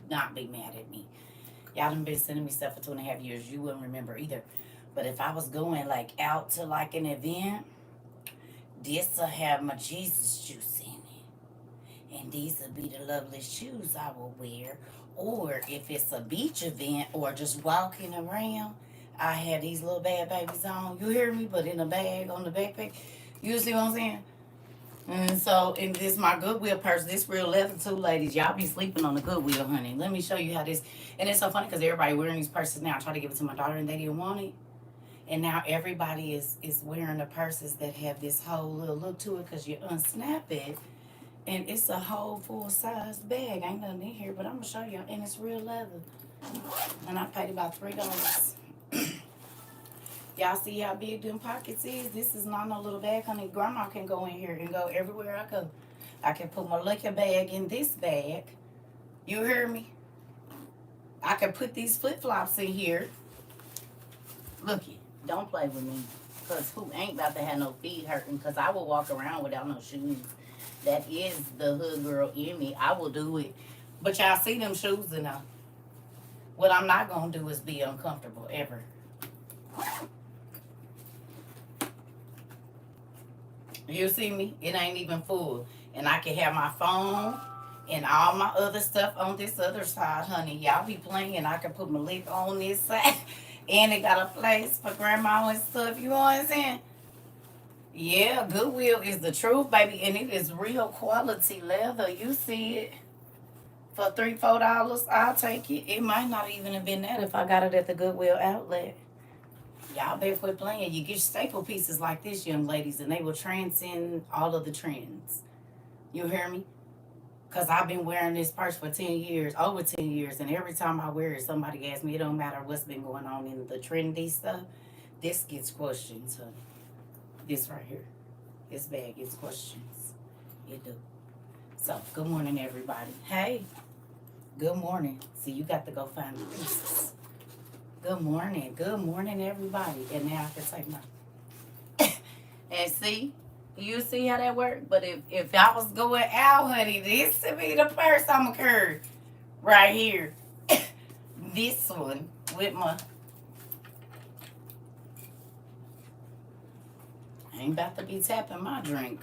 not be mad at me. Y'all done been sending me stuff for 2.5 years. You wouldn't remember either. But if I was going like out to like an event, this'll have my Jesus juice in it. And these will be the loveliest shoes I will wear. Or if it's a beach event or just walking around, I have these little bad babies on. You hear me? But in a bag on the backpack. You see what I'm saying? And so, and this my Goodwill purse. This real leather too, ladies. Y'all be sleeping on the Goodwill, honey. Let me show you how this. And it's so funny because everybody wearing these purses now. I tried to give it to my daughter and they didn't want it. And now everybody is wearing the purses that have this whole little look to it because you unsnap it. And it's a whole full size bag. Ain't nothing in here, but I'm gonna show you. And it's real leather. And I paid about $3. Y'all see how big them pockets is? This is not no little bag, honey. Grandma can go in here and go everywhere I go. I can put my liquor bag in this bag. You hear me? I can put these flip-flops in here. Looky, don't play with me. Because who ain't about to have no feet hurting? Because I will walk around without no shoes. That is the hood girl in me. I will do it. But y'all see them shoes enough. What I'm not going to do is be uncomfortable, ever. You see me? It ain't even full. And I can have my phone and all my other stuff on this other side, honey. Y'all be playing. I can put my lip on this side. And it got a place for grandma and stuff. You know what I'm saying? Yeah, Goodwill is the truth, baby. And it is real quality leather. You see it for $3-4. I'll take it. It might not even have been that if I got it at the Goodwill outlet. Y'all better quit playing. You get staple pieces like this, young ladies, and they will transcend all of the trends. You hear me? Because I've been wearing this purse for 10 years, over 10 years, and every time I wear it, somebody asks me, it don't matter what's been going on in the trendy stuff, this gets questions, honey. This right here. This bag gets questions. It do. So, good morning, everybody. Hey, good morning. See, you got to go find the pieces. Good morning, everybody. And now I can take my. And see, you see how that worked? But if I was going out, honey, this would be the purse I'm gonna carry right here. This one with my. I ain't about to be tapping my drink.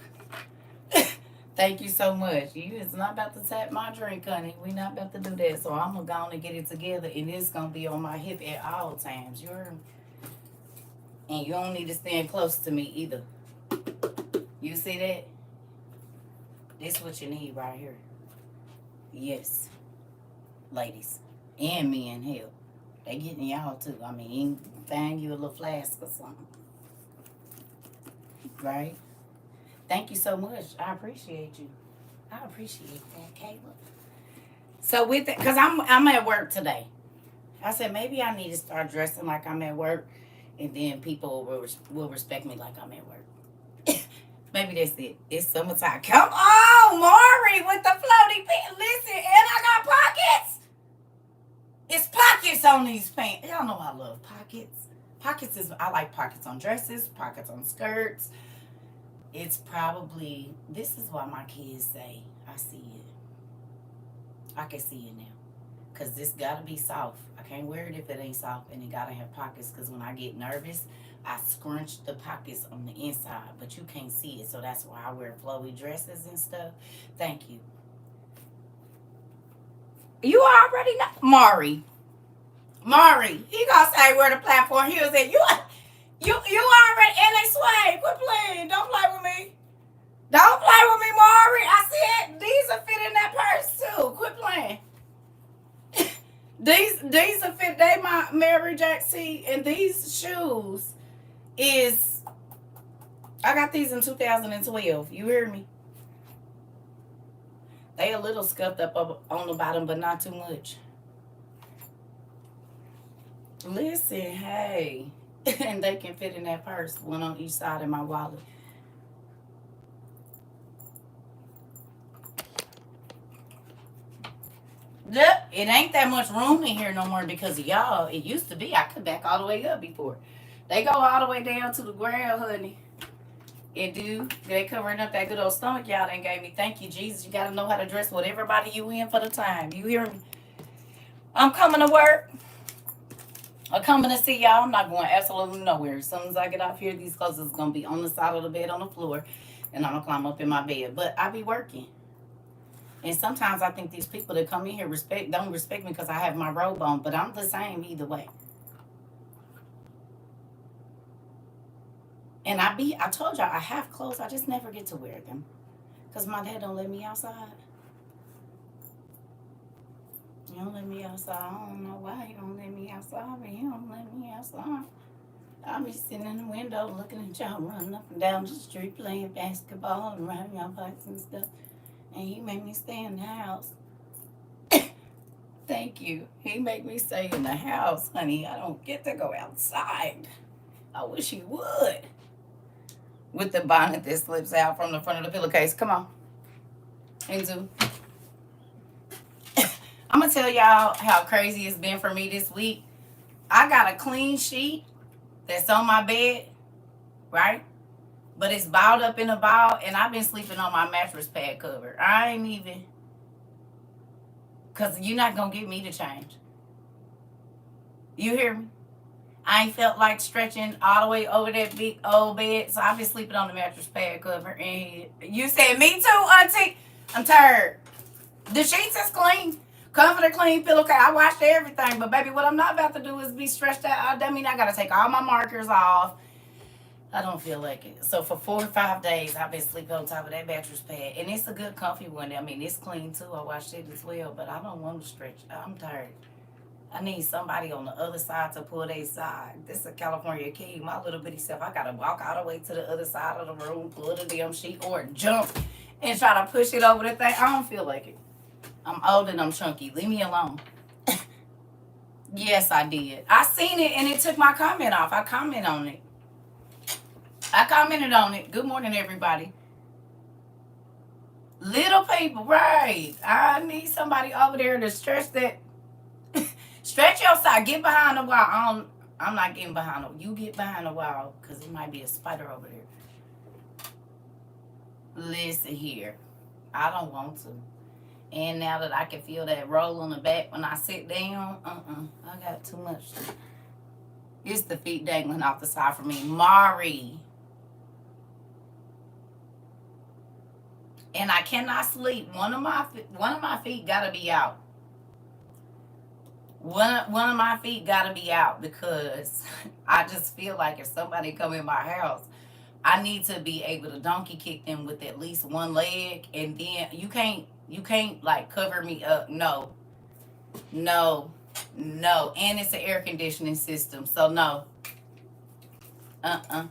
Thank you so much. You is not about to tap my drink, honey. We not about to do that. So I'm gonna go on and get it together, and it's gonna be on my hip at all times. You heard me? And you don't need to stand close to me either. You see that? This what you need right here. Yes, ladies and men, hell, they getting y'all too. I mean, find you a little flask or something, right? Thank you so much. I appreciate you. I appreciate that, Caleb. So with that, cause I'm at work today. I said maybe I need to start dressing like I'm at work, and then people will respect me like I'm at work. Maybe that's it. It's summertime. Come on, Maury, with the floaty pants. Listen, and I got pockets. It's pockets on these pants. Y'all know I love pockets. Pockets is I like pockets on dresses, pockets on skirts. It's probably, this is why my kids say, I see it. I can see it now. Because this got to be soft. I can't wear it if it ain't soft. And it got to have pockets. Because when I get nervous, I scrunch the pockets on the inside. But you can't see it. So that's why I wear flowy dresses and stuff. Thank you. You already know. Maury, he going to say where the platform. He was at, you already, and they sway. Quit playing. Don't play with me. Don't play with me, Maury. I said these will fit in that purse too. Quit playing. these will fit. They my Mary Jack C. And these shoes is, I got these in 2012. You hear me? They a little scuffed up on the bottom, but not too much. Listen, hey. And they can fit in that purse, one on each side of my wallet. Yep, it ain't that much room in here no more because of y'all. It used to be. I could back all the way up before. They go all the way down to the ground, honey. And they covering up that good old stomach y'all done gave me. Thank you, Jesus. You got to know how to dress with everybody you in for the time. You hear me? I'm coming to work. I'm coming to see y'all. I'm not going absolutely nowhere. As soon as I get off here, these clothes is going to be on the side of the bed on the floor. And I'm going to climb up in my bed. But I be working. And sometimes I think these people that come in here don't respect me because I have my robe on. But I'm the same either way. And I told y'all I have clothes. I just never get to wear them. Because my dad don't let me outside. He don't let me outside. I don't know why he don't let me outside, but he don't let me outside. I'll be sitting in the window looking at y'all running up and down the street playing basketball and riding y'all bikes and stuff. And he made me stay in the house. Thank you. He made me stay in the house, honey. I don't get to go outside. I wish he would. With the bonnet that slips out from the front of the pillowcase. Come on. Enzo. I'm going to tell y'all how crazy it's been for me this week. I got a clean sheet that's on my bed, right? But it's balled up in a ball, and I've been sleeping on my mattress pad cover. I ain't even, because you're not going to get me to change. You hear me? I ain't felt like stretching all the way over that big old bed, so I've been sleeping on the mattress pad cover. And you said, me too, auntie? I'm tired. The sheets is clean. Comforter clean, pillowcase. I washed everything. But, baby, what I'm not about to do is be stretched out. That mean I got to take all my markers off. I don't feel like it. So, for 4 or 5 days, I've been sleeping on top of that mattress pad. And it's a good, comfy one. I mean, it's clean, too. I washed it as well. But I don't want to stretch. I'm tired. I need somebody on the other side to pull their side. This is a California king. My little bitty self, I got to walk all the way to the other side of the room, pull the damn sheet, or jump and try to push it over the thing. I don't feel like it. I'm old and I'm chunky. Leave me alone. Yes, I did. I seen it and it took my comment off. I commented on it. Good morning, everybody. Little people, right. I need somebody over there to stretch that. Stretch your side. Get behind the wall. I'm not getting behind the. You get behind the wall because it might be a spider over there. Listen here. I don't want to. And now that I can feel that roll on the back when I sit down, I got too much. It's the feet dangling off the side for me. Mari. And I cannot sleep. One of my feet gotta be out. One of my feet gotta be out because I just feel like if somebody come in my house, I need to be able to donkey kick them with at least one leg, and then you can't like cover me up. No. And it's an air conditioning system, so no. I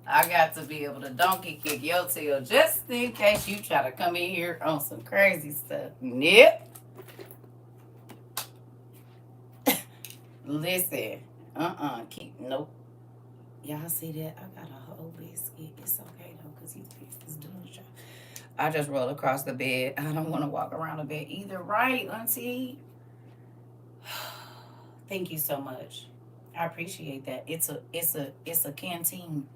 got to be able to donkey kick your tail just in case you try to come in here on some crazy stuff. Yep. Listen, nope. Y'all see that? I got a whole biscuit. It's okay though, because these biscuits doing the job. I just rolled across the bed. I don't want to walk around the bed either, right, auntie? Thank you so much. I appreciate that. It's a canteen.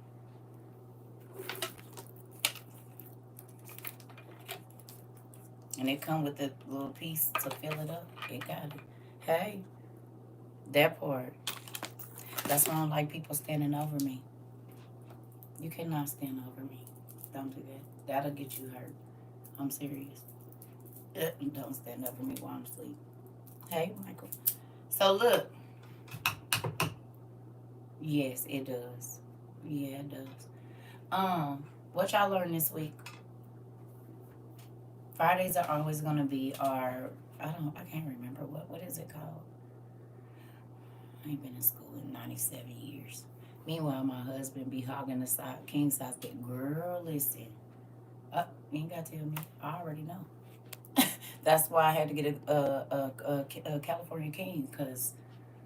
And it come with a little piece to fill it up. It got it. Hey, that part. That's why I don't like people standing over me. You cannot stand over me. Don't do that. That'll get you hurt. I'm serious. Don't stand over me while I'm asleep. Hey, Michael. So look. Yes, it does. Yeah, it does. What y'all learned this week? Fridays are always gonna be our I can't remember what is it called? I ain't been in school in 97 years. Meanwhile, my husband be hogging the side, king size bed. Girl, listen. You ain't got to tell me. I already know. That's why I had to get a California king, because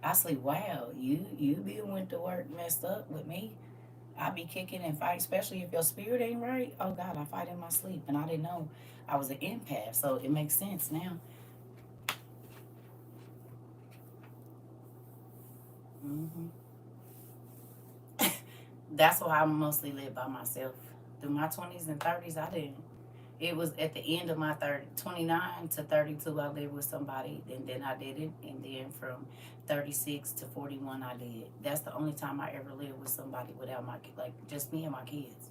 I sleep well. You be went to work messed up with me. I be kicking and fight, especially if your spirit ain't right. Oh, God, I fight in my sleep, and I didn't know I was an empath, so it makes sense now. That's why I mostly live by myself. Through my 20s and 30s, I didn't. It was at the end of my 29 to 32, I lived with somebody, and then I didn't. And then from 36 to 41, I did. That's the only time I ever lived with somebody without like, just me and my kids.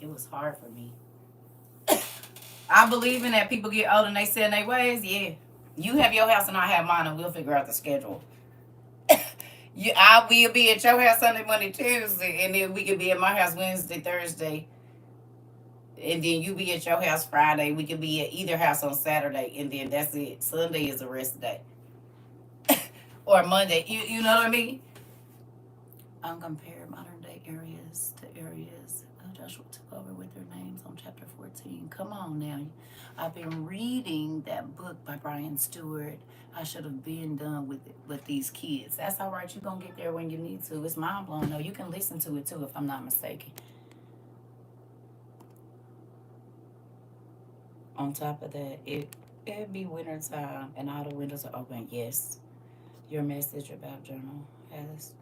It was hard for me. I believe in that people get old and they set in their ways. Yeah. You have your house and I have mine, and we'll figure out the schedule. I will be at your house Sunday, Monday, Tuesday, and then we can be at my house Wednesday, Thursday, and then you be at your house Friday. We could be at either house on Saturday, and then that's it. Sunday is a rest day. Or Monday. You know what I mean? Compare modern day areas to areas Joshua took over with their names on chapter 14. Come on now. I've been reading that book by Brian Stewart. I should have been done with these kids. That's all right. You're going to get there when you need to. It's mind blowing though. You can listen to it too if I'm not mistaken. On top of that, it'd be winter time and all the windows are open. Yes. Your message about journal has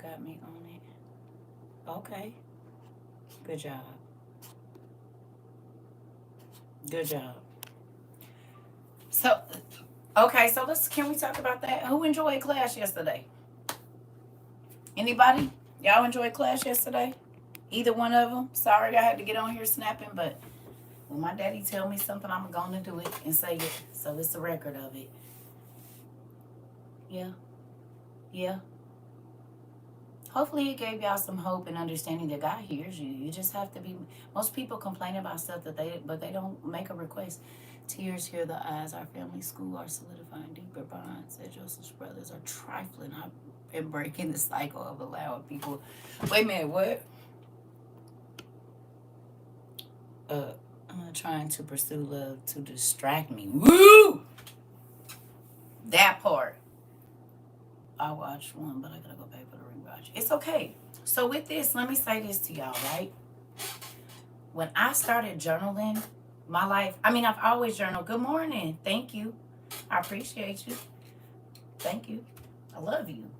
got me on it. Okay. Good job. Good job. So, okay, so can we talk about that? Who enjoyed class yesterday? Anybody? Y'all enjoyed class yesterday? Either one of them? Sorry I had to get on here snapping, but when my daddy tell me something, I'm going to do it and say it. So it's a record of it. Yeah. Yeah. Hopefully it gave y'all some hope and understanding that God hears you. You just have to be. Most people complain about stuff but they don't make a request. Tears hear the eyes. Our family school are solidifying deeper bonds. That Joseph's brothers are trifling. I've been breaking the cycle of allowing people. Wait a minute, what? Trying to pursue love to distract me. Woo! That part. I watched one, but I gotta go back for the rewatch. It's okay. So with this, let me say this to y'all, right? When I started journaling, my life, I've always journaled. Good morning. Thank you. I appreciate you. Thank you. I love you.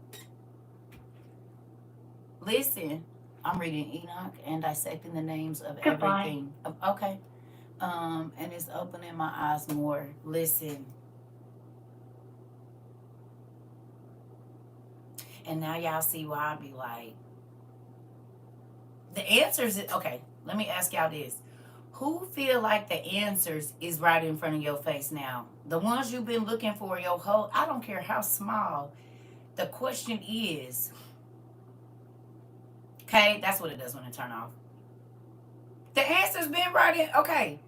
Listen, I'm reading Enoch and dissecting the names of everything. Okay. And it's opening my eyes more. Listen. And now y'all see why I be like, the answers, okay, let me ask y'all this. Who feel like the answers is right in front of your face now? The ones you've been looking for your whole, I don't care how small. The question is, okay, that's what it does when it turn off. The answer's been right in, okay.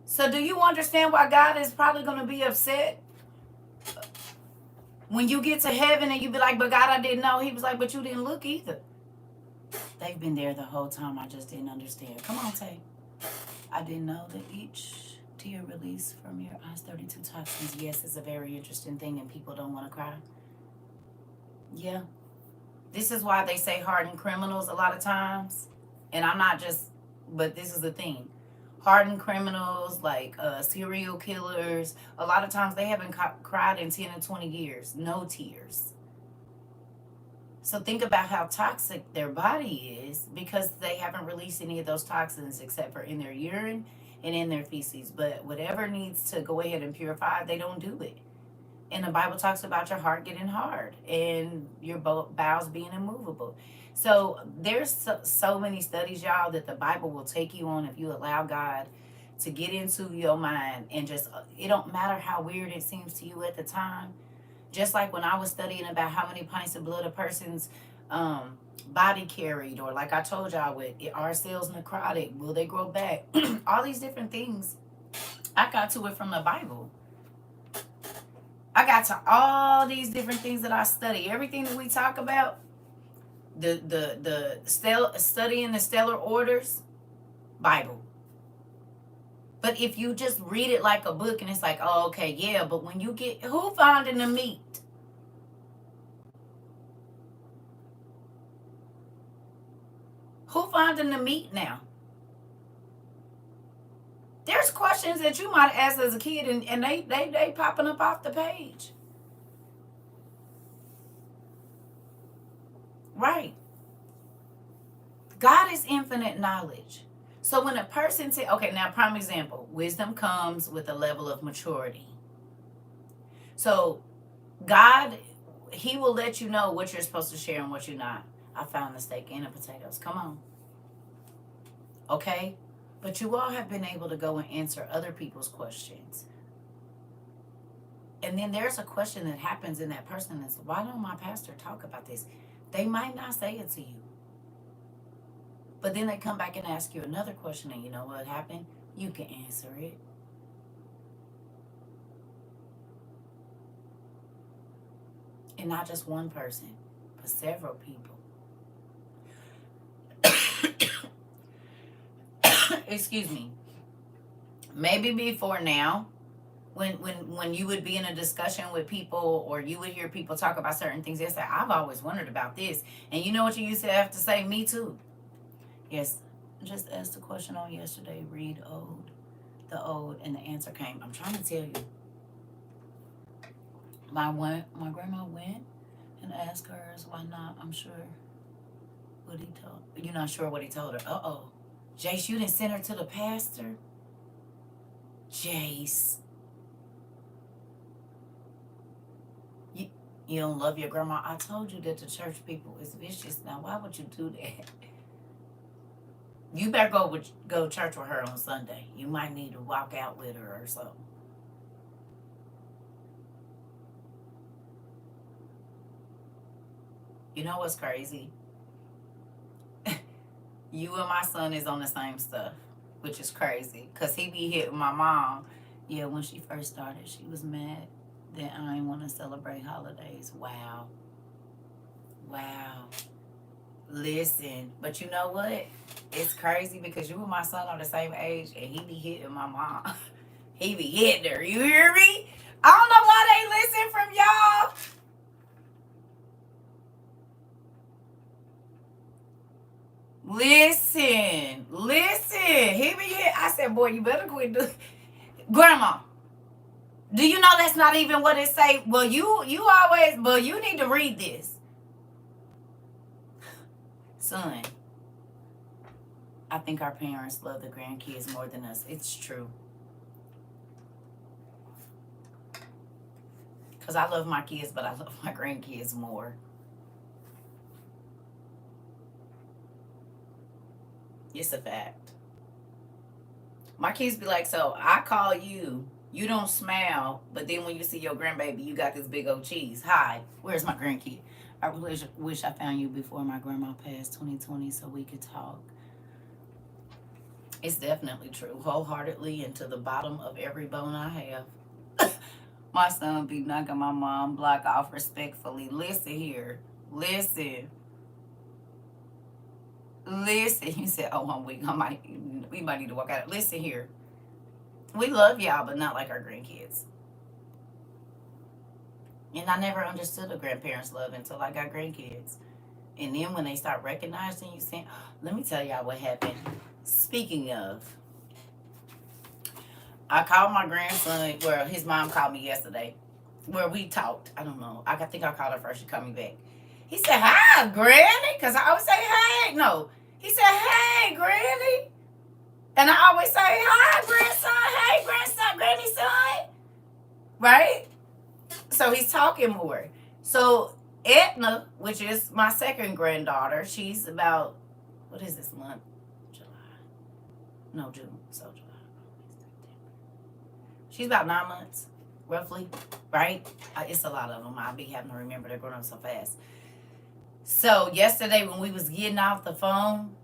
So do you understand why God is probably going to be upset? When you get to heaven and you be like, but God, I didn't know. He was like, but you didn't look either. They've been there the whole time. I just didn't understand. Come on, Tay. I didn't know that each tear released from your eyes 32 toxins. Yes, it's a very interesting thing and people don't want to cry. Yeah. This is why they say hardened criminals a lot of times. And I'm not just, but this is the thing. Hardened criminals, like serial killers, a lot of times they haven't cried in 10 or 20 years. No tears. So think about how toxic their body is because they haven't released any of those toxins except for in their urine and in their feces. But whatever needs to go ahead and purify, they don't do it. And the Bible talks about your heart getting hard and your bowels being immovable. So there's so many studies, y'all, that the Bible will take you on if you allow God to get into your mind and just, it don't matter how weird it seems to you at the time. Just like when I was studying about how many pints of blood a person's body carried, or like I told y'all with, are cells necrotic? Will they grow back? All these different things. I got to it from the Bible. I got to all these different things that I study. Everything that we talk about, studying the stellar orders, Bible. But if you just read it like a book and it's like, oh, okay, yeah, but when you get, who finding the meat? Who finding the meat now? There's questions that you might ask as a kid and they popping up off the page. Right. God is infinite knowledge. So when a person say, okay, now prime example, wisdom comes with a level of maturity. So God, he will let you know what you're supposed to share and what you're not. I found the steak and the potatoes. Come on. Okay? But you all have been able to go and answer other people's questions. And then there's a question that happens in that person that's, why don't my pastor talk about this? They might not say it to you. But then they come back and ask you another question, and you know what happened? You can answer it. And not just one person, but several people. Excuse me. Maybe before now, when you would be in a discussion with people, or you would hear people talk about certain things, they say, I've always wondered about this. And you know what you used to have to say? Me too. Yes, just asked the question on yesterday, read the old, and the answer came. I'm trying to tell you. My grandma went and asked hers, why not? I'm sure what he told. You're not sure what he told her. Uh-oh. Jace, you didn't send her to the pastor? Jace. You don't love your grandma? I told you that the church people is vicious. Now, why would you do that? You better go to church with her on Sunday. You might need to walk out with her or something. You know what's crazy? You and my son is on the same stuff, which is crazy. Because he be hitting my mom. Yeah, when she first started, she was mad that I didn't want to celebrate holidays. Wow. Listen, but you know what? It's crazy because you and my son are the same age, and he be hitting my mom. He be hitting her. You hear me? I don't know why they listen from y'all. Listen. He be hit. I said, boy, you better quit doing. Grandma, do you know that's not even what it say? Well, you always, but you need to read this. Son, I think our parents love the grandkids more than us. It's true. Because I love my kids, but I love my grandkids more. It's a fact. My kids be like, so I call you, you don't smile, but then when you see your grandbaby, you got this big old cheese. Hi, where's my grandkid? I really wish I found you before my grandma passed 2020 so we could talk. It's definitely true, wholeheartedly, and to the bottom of every bone I have. My son be knocking my mom block off respectfully. Listen here. Listen. He said, oh, I'm weak. We might need to walk out. Listen here. We love y'all, but not like our grandkids. And I never understood a grandparent's love until I got grandkids. And then when they start recognizing you, saying, let me tell y'all what happened. Speaking of, I called my grandson, well, his mom called me yesterday, where we talked. I don't know. I think I called her first. She called me back. He said, hi, Granny, because I always say, hey. No. He said, hey, Granny. And I always say, hi, grandson. Hey, grandson, granny son. Right? So he's talking more. So Edna, which is my second granddaughter, she's about, what is this month? July. No, June. So July. She's about 9 months, roughly. Right? It's a lot of them. I'll be having to remember they're growing up so fast. So yesterday when we was getting off the phone,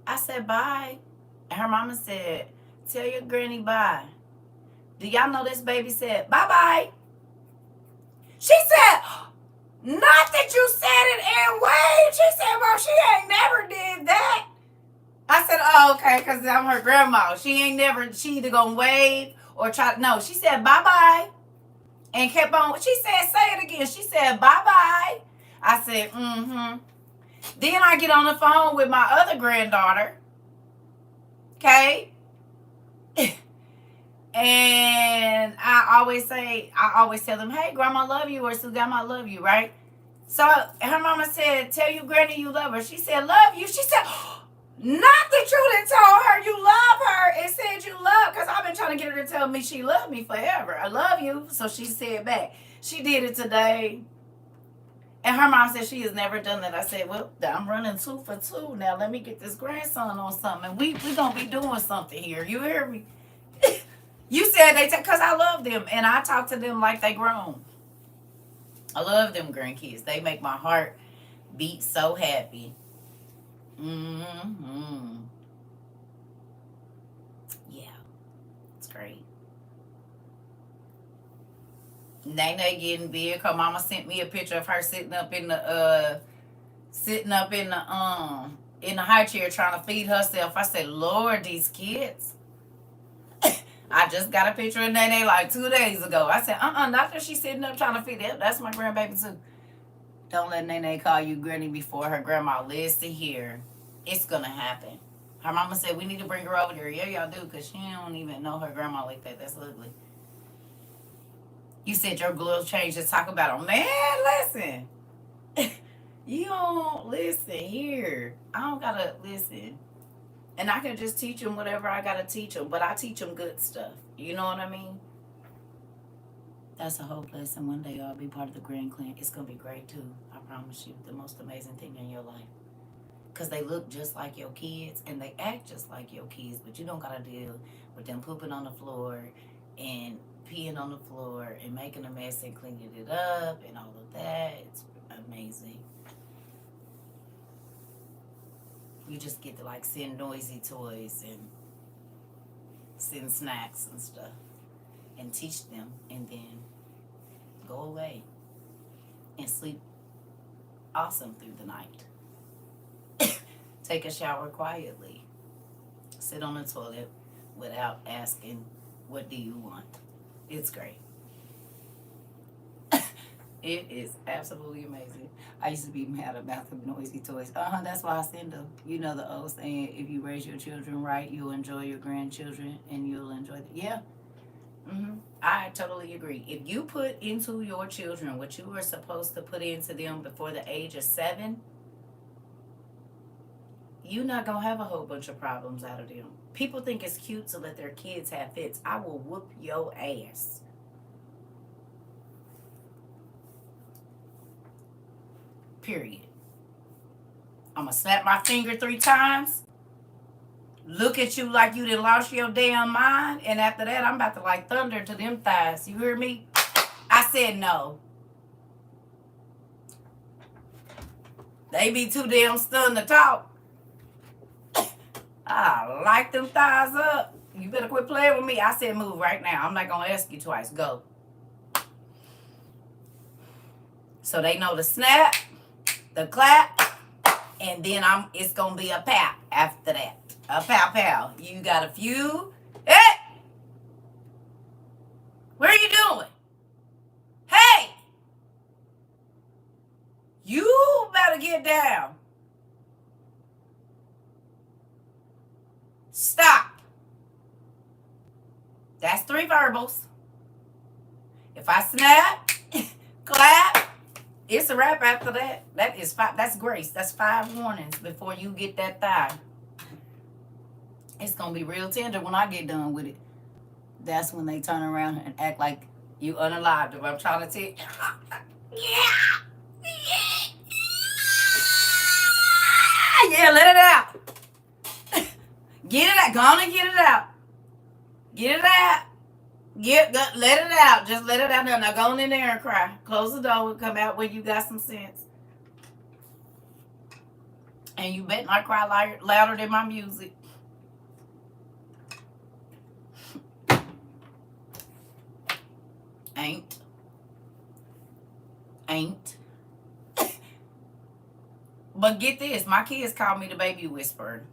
I said bye. And her mama said, tell your granny bye. Do y'all know this baby said bye-bye? She said, not that you said it and waved. She said, bro, she ain't never did that. I said, oh, okay, because I'm her grandma. She either gonna wave or try to, no, she said bye-bye. And kept on, she said, say it again. She said, bye-bye. I said, mm-hmm. Then I get on the phone with my other granddaughter. Okay? And I always tell them, hey, grandma love you, or Sue, grandma love you, right? So her mama said, tell you granny you love her. She said, love you. She said, not that you done told her you love her. It said you love, because I've been trying to get her to tell me she loved me forever. I love you. So she said back. She did it today. And her mom said she has never done that. I said, well, I'm running 2 for 2 now. Let me get this grandson on something. And we going to be doing something here. You hear me? You said because I love them. And I talk to them like they grown. I love them grandkids. They make my heart beat so happy. Mm-hmm. Yeah, it's great. Nene getting big. Her mama sent me a picture of her sitting up in the high chair trying to feed herself. I said, Lord, these kids. I just got a picture of Nene like 2 days ago. I said, not that she's sitting up trying to feed it. That's my grandbaby too. Don't let Nene call you granny before her grandma. Listen here. It's gonna happen. Her mama said we need to bring her over there. Yeah, y'all do, because she don't even know her grandma like that. That's ugly. You said your girls changed to talk about them. Man, listen. You don't listen here. I don't gotta listen. And I can just teach them whatever I gotta teach them. But I teach them good stuff. You know what I mean? That's a whole blessing. One day I'll be part of the Grand Clan. It's gonna be great too. I promise you. The most amazing thing in your life. Because they look just like your kids and they act just like your kids, but you don't got to deal with them pooping on the floor and peeing on the floor and making a mess and cleaning it up and all of that. It's amazing. You just get to like send noisy toys and send snacks and stuff and teach them and then go away and sleep awesome through the night. Take a shower quietly. Sit on the toilet without asking, what do you want? It's great. It is absolutely amazing. I used to be mad about the noisy toys. That's why I send them. You know the old saying, if you raise your children right, you'll enjoy your grandchildren and you'll enjoy them. Yeah. I totally agree. If you put into your children what you were supposed to put into them before the age of 7, you're not going to have a whole bunch of problems out of them. People think it's cute to let their kids have fits. I will whoop your ass. Period. I'm going to snap my finger 3 times. Look at you like you done lost your damn mind. And after that, I'm about to like thunder to them thighs. You hear me? I said no. They be too damn stunned to talk. I like them thighs up. You better quit playing with me. I said move right now. I'm not going to ask you twice. Go. So they know the snap, the clap, and then it's going to be a pow after that. A pow pow. You got a few. Hey! What are you doing? Hey! You better get down. Stop. That's 3 verbals. If I snap, clap, it's a wrap after that. That is 5. That's grace. That's 5 warnings before you get that thigh. It's going to be real tender when I get done with it. That's when they turn around and act like you unalived. If I'm trying to tell you, yeah, let it out. Get it out. Go on and get it out. Get it out. Let it out. Just let it out now. Now go on in there and cry. Close the door and come out when you got some sense. And you bet not cry louder than my music. Ain't. But get this. My kids call me the baby whisperer.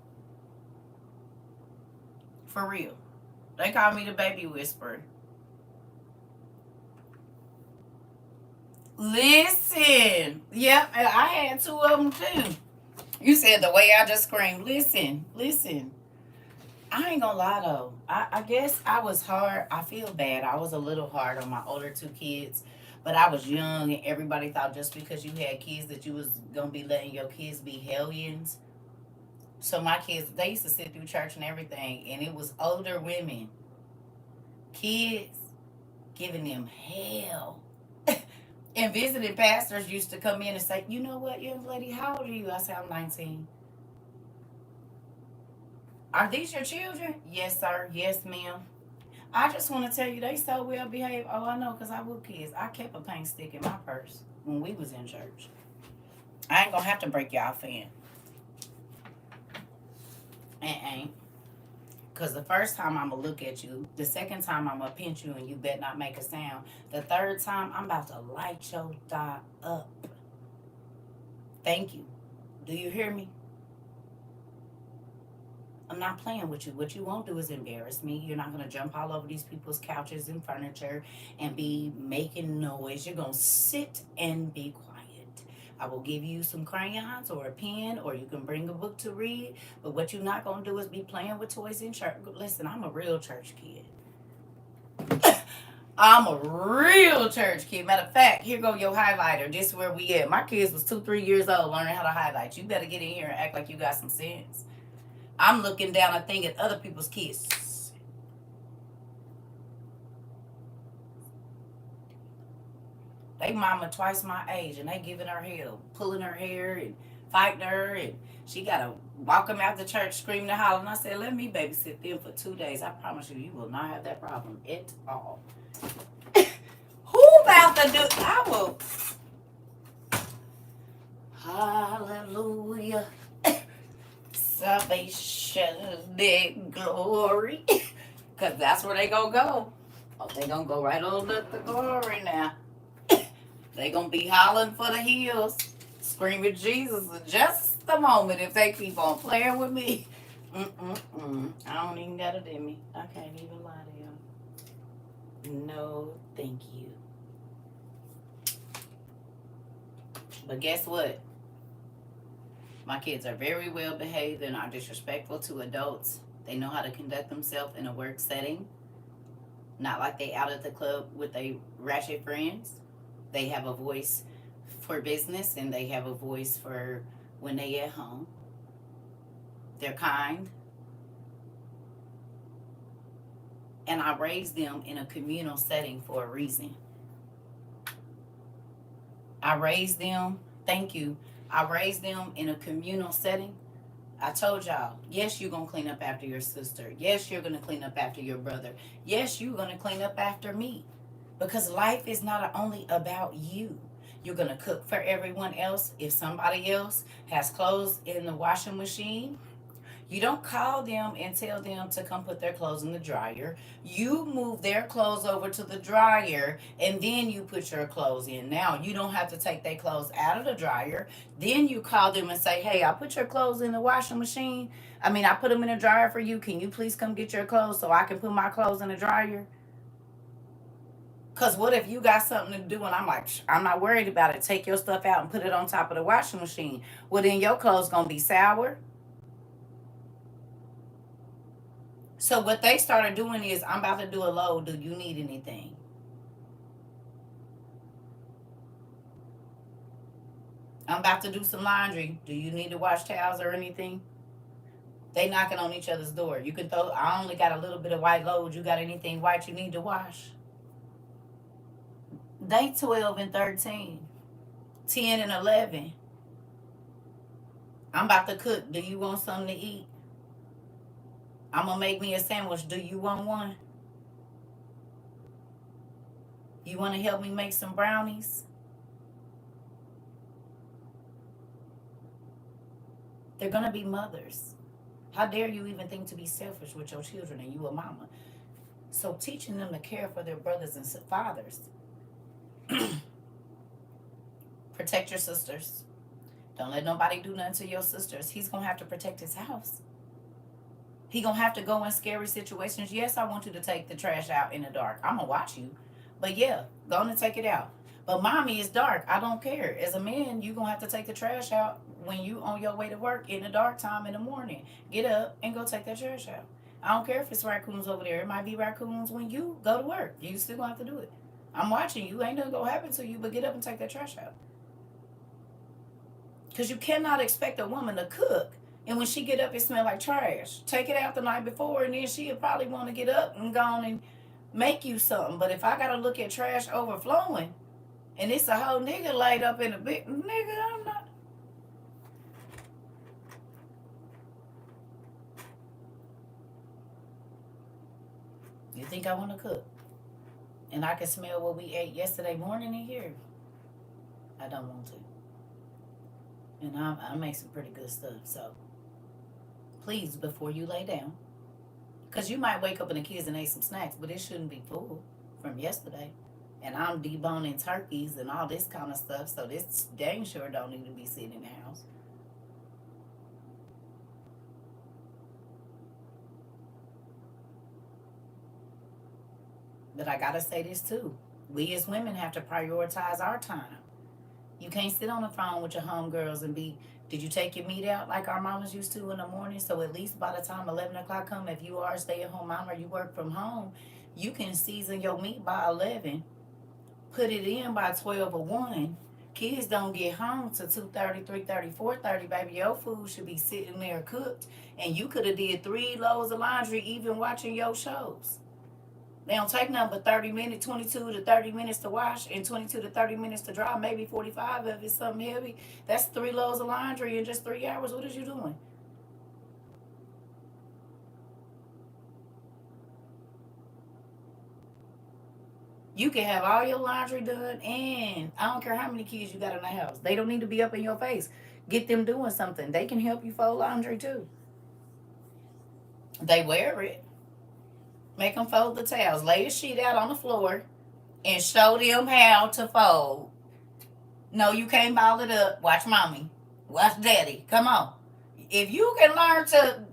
For real. They call me the baby whisperer. Listen. Yep, I had 2 of them too. You said the way I just screamed. Listen. I ain't gonna lie though. I guess I was hard. I feel bad. I was a little hard on my older 2 kids. But I was young, and everybody thought just because you had kids that you was gonna be letting your kids be hellions. So my kids, they used to sit through church and everything, and it was older women, kids, giving them hell. And visiting pastors used to come in and say, "You know what, young lady, how old are you?" I said, "I'm 19. Are these your children?" "Yes, sir." "Yes, ma'am." "I just want to tell you, they so well behaved." "Oh, I know, because I whoop kids. I kept a paint stick in my purse when we was in church. I ain't going to have to break y'all fan. Ain't. Because the first time I'm going to look at you. The second time I'm going to pinch you and you better not make a sound. The third time I'm about to light your thigh up. Thank you. Do you hear me? I'm not playing with you. What you won't do is embarrass me. You're not going to jump all over these people's couches and furniture and be making noise. You're going to sit and be quiet. I will give you some crayons or a pen, or you can bring a book to read. But what you're not going to do is be playing with toys in church. Listen, I'm a real church kid. I'm a real church kid. Matter of fact, here go your highlighter. This is where we at. My kids was 2-3 years old learning how to highlight. You better get in here and act like you got some sense. I'm looking down and thinking other people's kids. They mama twice my age, and they giving her hell, pulling her hair and fighting her, and she gotta walk them out the church screaming and hollering. I said, "Let me babysit them for 2 days. I promise you, you will not have that problem at all." Who about to do? I will. Hallelujah. Salvation and glory. Because that's where they gonna go. Oh, they gonna go right on to the glory now. They gonna be hollering for the hills, screaming Jesus in just a moment if they keep on playing with me. I don't even got it in me. I can't even lie to you. No, thank you. But guess what? My kids are very well behaved and are disrespectful to adults. They know how to conduct themselves in a work setting. Not like they out at the club with their ratchet friends. They have a voice for business, and they have a voice for when they at home. They're kind. And I raised them in a communal setting for a reason. I raised them, thank you. I raised them in a communal setting. I told y'all, yes, you're going to clean up after your sister. Yes, you're going to clean up after your brother. Yes, you're going to clean up after me. Because life is not only about you. You're going to cook for everyone else. If somebody else has clothes in the washing machine, you don't call them and tell them to come put their clothes in the dryer. You move their clothes over to the dryer, and then you put your clothes in. Now, you don't have to take their clothes out of the dryer. Then you call them and say, "Hey, I put your clothes in the washing machine. I put them in the dryer for you. Can you please come get your clothes so I can put my clothes in the dryer?" Because what if you got something to do and I'm like, "I'm not worried about it. Take your stuff out and put it on top of the washing machine." Well, then your clothes going to be sour. So what they started doing is, "I'm about to do a load. Do you need anything?" "I'm about to do some laundry. Do you need to wash towels or anything?" They knocking on each other's door. You can throw, "I only got a little bit of white load. You got anything white you need to wash?" They 12 and 13, 10 and 11. "I'm about to cook. Do you want something to eat? I'm going to make me a sandwich. Do you want one? You want to help me make some brownies?" They're going to be mothers. How dare you even think to be selfish with your children, and you a mama? So teaching them to care for their brothers and fathers. Protect your sisters. Don't let nobody do nothing to your sisters. He's going to have to protect his house. He going to have to go in scary situations. Yes, I want you to take the trash out in the dark. I'm going to watch you. But yeah, go on and take it out. But mommy, it's dark. I don't care. As a man, you're going to have to take the trash out when you on your way to work in the dark time in the morning. Get up and go take that trash out. I don't care if it's raccoons over there. It might be raccoons when you go to work. You still going to have to do it. I'm watching you. Ain't nothing gonna happen to you, but get up and take that trash out. Because you cannot expect a woman to cook. And when she get up, it smell like trash. Take it out the night before, and then she'll probably want to get up and go on and make you something. But if I got to look at trash overflowing, and it's a whole nigga laid up in a big nigga, I'm not. You think I want to cook? And I can smell what we ate yesterday morning in here. I don't want to. And I make some pretty good stuff. So please, before you lay down, because you might wake up and the kids and ate some snacks, but it shouldn't be full from yesterday. And I'm deboning turkeys and all this kind of stuff. So this dang sure don't need to be sitting in the house. But I gotta say this too. We as women have to prioritize our time. You can't sit on the phone with your homegirls and be, did you take your meat out like our mamas used to in the morning? So at least by the time 11 o'clock come, if you are a stay-at-home mom or you work from home, you can season your meat by 11, put it in by 12 or 1. Kids don't get home till 2:30, 3:30, 4:30. Baby, your food should be sitting there cooked. And you could have did 3 loads of laundry even watching your shows. They don't take nothing but 30 minutes, 22 to 30 minutes to wash and 22 to 30 minutes to dry, maybe 45 if it's something heavy. That's 3 loads of laundry in just 3 hours. What is you doing? You can have all your laundry done, and I don't care how many kids you got in the house. They don't need to be up in your face. Get them doing something. They can help you fold laundry too. They wear it. Make them fold the towels. Lay a sheet out on the floor and show them how to fold. No, you can't ball it up. Watch mommy. Watch daddy. Come on. If you can learn to...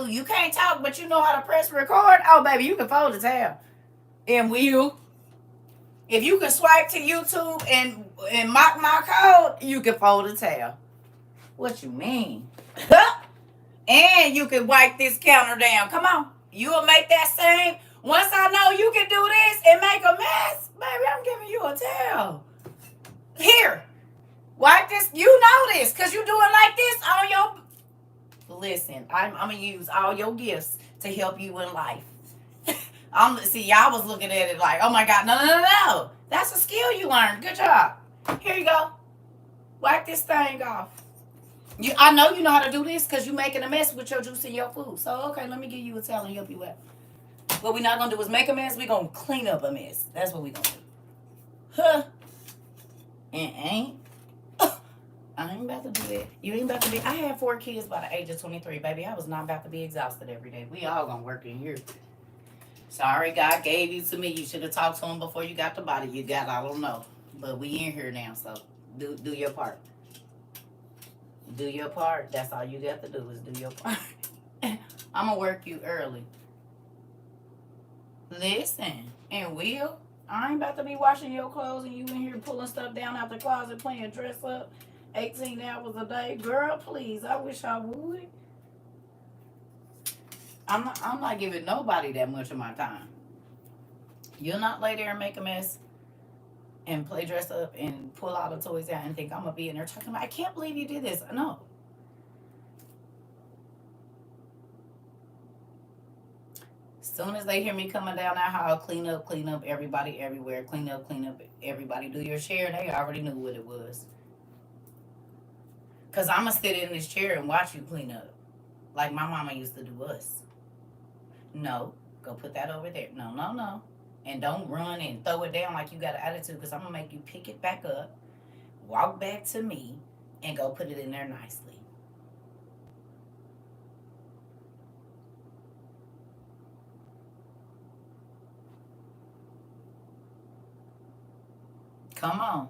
You can't talk, but you know how to press record. Oh, baby, you can fold the towel. And will. If you can swipe to YouTube and mock my code, you can fold the towel. What you mean? And you can wipe this counter down. Come on. You'll make that same. Once I know you can do this and make a mess, baby, I'm giving you a towel. Here. Wipe this. You know this because you do it like this on your... Listen, I'm going to use all your gifts to help you in life. See, y'all was looking at it like, oh my God, no. That's a skill you learned. Good job. Here you go. Wipe this thing off. I know you know how to do this because you're making a mess with your juice and your food. So, okay, let me give you a towel and help you out. What we're not going to do is make a mess. We're going to clean up a mess. That's what we're going to do. Huh? And ain't. I ain't about to do that. You ain't about to be. I had 4 kids by the age of 23, baby. I was not about to be exhausted every day. We all going to work in here. Sorry, God gave you to me. You should have talked to him before you got the body you got. I don't know. But we in here now, so do your part. Do your part. That's all you got to do is do your part. I'm going to work you early. Listen, and Will, I ain't about to be washing your clothes and you in here pulling stuff down out the closet, playing dress up 18 hours a day. Girl, please, I wish I would. I'm not giving nobody that much of my time. You'll not lay there and make a mess and play dress up and pull all the toys out and think I'm going to be in there talking about, I can't believe you did this. No. As soon as they hear me coming down that hall, clean up, everybody everywhere. Clean up, everybody. Do your share. They already knew what it was. Because I'm going to sit in this chair and watch you clean up. Like my mama used to do us. No. Go put that over there. No. And don't run and throw it down like you got an attitude because I'm going to make you pick it back up, walk back to me, and go put it in there nicely. Come on.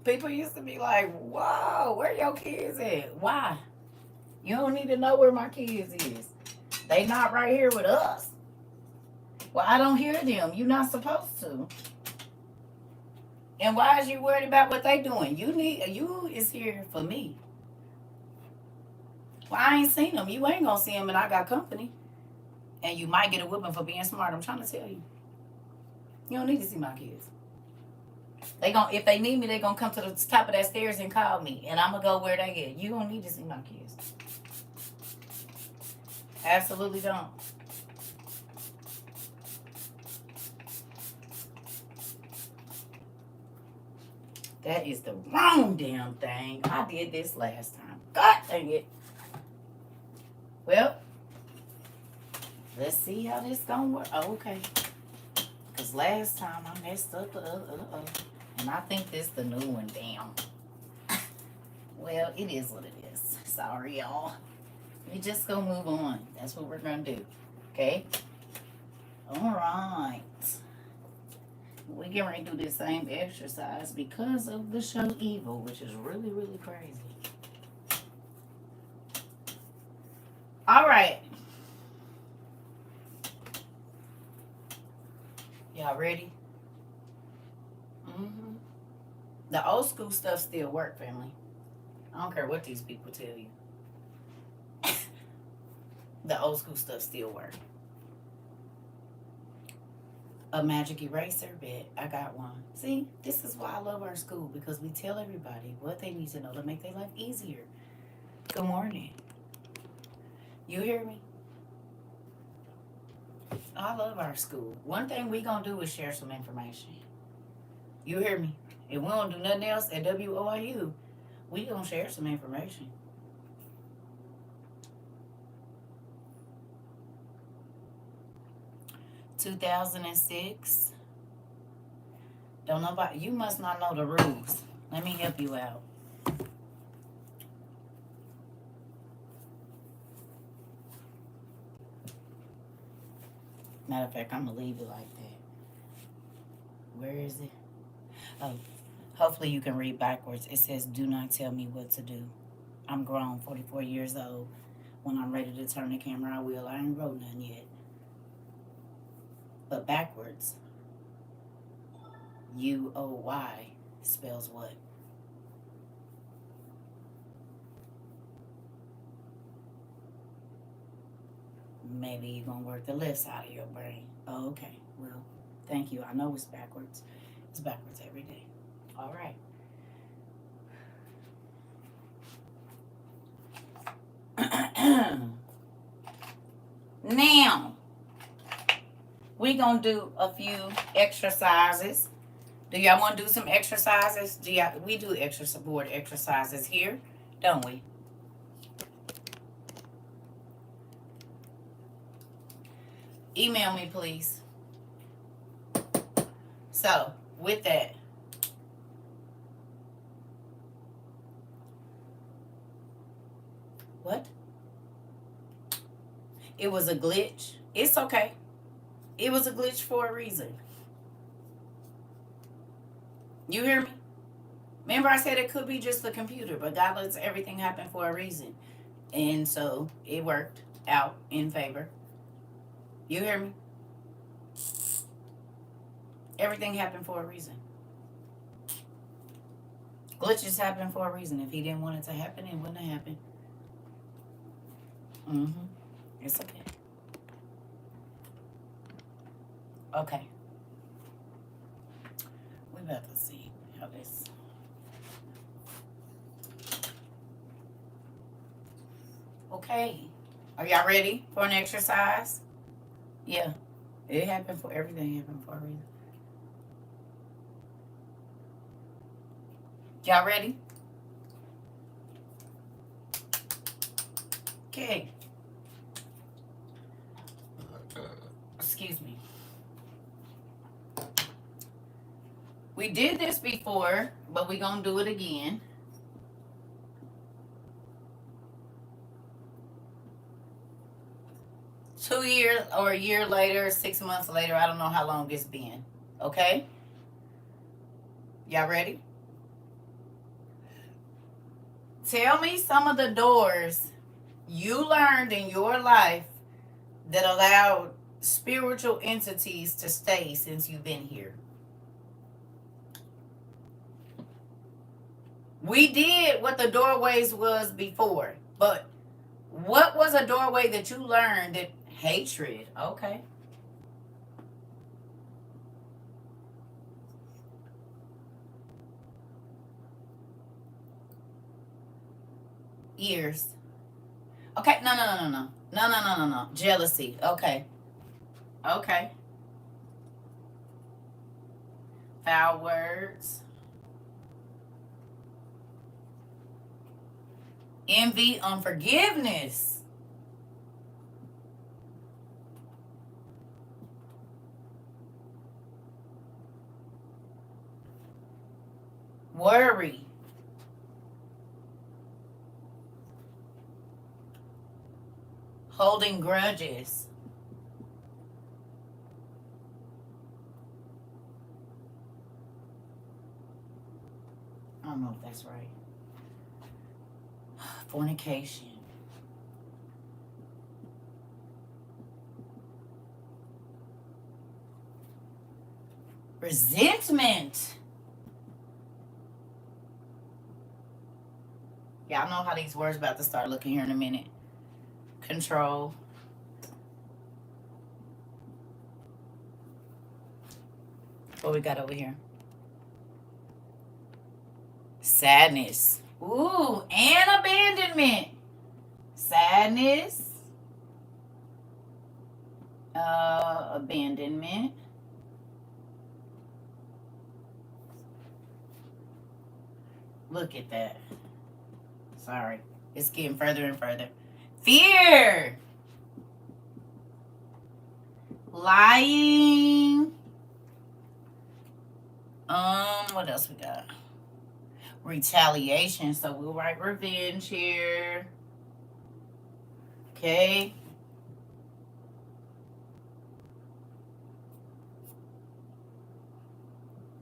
People used to be like, whoa, where your kids at? Why? You don't need to know where my kids is. They not right here with us. Well, I don't hear them. You're not supposed to. And why is you worried about what they doing? You is here for me. Well, I ain't seen them. You ain't gonna see them, and I got company. And you might get a whipping for being smart. I'm trying to tell you. You don't need to see my kids. If they need me, they gonna come to the top of that stairs and call me, and I'm gonna go where they at. You don't need to see my kids. Absolutely don't. That is the wrong damn thing. I did this last time. God dang it. Well, let's see how this gonna work. Oh, okay. Because last time I messed up and I think this the new one. Damn. Well, it is what it is. Sorry, y'all. We just gonna move on. That's what we're gonna do. Okay? Alright. We get ready to do this same exercise because of the show Evil, which is really, really crazy. Alright. Y'all ready? Mm-hmm. The old school stuff still work, family. I don't care what these people tell you. The old school stuff still work. A magic eraser bit. I got one. See, this is why I love our school, because we tell everybody what they need to know to make their life easier. Good morning. You hear me? I love our school. One thing we gonna do is share some information. You hear me? If we don't do nothing else at WOIU, we gonna share some information. (2006). Don't know about you. Must not know the rules. Let me help you out. Matter of fact, I'm gonna leave it like that. Where is it? Oh, hopefully you can read backwards. It says, "Do not tell me what to do. I'm grown, 44 years old. When I'm ready to turn the camera, I will. I ain't wrote none yet." But backwards, UOY spells what? Maybe you're going to work the left side of your brain. Oh, okay. Well, thank you. I know it's backwards. It's backwards every day. All right. Now, we're going to do a few exercises. Do y'all want to do some exercises? We do board exercises here, don't we? Email me, please. So, with that, what? It was a glitch. It's okay. It was a glitch for a reason. You hear me? Remember I said it could be just the computer, but God lets everything happen for a reason. And so it worked out in favor. You hear me? Everything happened for a reason. Glitches happen for a reason. If he didn't want it to happen, it wouldn't have happened. It's okay. Okay. We about to see how this. Okay. Are y'all ready for an exercise? Yeah. It happened for everything happened for a reason. Y'all ready? Okay. Excuse me. We did this before, but we're going to do it again. Two years or a year later, 6 months later, I don't know how long it's been. Okay? Y'all ready? Tell me some of the doors you learned in your life that allowed spiritual entities to stay since you've been here. We did what the doorways was before, but What was a doorway that you learned that hatred? Okay. Ears. Okay. No, no, no, no, no. No, no, no, no, no. Jealousy. Okay. Okay. Foul words. Envy, unforgiveness. Worry. Holding grudges. I don't know if that's right. Fornication. Resentment. Y'all know how these words about to start looking here in a minute. Control. What we got over here? Sadness. Ooh, and abandonment. Sadness. Abandonment. Look at that. Sorry. It's getting further and further. Fear. Lying. What else we got? Retaliation. So we'll write revenge here. Okay.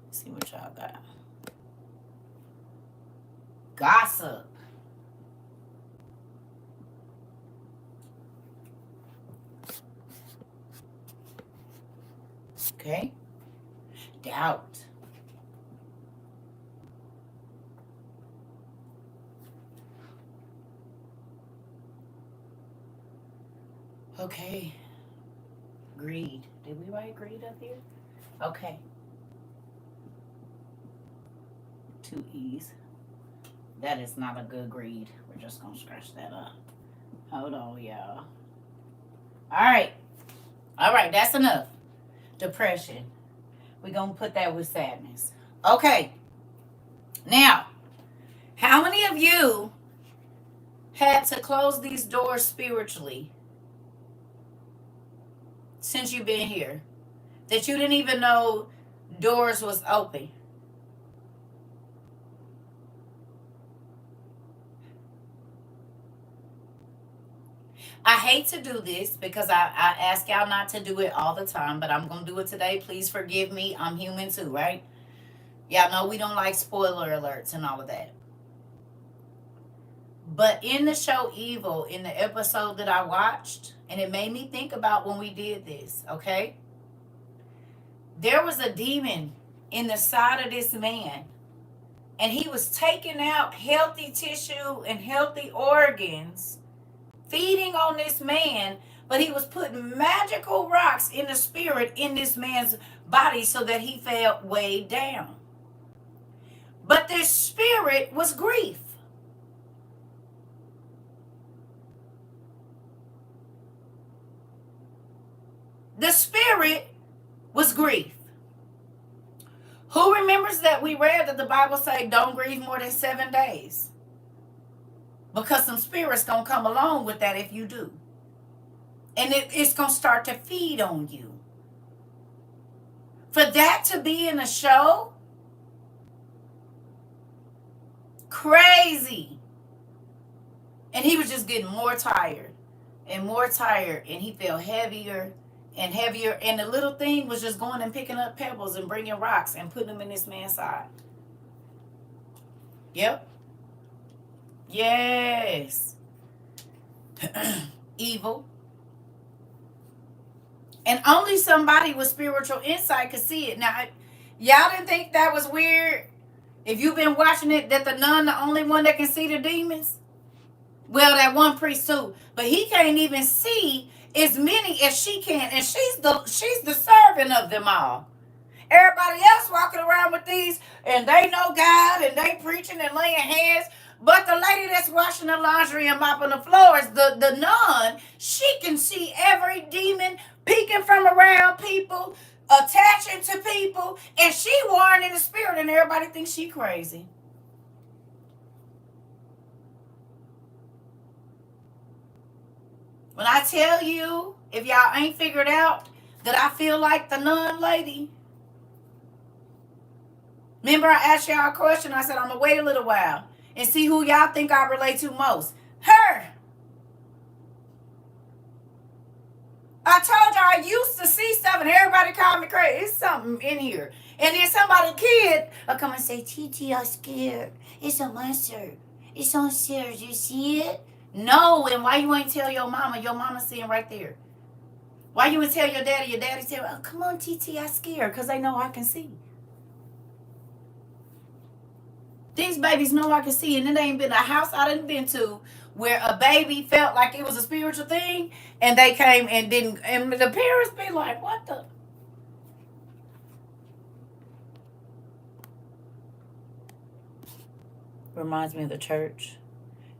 Let's see what y'all got. Gossip. Okay. Doubt. Okay. Greed. Did we write greed up here? Okay. 2 E's. That is not a good greed. We're just going to scratch that up. Hold on, y'all. All right. All right, that's enough. Depression. We're going to put that with sadness. Okay. Now, how many of you had to close these doors spiritually since you've been here that you didn't even know doors was open? I hate to do this because I ask y'all not to do it all the time, but I'm going to do it today. Please forgive me. I'm human too, right? Y'all know we don't like spoiler alerts and all of that. But in the show Evil, in the episode that I watched, and it made me think about when we did this, okay? There was a demon in the side of this man, and he was taking out healthy tissue and healthy organs, feeding on this man, but he was putting magical rocks in the spirit in this man's body so that he felt weighed down. But this spirit was grief. The spirit was grief. Who remembers that we read that the Bible say don't grieve more than 7 days? Because some spirits gonna come along with that if you do. And it's gonna start to feed on you. For that to be in a show, crazy. And he was just getting more tired and more tired, and he felt heavier and heavier, and the little thing was just going and picking up pebbles and bringing rocks and putting them in this man's side. Yep. Yes. Evil. And only somebody with spiritual insight could see it. Now, y'all didn't think that was weird? If you've been watching it, that the nun the only one that can see the demons? Well, that one priest too, but he can't even see as many as she can, and she's the servant of them all. Everybody else walking around with these, and they know God, and they preaching and laying hands. But the lady that's washing the laundry and mopping the floors, the nun, she can see every demon peeking from around people, attaching to people, and she warring in the spirit, and everybody thinks she crazy. When I tell you, if y'all ain't figured out that I feel like the nun lady, remember I asked y'all a question. I said I'm gonna wait a little while and see who y'all think I relate to most. Her. I told y'all I used to see stuff and everybody called me crazy. It's something in here. And then somebody kid will come and say, TT, I'm scared. It's a monster. It's on stairs. You see it? No, and why you ain't tell your mama? Your mama's sitting right there. Why you ain't tell your daddy? Your daddy said, oh, come on, TT, I'm scared. Because they know I can see. These babies know I can see, and it ain't been a house I done been to where a baby felt like it was a spiritual thing, and they came and didn't, and the parents be like, what the? Reminds me of the church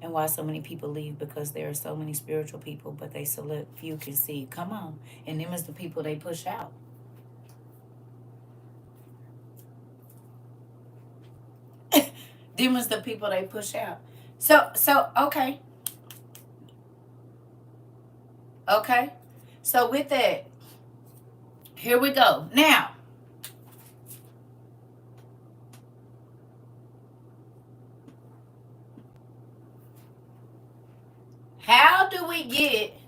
and why so many people leave, because there are so many spiritual people, but they select few can see. Come on. And them is the people they push out. Them is the people they push out. So okay. Okay. So with that, here we go. Now, how do we get,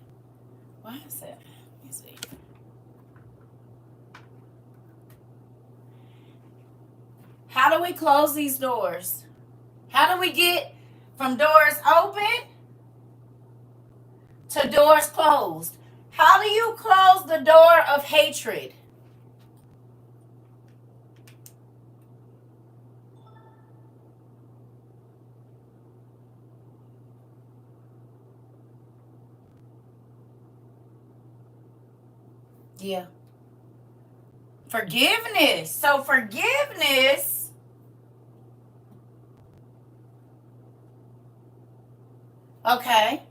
why is that? Let me see. How do we close these doors? How do we get from doors open to doors closed? How do you close the door of hatred? Yeah. Forgiveness. So forgiveness. Okay.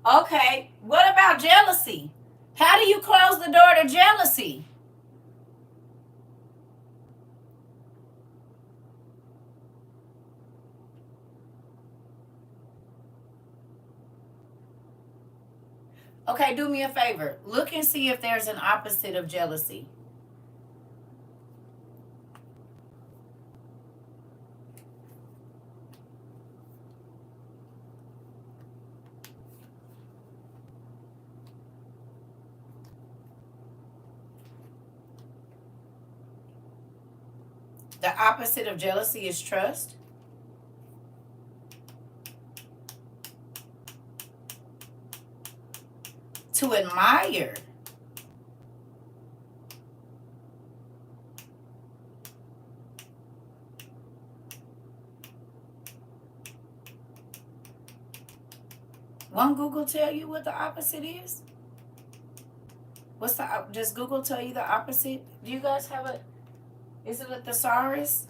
Okay. What about jealousy? How do you close the door to jealousy? Okay, do me a favor. Look and see if there's an opposite of jealousy. The opposite of jealousy is trust. To admire. Won't Google tell you what the opposite is? What's the, does Google tell you the opposite? Do you guys have a, is it a thesaurus?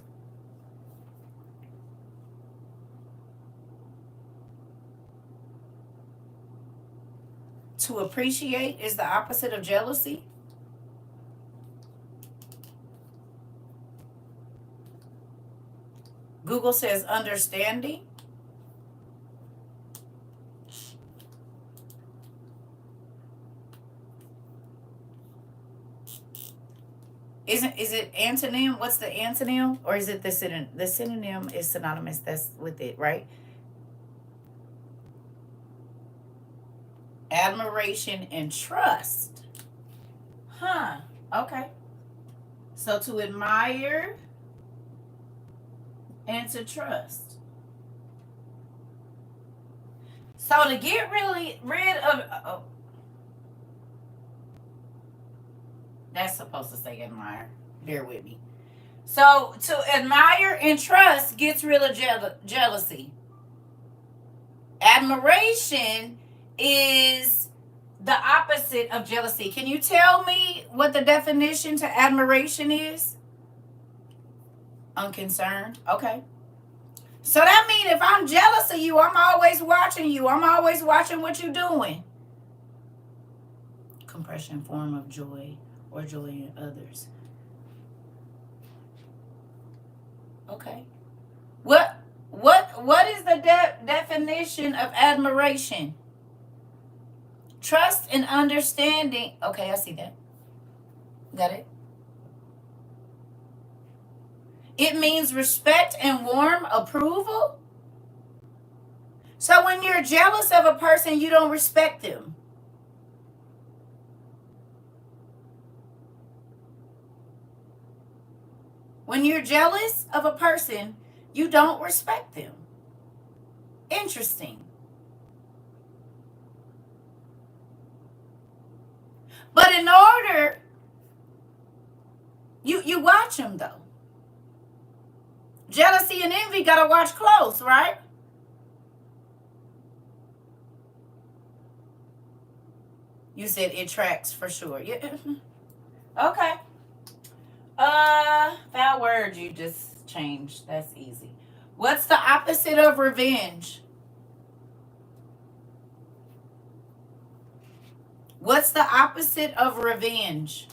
To appreciate is the opposite of jealousy. Google says understanding. Is it antonym? What's the antonym? Or is it the synonym? The synonym is synonymous. That's with it, right? Admiration and trust. Huh. Okay. So to admire and to trust. So to get really rid of, that's supposed to say admire. Bear with me. So to admire and trust gets rid of jealousy. Admiration is the opposite of jealousy. Can you tell me what the definition to admiration is? Unconcerned. Okay. So that means if I'm jealous of you, I'm always watching you. I'm always watching what you're doing. Compression form of joy or joy in others. Okay. What is the definition of admiration? Trust and understanding. Okay, I see that. Got it? It means respect and warm approval. So when you're jealous of a person, you don't respect them. When you're jealous of a person, you don't respect them. Interesting. But in order, you watch them though. Jealousy and envy gotta watch close, right? You said it tracks for sure. Yeah. Okay. That word you just changed. That's easy. What's the opposite of revenge? What's the opposite of revenge?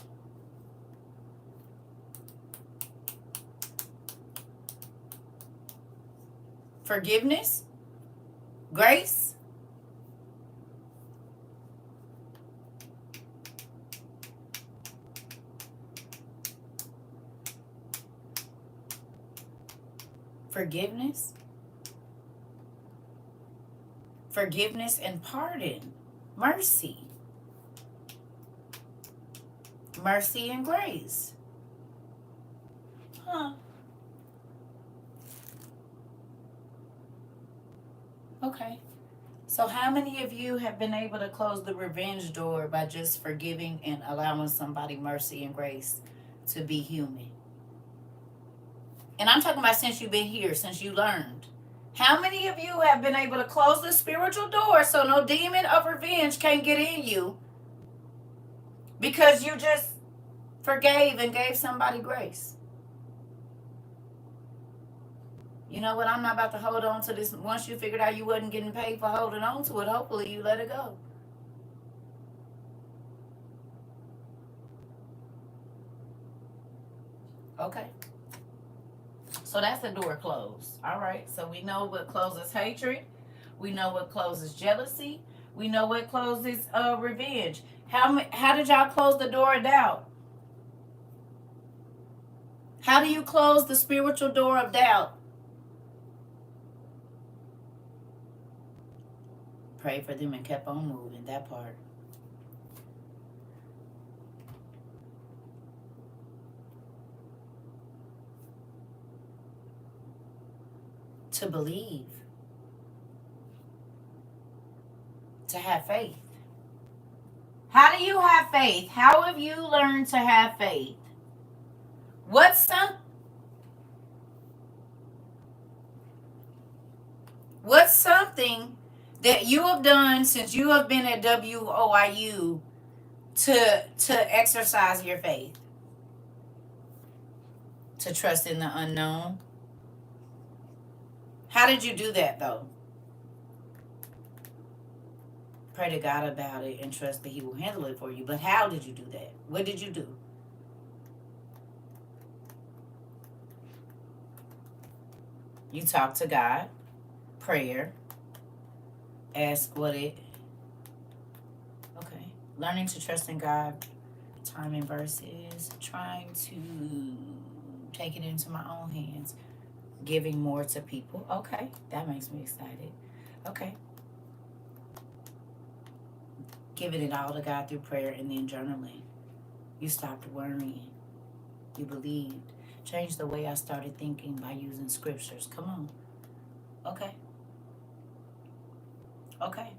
Forgiveness? Grace? Forgiveness? Forgiveness and pardon. Mercy. Mercy and grace. Huh. Okay. So how many of you have been able to close the revenge door by just forgiving and allowing somebody mercy and grace to be human? And I'm talking about since you've been here, since you learned. How many of you have been able to close the spiritual door so no demon of revenge can't get in you because you just forgave and gave somebody grace? You know what? I'm not about to hold on to this. Once you figured out you wasn't getting paid for holding on to it, hopefully you let it go. Okay. So that's the door closed. All right. So we know what closes hatred. We know what closes jealousy. We know what closes revenge. How did y'all close the door of doubt? How do you close the spiritual door of doubt? Prayed for them and kept on moving. That part. To believe. To have faith. How do you have faith? How have you learned to have faith? What's something that you have done since you have been at WOIU to exercise your faith? To trust in the unknown? How did you do that though? Pray to God about it and trust that He will handle it for you. But how did you do that? What did you do? You talk to God, prayer, ask what it. Okay. Learning to trust in God. Time and verses. Trying to take it into my own hands. Giving more to people. Okay. That makes me excited. Okay. Giving it all to God through prayer and then journaling. You stopped worrying. You believed. Changed the way I started thinking by using scriptures. Come on. Okay. Okay.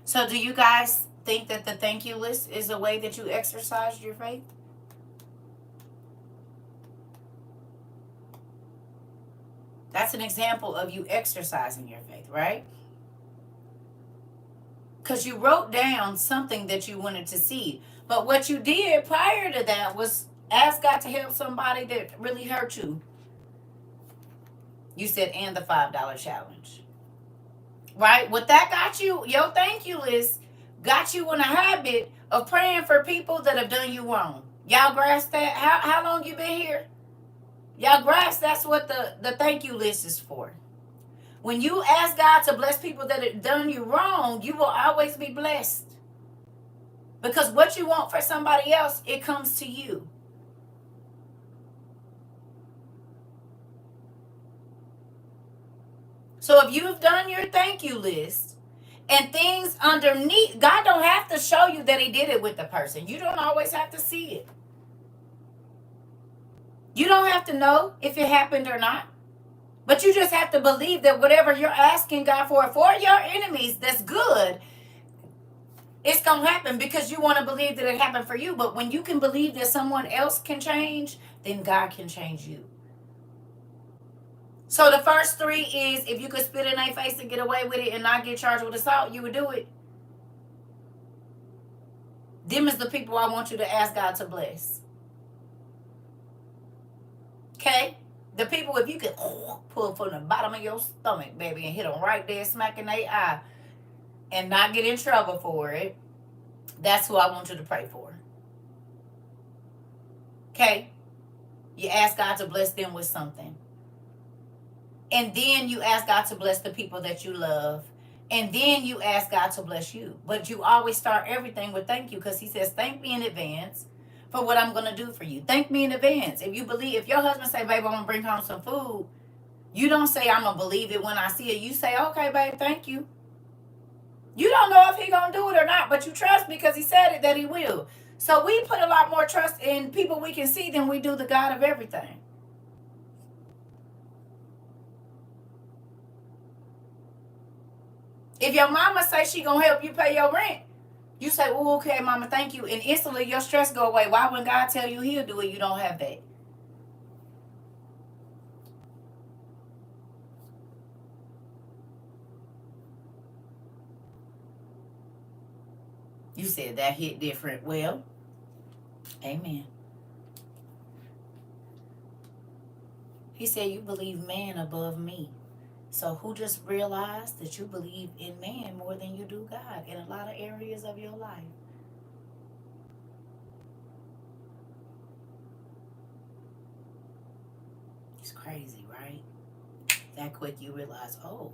So do you guys think that the thank you list is a way that you exercise your faith? That's an example of you exercising your faith, right? Because you wrote down something that you wanted to see. But what you did prior to that was ask God to help somebody that really hurt you. You said, and the $5 challenge. Right? What that got you, your thank you list got you in a habit of praying for people that have done you wrong. Y'all grasp that? How long you been here? Y'all grasp that's what the thank you list is for. When you ask God to bless people that have done you wrong, you will always be blessed. Because what you want for somebody else, it comes to you. So if you've done your thank you list and things underneath, God don't have to show you that he did it with the person. You don't always have to see it. You don't have to know if it happened or not. But you just have to believe that whatever you're asking God for your enemies, that's good. It's going to happen because you want to believe that it happened for you. But when you can believe that someone else can change, then God can change you. So the first three is, if you could spit in their face and get away with it and not get charged with assault, you would do it. Them is the people I want you to ask God to bless. Okay? The people, if you could pull from the bottom of your stomach, baby, and hit them right there, smack in their eye, and not get in trouble for it, that's who I want you to pray for. Okay? You ask God to bless them with something. And then you ask God to bless the people that you love. And then you ask God to bless you. But you always start everything with thank you, because he says, thank me in advance for what I'm going to do for you. Thank me in advance. If you believe, if your husband say, babe, I'm going to bring home some food, you don't say, I'm going to believe it when I see it. You say, okay, babe, thank you. You don't know if he going to do it or not, but you trust because he said it that he will. So we put a lot more trust in people we can see than we do the God of everything. If your mama say she going to help you pay your rent, you say, oh, okay, mama, thank you. And instantly your stress go away. Why when God tell you he'll do it, you don't have that? You said that hit different. Well, amen. He said, you believe man above me. So who just realized that you believe in man more than you do God in a lot of areas of your life? It's crazy, right? That quick you realize, oh.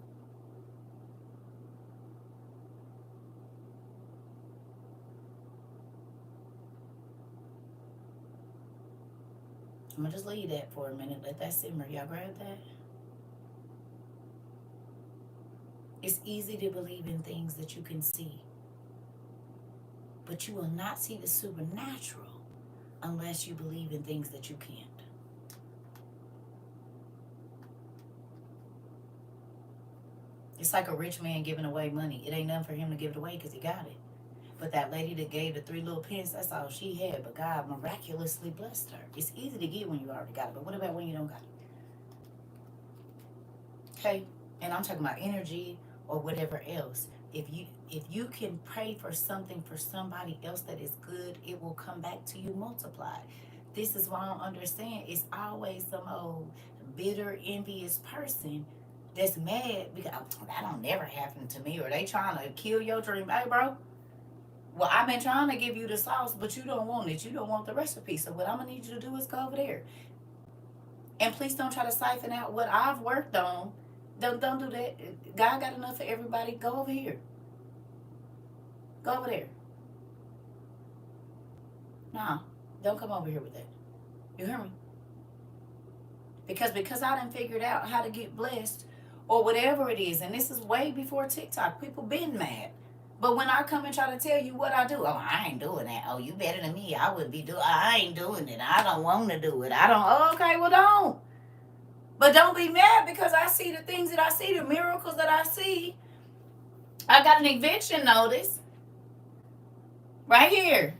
I'm going to just leave that for a minute. Let that simmer. Y'all grab that? It's easy to believe in things that you can see. But you will not see the supernatural unless you believe in things that you can't. It's like a rich man giving away money. It ain't nothing for him to give it away because he got it. But that lady that gave the 3 little pence, that's all she had. But God miraculously blessed her. It's easy to give when you already got it. But what about when you don't got it? Okay? And I'm talking about energy or whatever else. If you can pray for something for somebody else that is good, it will come back to you multiplied. This is why I don't understand. It's always some old bitter, envious person that's mad because that don't never happen to me, or they trying to kill your dream. Hey, bro. Well, I've been trying to give you the sauce, but you don't want it. You don't want the recipe. So what I'm going to need you to do is go over there. And please don't try to siphon out what I've worked on. Don't do that. God got enough for everybody. Go over here. Go over there. Nah, don't come over here with that. You hear me? Because I done figured out how to get blessed or whatever it is. And this is way before TikTok. People been mad. But when I come and try to tell you what I do, oh, I ain't doing that. Oh, you better than me. I would be doing. I ain't doing it. I don't want to do it. I don't. Oh, okay, well, don't. But don't be mad because I see the things that I see, the miracles that I see. I got an eviction notice right here.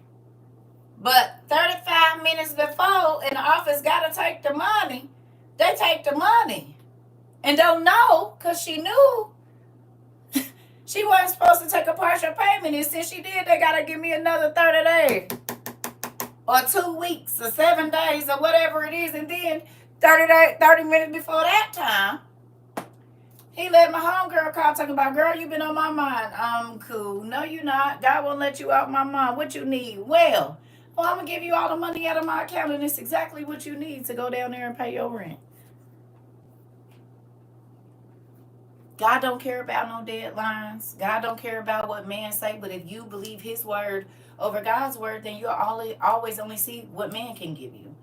But 35 minutes before, and the office got to take the money. They take the money. and don't know because she knew she wasn't supposed to take a partial payment. And since she did, they got to give me another 30 days or 2 weeks or 7 days or whatever it is. And then 30 minutes before that time, he let my homegirl call talking about, girl, you been on my mind. I'm cool. No, you not. God won't let you out my mind. What you need? Well, I'm going to give you all the money out of my account, and it's exactly what you need to go down there and pay your rent. God don't care about no deadlines. God don't care about what man say. But if you believe his word over God's word, then you'll always only see what man can give you.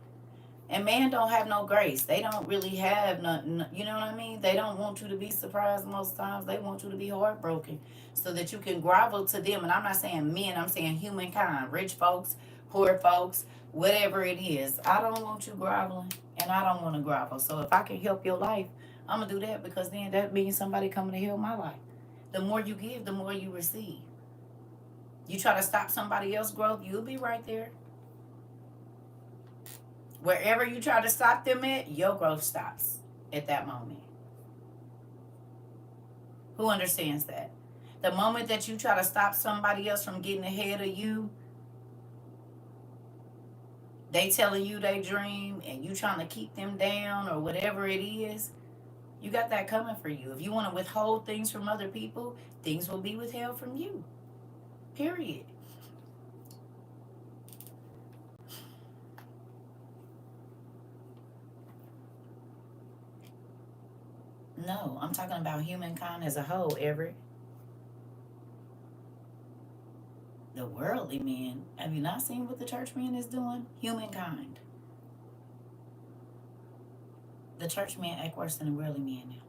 And man don't have no grace. They don't really have nothing. You know what I mean? They don't want you to be surprised most times. They want you to be heartbroken so that you can grovel to them. And I'm not saying men. I'm saying humankind. Rich folks, poor folks, whatever it is. I don't want you groveling. And I don't want to grovel. So if I can help your life, I'm going to do that, because then that means somebody coming to heal my life. The more you give, the more you receive. You try to stop somebody else's growth, you'll be right there. Wherever you try to stop them at, your growth stops at that moment. Who understands that? The moment that you try to stop somebody else from getting ahead of you, they telling you they dream and you trying to keep them down or whatever it is, you got that coming for you. If you want to withhold things from other people, things will be withheld from you. Period. No, I'm talking about humankind as a whole, Everett. The worldly men. Have you not seen what the church man is doing? Humankind. The church man act worse than the worldly man now.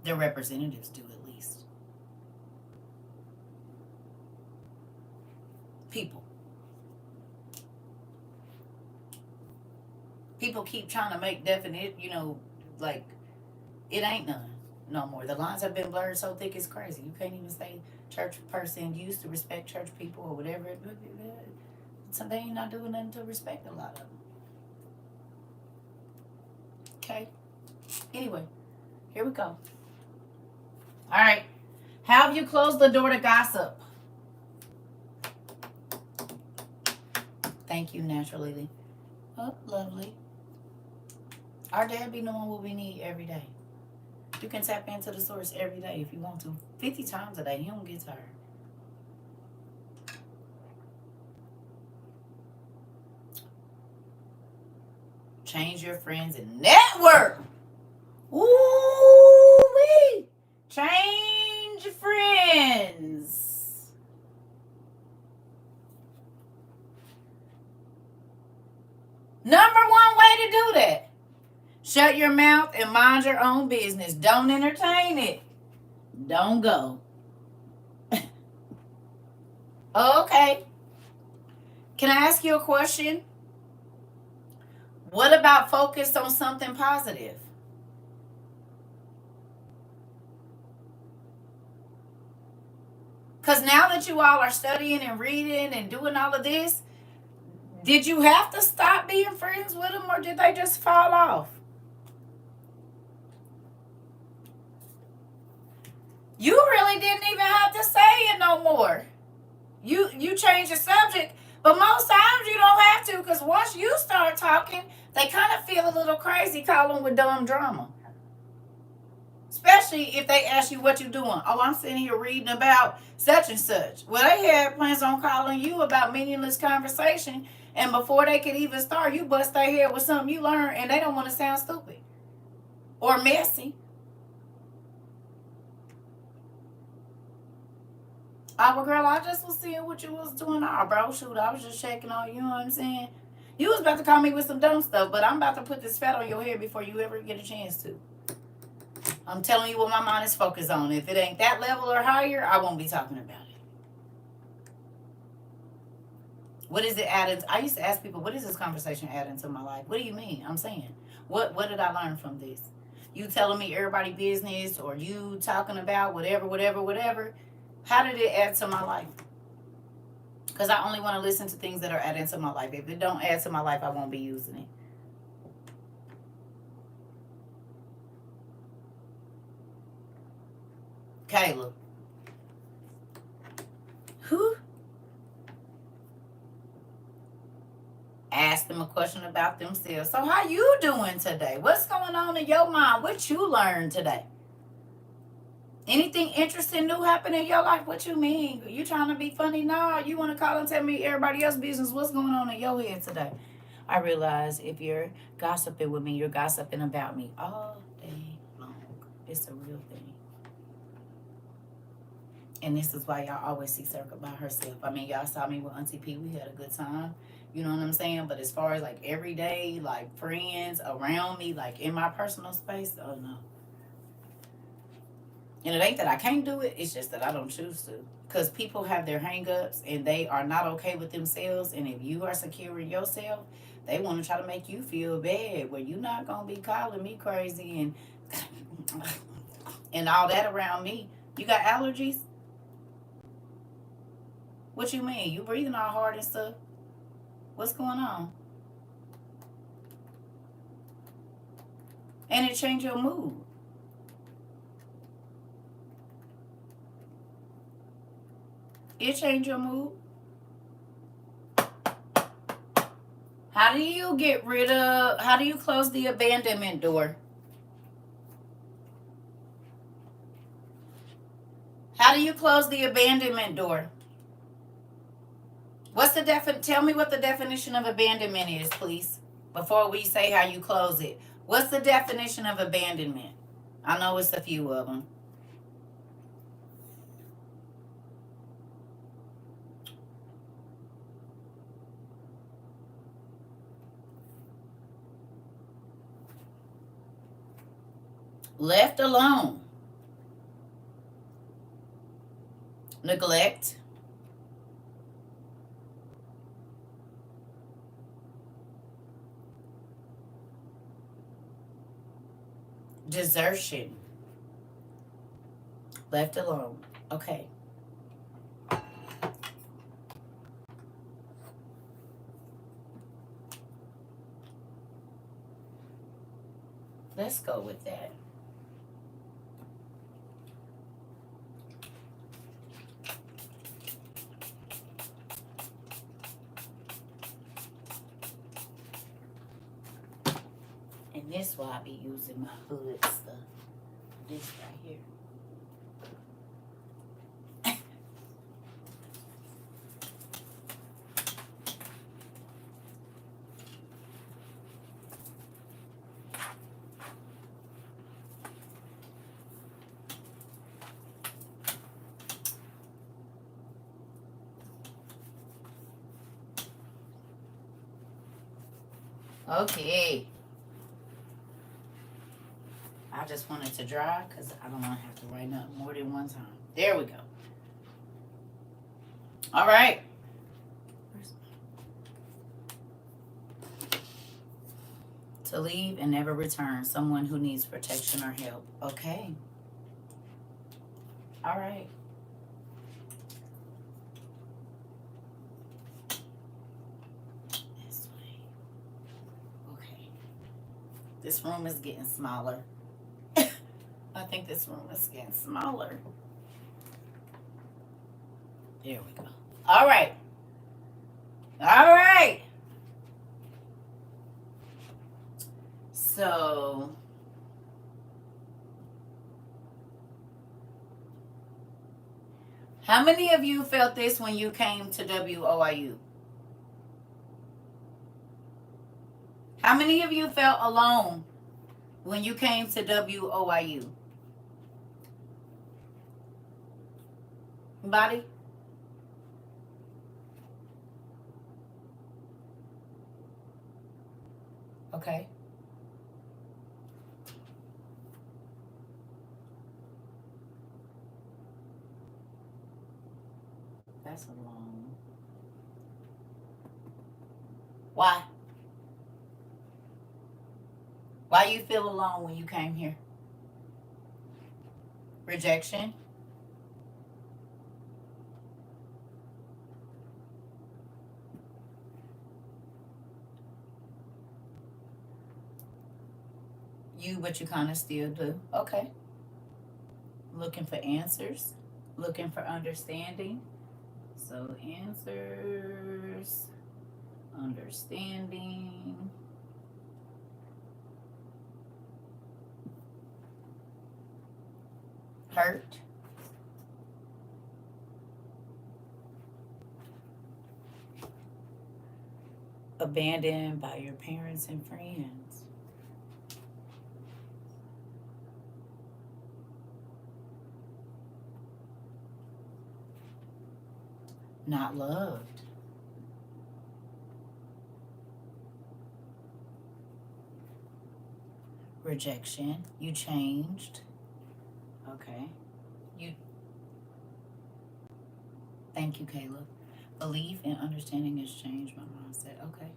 Their representatives do, at least. People keep trying to make definite, like it ain't none no more. The lines have been blurred so thick it's crazy. You can't even say church person used to respect church people or whatever. So they ain't not doing nothing to respect a lot of them. Okay. Anyway, here we go. All right. How have you closed the door to gossip? Thank you, naturally. Oh, lovely. Our dad be knowing what we need every day. You can tap into the source every day if you want to. 50 times a day. He don't get tired. Change your friends and network. Ooh-wee. Change your friends. Number one way to do that. Shut your mouth and mind your own business. Don't entertain it. Don't go. Okay. Can I ask you a question? What about focus on something positive? Because now that you all are studying and reading and doing all of this, did you have to stop being friends with them, or did they just fall off? You really didn't even have to say it no more. You change the subject, but most times you don't have to, because once you start talking, they kind of feel a little crazy calling with dumb drama. Especially if they ask you what you're doing. Oh, I'm sitting here reading about such and such. Well, they had plans on calling you about meaningless conversation, and before they could even start, you bust their head with something you learned, and they don't want to sound stupid or messy. Oh, well, girl, I just was seeing what you was doing. Oh, bro, shoot, I was just checking on you, you know what I'm saying? You was about to call me with some dumb stuff, but I'm about to put this fat on your head before you ever get a chance to. I'm telling you what my mind is focused on. If it ain't that level or higher, I won't be talking about it. What is it added? I used to ask people, what is this conversation adding to my life? What do you mean? I'm saying, what did I learn from this? You telling me everybody business, or you talking about whatever. How did it add to my life? Because I only want to listen to things that are adding to my life. If it don't add to my life, I won't be using it. Caleb. Who? Ask them a question about themselves. So how you doing today? What's going on in your mind? What you learned today? Anything interesting new happen in your life? What you mean? You trying to be funny? No, you want to call and tell me everybody else's business. What's going on in your head today? I realize if you're gossiping with me, you're gossiping about me all day long. It's a real thing. And this is why y'all always see CERCA by herself. I mean, y'all saw me with Auntie P. We had a good time. You know what I'm saying? But as far as like every day, like friends around me, like in my personal space, oh no. And it ain't that I can't do it, it's just that I don't choose to. Because people have their hang-ups and they are not okay with themselves. And if you are secure in yourself, they want to try to make you feel bad. Well, you're not going to be calling me crazy and and all that around me. You got allergies? What you mean? You breathing all hard and stuff? What's going on? And it changed your mood. It changed your mood. How do you how do you close the abandonment door? How do you close the abandonment door? Tell me what the definition of abandonment is, please, before we say how you close it. What's the definition of abandonment? I know it's a few of them. Left alone. Neglect. Desertion. Left alone. Okay. Let's go with that. And this why I be using my hood stuff. This right here. Okay. I just want it to dry because I don't want to have to write up more than one time. There we go. All right. To leave and never return. Someone who needs protection or help. Okay. All right. This way. Okay. This room is getting smaller. I think this room is getting smaller. There we go. All right. All right. So, how many of you felt this when you came to WOIU? How many of you felt alone when you came to WOIU? Anybody? Okay. That's alone. Why? Why you feel alone when you came here? Rejection? But you kind of still do. Okay. looking for answers, looking for understanding. So answers, understanding, hurt, abandoned by your parents and friends, not loved, rejection, you changed. Okay. You thank you, Caleb. Belief and understanding has changed my mindset. Okay.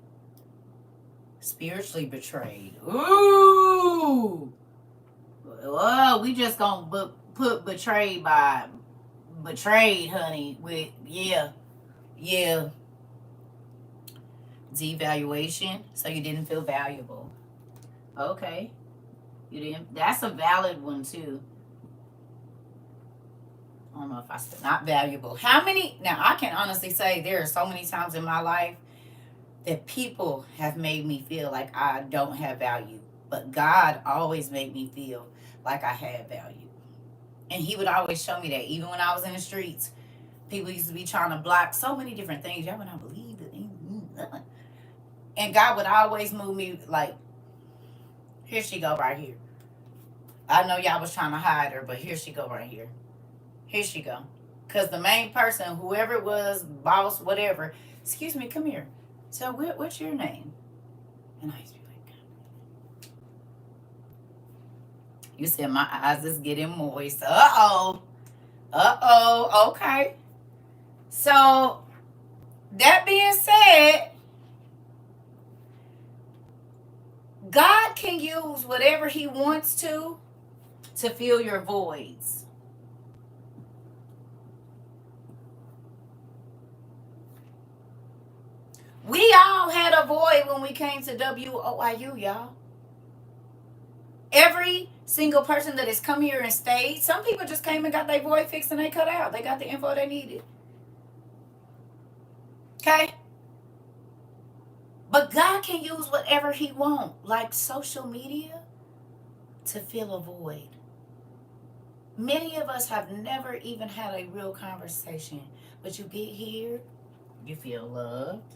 Spiritually betrayed. Ooh. Well, we just gonna put betrayed by betrayed, honey. With yeah. Devaluation. So you didn't feel valuable. Okay. You didn't. That's a valid one too. I don't know if I said not valuable. How many? Now I can honestly say there are so many times in my life that people have made me feel like I don't have value, but God always made me feel like I had value, and He would always show me that. Even when I was in the streets, people used to be trying to block so many different things. Y'all would not believe it, and God would always move me like, here she go right here. I know y'all was trying to hide her, but here she go right here. Here she go. Because the main person, whoever it was, boss, whatever, excuse me, come here. So what's your name? And I used to be like, you said my eyes is getting moist. Uh-oh. Uh-oh. Okay. So that being said, God can use whatever He wants to fill your voids. We all had a void when we came to WOIU, y'all. Every single person that has come here and stayed, some people just came and got their void fixed and they cut out. They got the info they needed. Okay? But God can use whatever He wants, like social media, to fill a void. Many of us have never even had a real conversation, but you get here, you feel loved,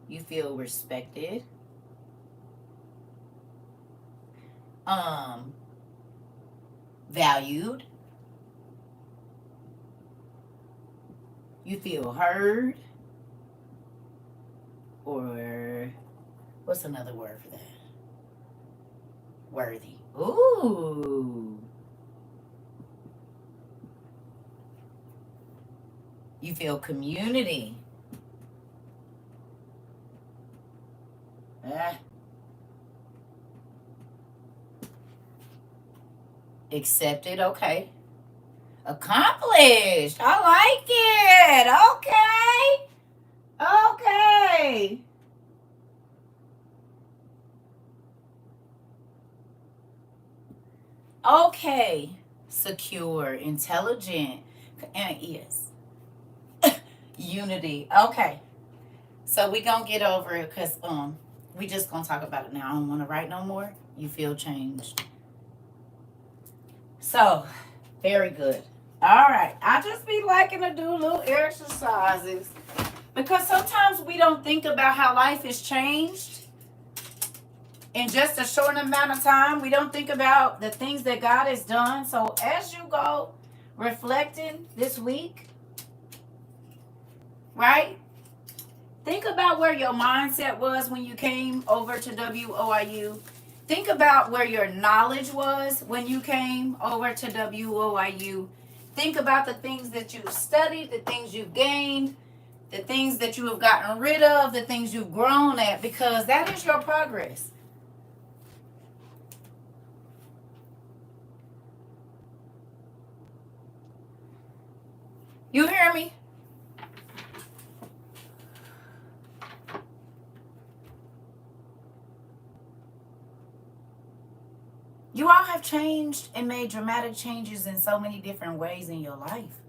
you feel respected, valued, you feel heard, or what's another word for that? Worthy. Ooh. You feel community. Accepted, okay. Accomplished. I like it. Okay. Okay. Okay. Secure, intelligent, and yes. Unity. Okay. So we gonna get over it because we just gonna talk about it now. I don't want to write no more. You feel changed. So, very good. All right. I just be liking to do little exercises because sometimes we don't think about how life has changed in just a short amount of time. We don't think about the things that God has done. So as you go reflecting this week, right? Think about where your mindset was when you came over to WOIU. Think about where your knowledge was when you came over to WOIU. Think about the things that you've studied, the things you've gained, the things that you have gotten rid of, the things you've grown at, because that is your progress. You hear me? You all have changed and made dramatic changes in so many different ways in your life.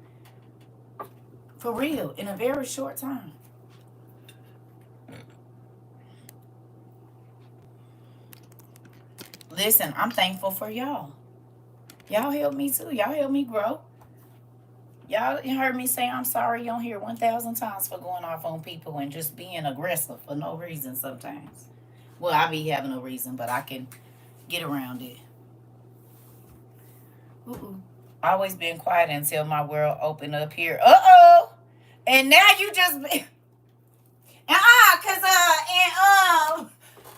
For real, in a very short time. Listen, I'm thankful for y'all. Y'all helped me too. Y'all helped me grow. Y'all heard me say I'm sorry on here 1,000 times for going off on people and just being aggressive for no reason sometimes. Well, I be having a reason, but I can get around it. Ooh. Always been quiet until my world opened up here. Uh-oh. And now you just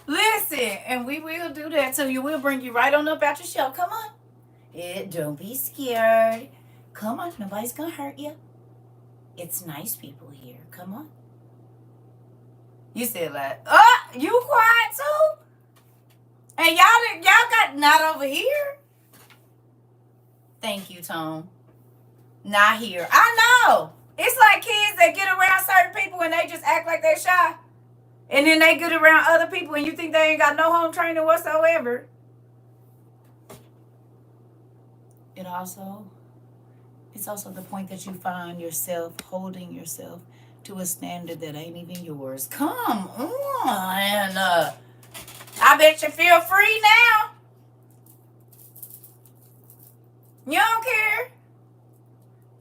listen, and we will do that to you. We'll bring you right on up out your shell. Come on. Don't be scared. Come on, nobody's gonna hurt you. It's nice people here. Come on. You said like, you quiet too? And y'all got not over here. Thank you, Tom. Not here. I know. It's like kids that get around certain people and they just act like they're shy. And then they get around other people and you think they ain't got no home training whatsoever. It's also the point that you find yourself holding yourself to a standard that ain't even yours. Come on. And I bet you feel free now. You don't care.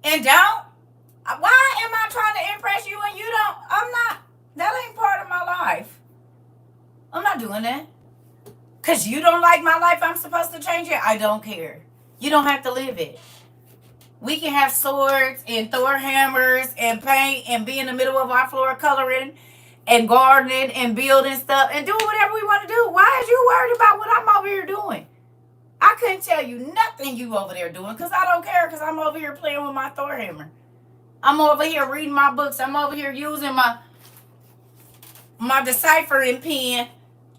And don't. Why am I trying to impress you and you don't? I'm not. That ain't part of my life. I'm not doing that. Because you don't like my life, I'm supposed to change it? I don't care. You don't have to live it. We can have swords and Thor hammers and paint and be in the middle of our floor coloring and gardening and building stuff and doing whatever we want to do. Why is you worried about what I'm over here doing? I couldn't tell you nothing you over there doing because I don't care because I'm over here playing with my Thor hammer. I'm over here reading my books. I'm over here using my deciphering pen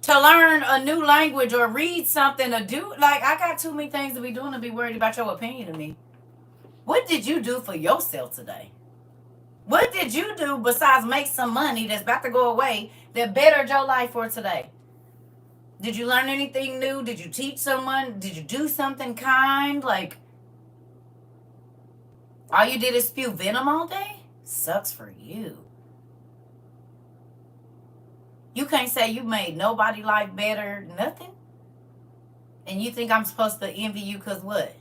to learn a new language or read something or do. Like, I got too many things to be doing to be worried about your opinion of me. What did you do for yourself today? What did you do besides make some money that's about to go away that bettered your life for today? Did you learn anything new? Did you teach someone? Did you do something kind? Like, all you did is spew venom all day? Sucks for you. You can't say you made nobody's life better, nothing? And you think I'm supposed to envy you because what?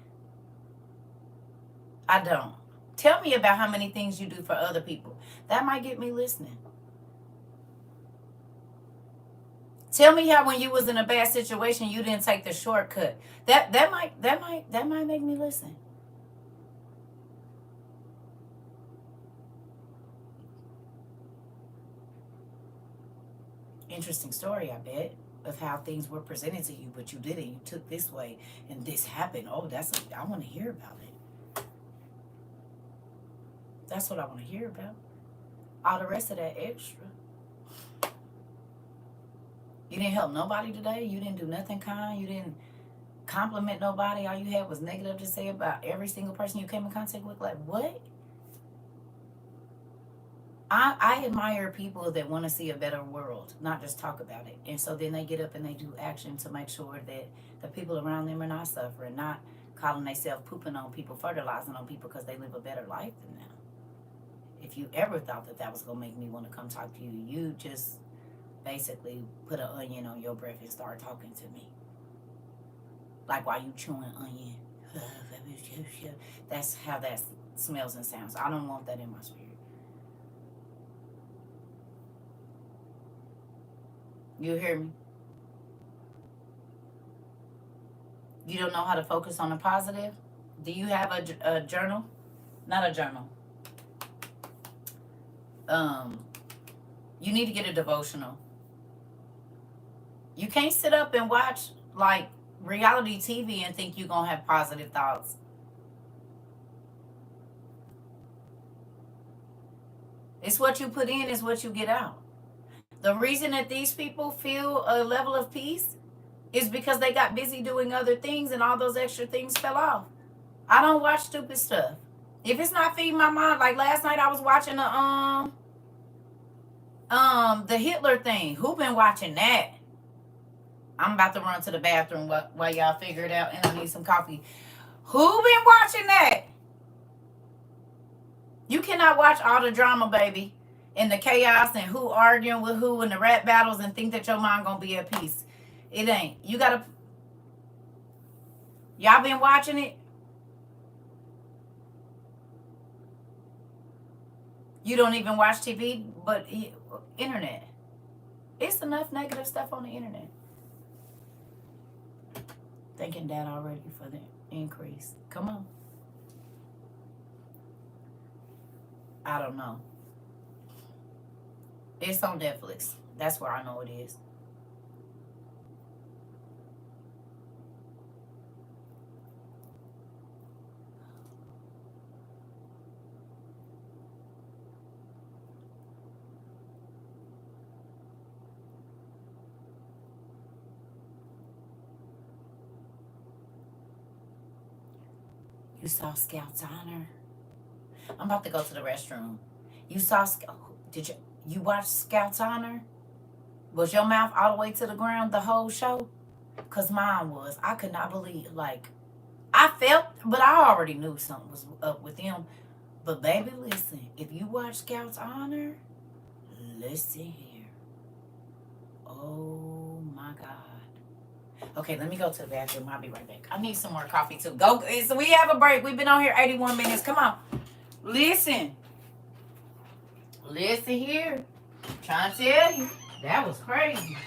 I don't. Tell me about how many things you do for other people. That might get me listening. Tell me how when you was in a bad situation you didn't take the shortcut. That might make me listen. Interesting story, I bet, of how things were presented to you, but you didn't. You took this way and this happened. Oh, I want to hear about it. That's what I want to hear about. All the rest of that extra. You didn't help nobody today. You didn't do nothing kind. You didn't compliment nobody. All you had was negative to say about every single person you came in contact with. Like, what? I admire people that want to see a better world, not just talk about it. And so then they get up and they do action to make sure that the people around them are not suffering, not calling themselves pooping on people, fertilizing on people because they live a better life than them. If you ever thought that was going to make me want to come talk to you, you just basically put an onion on your breath and start talking to me. Like while you chewing onion. That's how that smells and sounds. I don't want that in my spirit. You hear me? You don't know how to focus on the positive? Do you have a journal? Not a journal. You need to get a devotional. You can't sit up and watch like reality TV and think you're going to have positive thoughts. It's what you put in is what you get out. The reason that these people feel a level of peace is because they got busy doing other things and all those extra things fell off. I don't watch stupid stuff. If it's not feeding my mind, like last night I was watching the Hitler thing. Who been watching that? I'm about to run to the bathroom while y'all figure it out, and I need some coffee. Who been watching that? You cannot watch all the drama, baby, and the chaos and who arguing with who and the rap battles and think that your mind gonna be at peace. It ain't. You gotta. Y'all been watching it? You don't even watch TV, but internet. It's enough negative stuff on the internet. Thanking Dad already for the increase. Come on. I don't know. It's on Netflix. That's where I know it is. You saw Scout's Honor? I'm about to go to the restroom. You saw did you watch Scout's Honor? Was your mouth all the way to the ground the whole show? Cause mine was. I could not believe, like, I felt, but I already knew something was up with him. But baby, listen, if you watch Scout's Honor, listen here. Oh my God. Okay, let me go to the bathroom. I'll be right back. I need some more coffee too. Go. So we have a break. We've been on here 81 minutes. Come on. Listen. Listen here. I'm trying to tell you. That was crazy.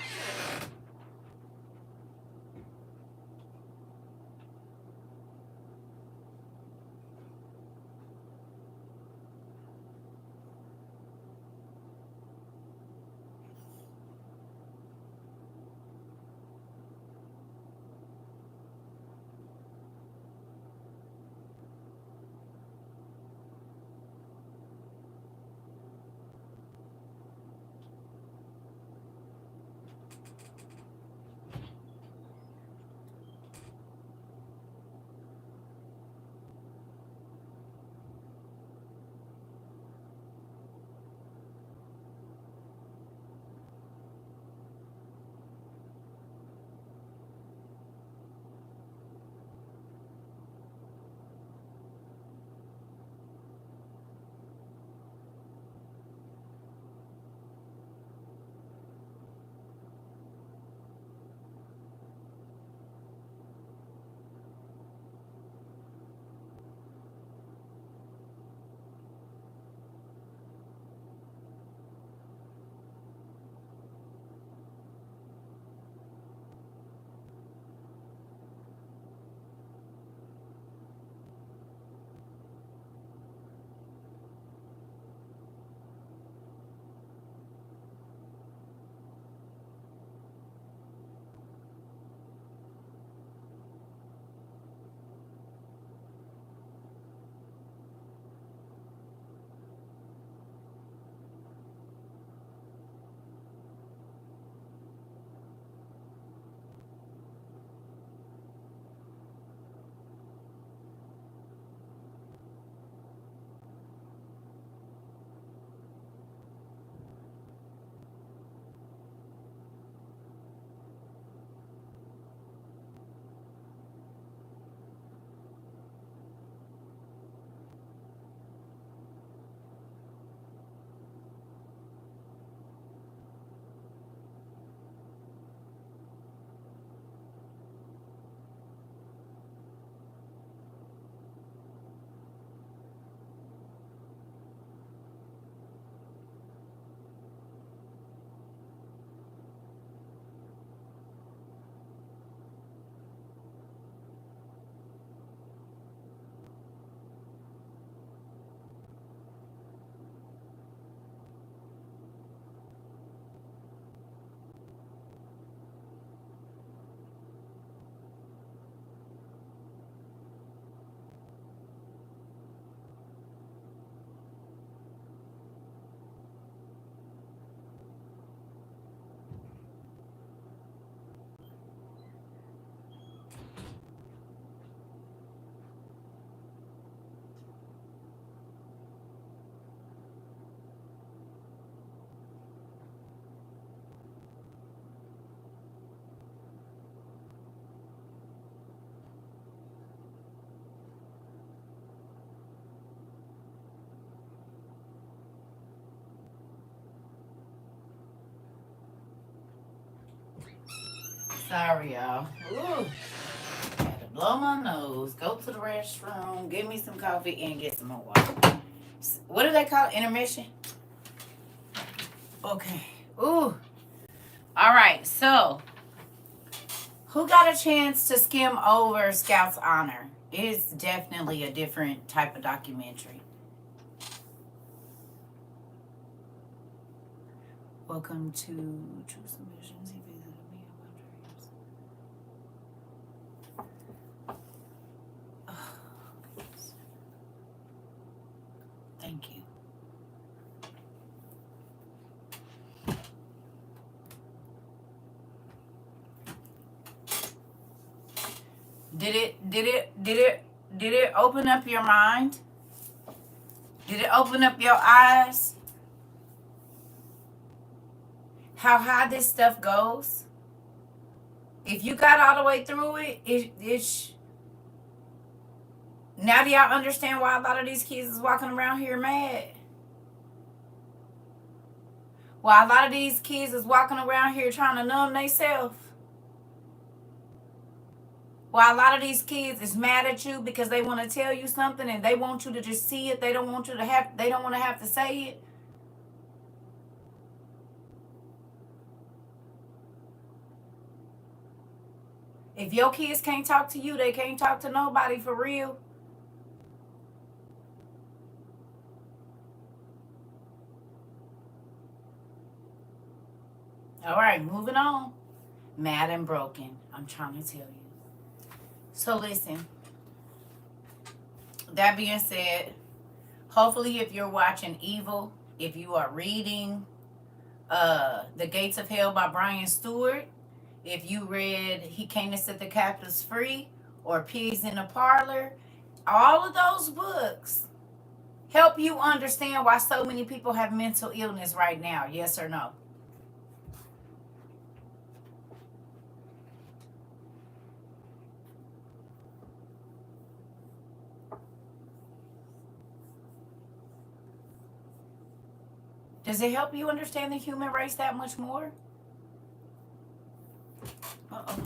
Sorry, y'all. Ooh. Had to blow my nose, go to the restroom, get me some coffee, and get some more water. What do they call it? Intermission? Okay. Ooh. All right. So, who got a chance to skim over Scout's Honor? It's definitely a different type of documentary. Welcome to True Submissions. He visited me in my dreams. Oh, goodness. Thank you. Did it open up your mind? Did it open up your eyes? How high this stuff goes? If you got all the way through it, now do y'all understand why a lot of these kids is walking around here mad? Why a lot of these kids is walking around here trying to numb themselves? Why a lot of these kids is mad at you because they want to tell you something and they want you to just see it. They don't want to have to say it. If your kids can't talk to you, they can't talk to nobody for real. All right, moving on. Mad and broken. I'm trying to tell you. So listen. That being said, hopefully if you're watching Evil, if you are reading The Gates of Hell by Brian Stewart, if you read He Came to Set the Captives Free or Pigs in the Parlor, all of those books help you understand why so many people have mental illness right now. Yes or no? Does it help you understand the human race that much more? Uh-oh.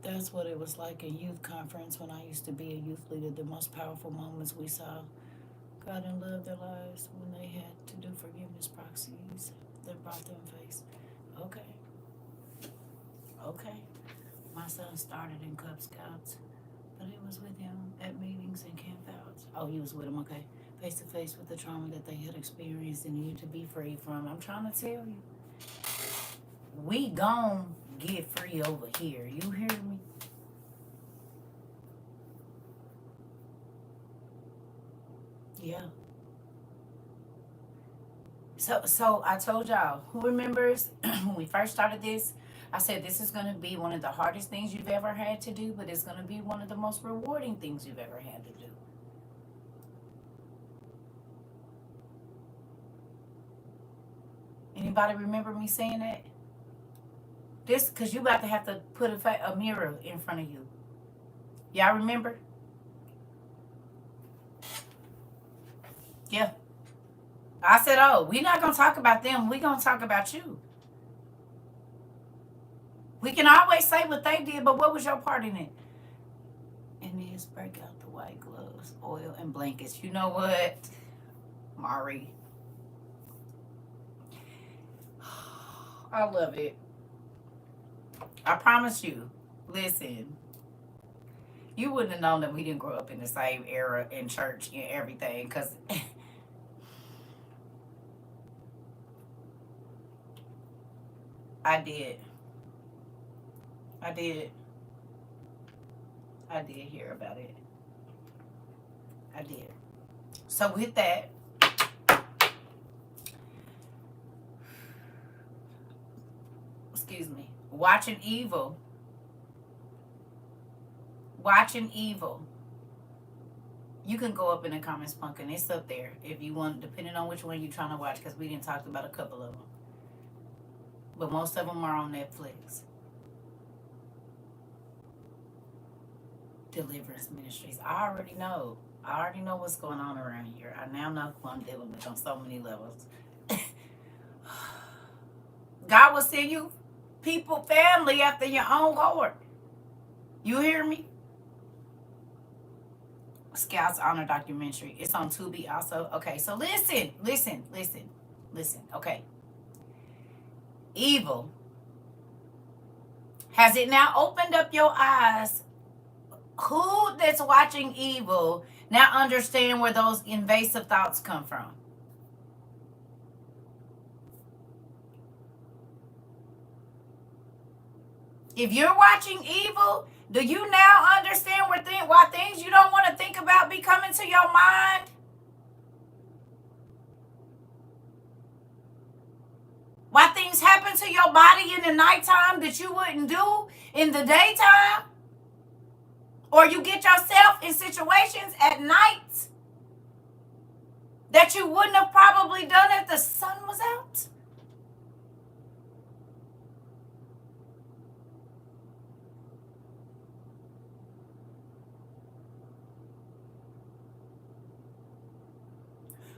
That's what it was like in youth conference when I used to be a youth leader. The most powerful moments we saw God and love their lives when they had to do forgiveness proxies that brought them face. Okay. Okay. My son started in Cub Scouts, but it was with him at meetings and campouts. Oh, he was with him, okay. Face to face with the trauma that they had experienced and needed to be free from. I'm trying to tell you. We gon' get free over here. You hear me? Yeah. So I told y'all, who remembers when we first started this, I said this is going to be one of the hardest things you've ever had to do, but it's going to be one of the most rewarding things you've ever had to do. Anybody remember me saying that? This, because you about to have to put a mirror in front of you. Y'all remember? Yeah. I said, oh, we're not going to talk about them. We're going to talk about you. We can always say what they did, but what was your part in it? And then break out the white gloves, oil, and blankets. You know what, Mari? I love it. I promise you. Listen. You wouldn't have known that we didn't grow up in the same era in church and everything, because I did. I did. I did hear about it. I did. So with that, excuse me, watching Evil. You can go up in the comments, Pumpkin. It's up there if you want, depending on which one you're trying to watch, because we didn't talk about a couple of them. But most of them are on Netflix. Deliverance Ministries. I already know what's going on around here. I now know who I'm dealing with on so many levels. God will send you people, family after your own heart. You hear me? Scouts Honor documentary. It's on Tubi also. Okay, so listen. Okay. Evil. Has it now opened up your eyes? Who that's watching evil now understand where those invasive thoughts come from? If you're watching evil, do you now understand why things you don't want to think about be coming to your mind? Why things happen to your body in the nighttime that you wouldn't do in the daytime? Or you get yourself in situations at night that you wouldn't have probably done if the sun was out?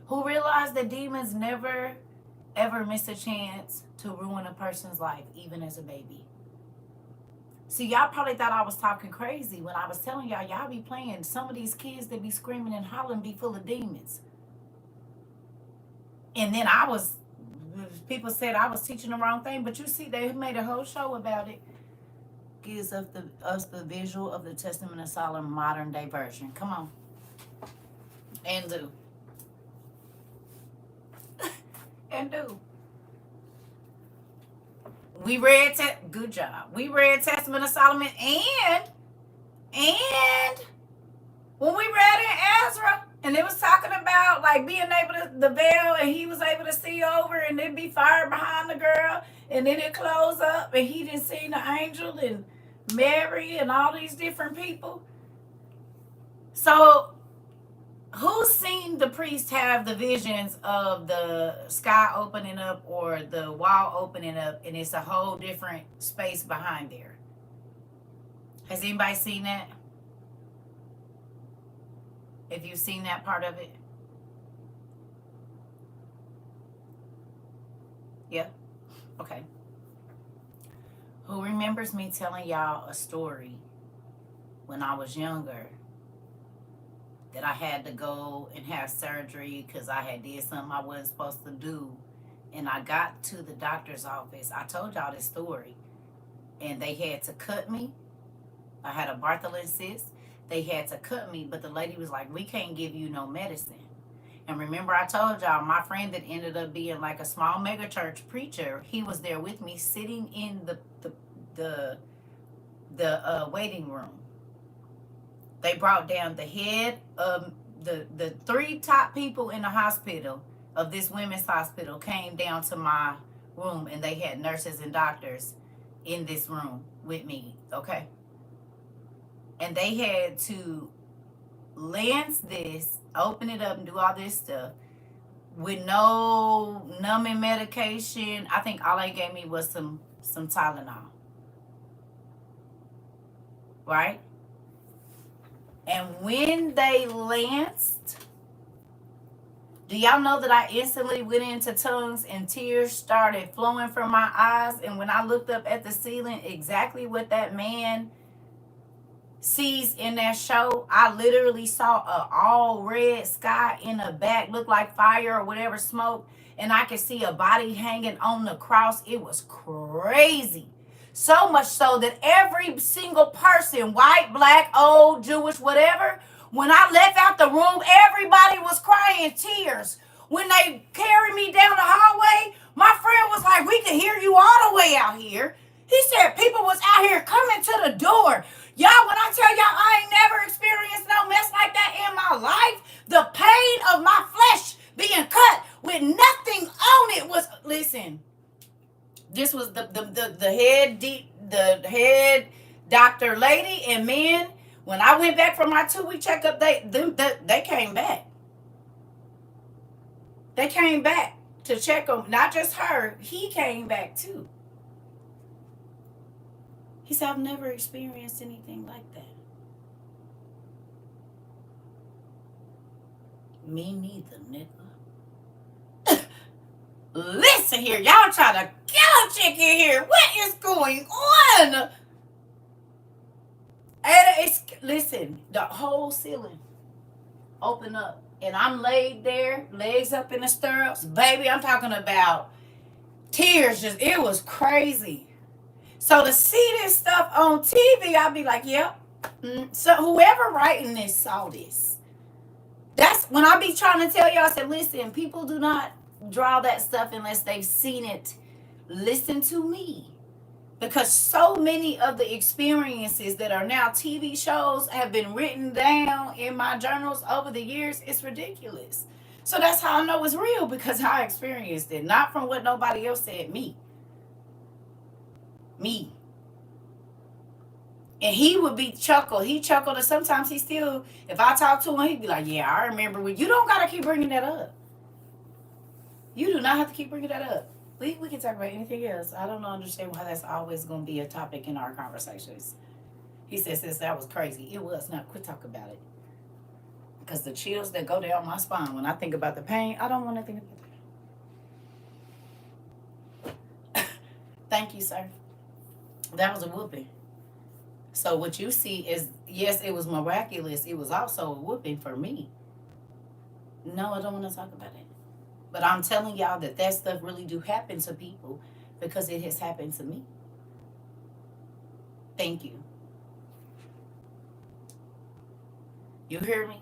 Who realize that demons never, ever miss a chance to ruin a person's life, even as a baby? See, y'all probably thought I was talking crazy when I was telling y'all be playing. Some of these kids that be screaming and hollering be full of demons. And then people said I was teaching the wrong thing, but you see, they made a whole show about it. Gives us the visual of the Testament of Solomon modern day version. Come on. And do. And do. We read, good job. We read Testament of Solomon and when we read in Ezra, and it was talking about like being able to, the veil, and he was able to see over, and it'd be fire behind the girl, and then it close up, and he didn't see the angel and Mary and all these different people. So who's seen the priest have the visions of the sky opening up or the wall opening up, and it's a whole different space behind there? Has anybody seen that? If you've seen that part of it? Yeah? Okay. Who remembers me telling y'all a story when I was younger that I had to go and have surgery because I had did something I wasn't supposed to do, and I got to the doctor's office. I told y'all this story, and they had to cut me. I had a Bartholin cyst. They had to cut me, but the lady was like, we can't give you no medicine. And remember, I told y'all my friend that ended up being like a small mega church preacher, he was there with me sitting in the waiting room. They brought down the head of the three top people in the hospital of this women's hospital came down to my room, and they had nurses and doctors in this room with me, okay? And they had to lance this, open it up, and do all this stuff with no numbing medication. I think all they gave me was some Tylenol, right? And when they lanced, do y'all know that I instantly went into tongues and tears started flowing from my eyes? And when I looked up at the ceiling, exactly what that man sees in that show, I literally saw a all red sky in the back, looked like fire or whatever, smoke, and I could see a body hanging on the cross. It was crazy. So much so that every single person, white, black, old, Jewish, whatever, when I left out the room, everybody was crying tears. When they carried me down the hallway, my friend was like, we can hear you all the way out here. He said people was out here coming to the door. Y'all, when I tell y'all I ain't never experienced no mess like that in my life, the pain of my flesh being cut with nothing on it was, listen, this was the head doctor lady and men. When I went back for my 2-week checkup, they came back. They came back to check on not just her, he came back too. He said, I've never experienced anything like that. Me neither, nigga. Listen here, y'all try to kill Come check in here. What is going on? And it's, listen, the whole ceiling open up. And I'm laid there, legs up in the stirrups. Baby, I'm talking about tears. Just, it was crazy. So to see this stuff on TV, I'll be like, yep. So whoever writing this saw this. That's when I be trying to tell y'all, I said, listen, people do not draw that stuff unless they've seen it. Listen to me. Because so many of the experiences that are now TV shows have been written down in my journals over the years. It's ridiculous. So that's how I know it's real, because I experienced it. Not from what nobody else said. Me. And he would be chuckle. He chuckled, and sometimes he still, if I talk to him, he'd be like, yeah, I remember when. You don't got to keep bringing that up. You do not have to keep bringing that up. We can talk about anything else. I don't understand why that's always going to be a topic in our conversations. He says, sis, that was crazy. It was. Now, quit talking about it. Because the chills that go down my spine when I think about the pain, I don't want to think about that. Thank you, sir. That was a whooping. So what you see is, yes, it was miraculous. It was also a whooping for me. No, I don't want to talk about it. But I'm telling y'all that stuff really do happen to people, because it has happened to me. Thank you. You hear me?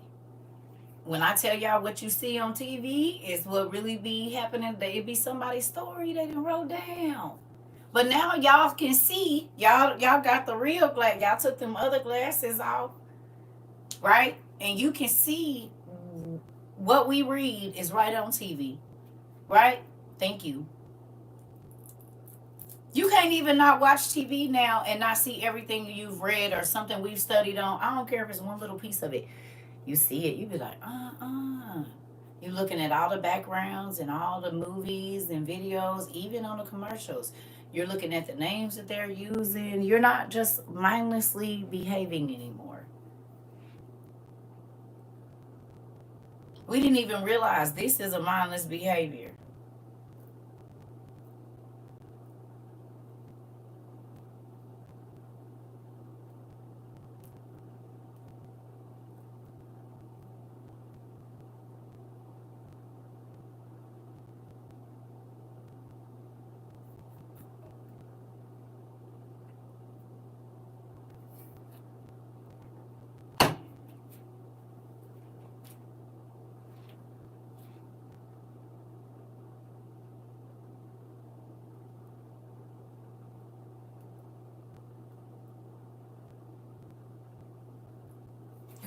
When I tell y'all what you see on TV is what really be happening. It be somebody's story they done wrote down. But now y'all can see, y'all got the real glass. Y'all took them other glasses off, right? And you can see what we read is right on TV, right? Thank you. You can't even not watch TV now and not see everything you've read or something we've studied on. I don't care if it's one little piece of it. You see it, you be like, You're looking at all the backgrounds and all the movies and videos, even on the commercials. You're looking at the names that they're using. You're not just mindlessly behaving anymore. We didn't even realize this is a mindless behavior.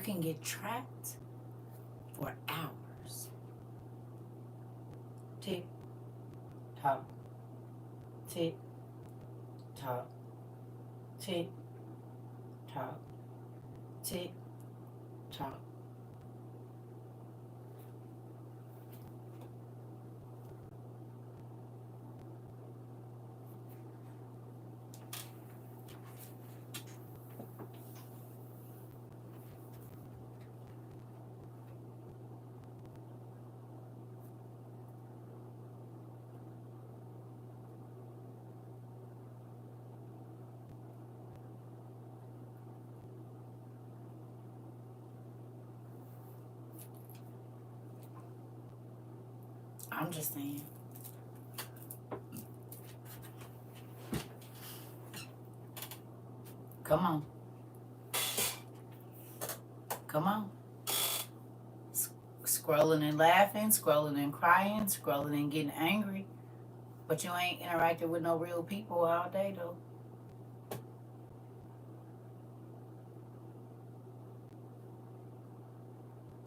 You can get trapped for hours. Tick, tock, tick, tock, tick, tock, tick, tock. I'm just saying. Come on. Come on. Scrolling and laughing, scrolling and crying, scrolling and getting angry. But you ain't interacting with no real people all day, though.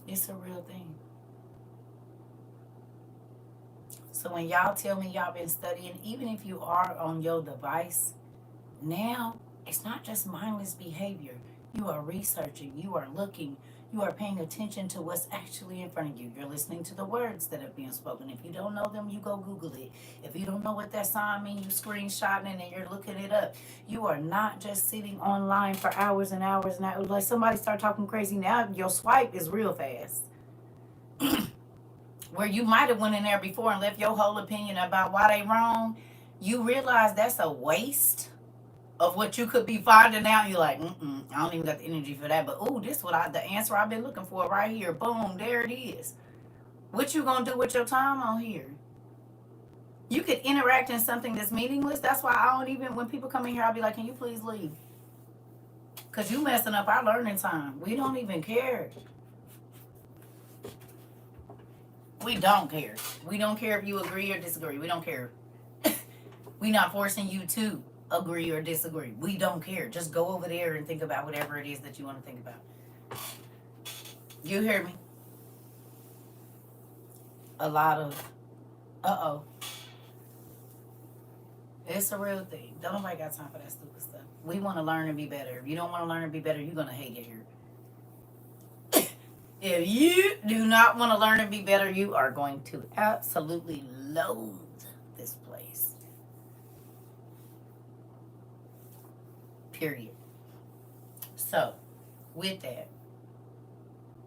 It's a real thing. So when y'all tell me y'all been studying, even if you are on your device, now it's not just mindless behavior. You are researching, you are looking, you are paying attention to what's actually in front of you. You're listening to the words that are being spoken. If you don't know them, you go Google it. If you don't know what that sign means, you screenshotting it and you're looking it up. You are not just sitting online for hours and hours and hours. Like somebody start talking crazy now, your swipe is real fast. Where you might have went in there before and left your whole opinion about why they wrong. you realize that's a waste of what you could be finding out. You're like, I don't even got the energy for that. But ooh, this what the answer I've been looking for right here. Boom, there it is. What you gonna do with your time on here? You could interact in something that's meaningless. That's why I don't even, when people come in here, I'll be like, can you please leave? Because you messing up our learning time. We don't even care. We don't care. We don't care if you agree or disagree. We don't care. We not forcing you to agree or disagree. We don't care. Just go over there and think about whatever it is that you want to think about. You hear me? A lot of, uh-oh. It's a real thing. Don't nobody got time for that stupid stuff. We want to learn and be better. If you don't want to learn and be better, you're going to hate it here. If you do not want to learn and be better, you are going to absolutely loathe this place. Period. So, with that,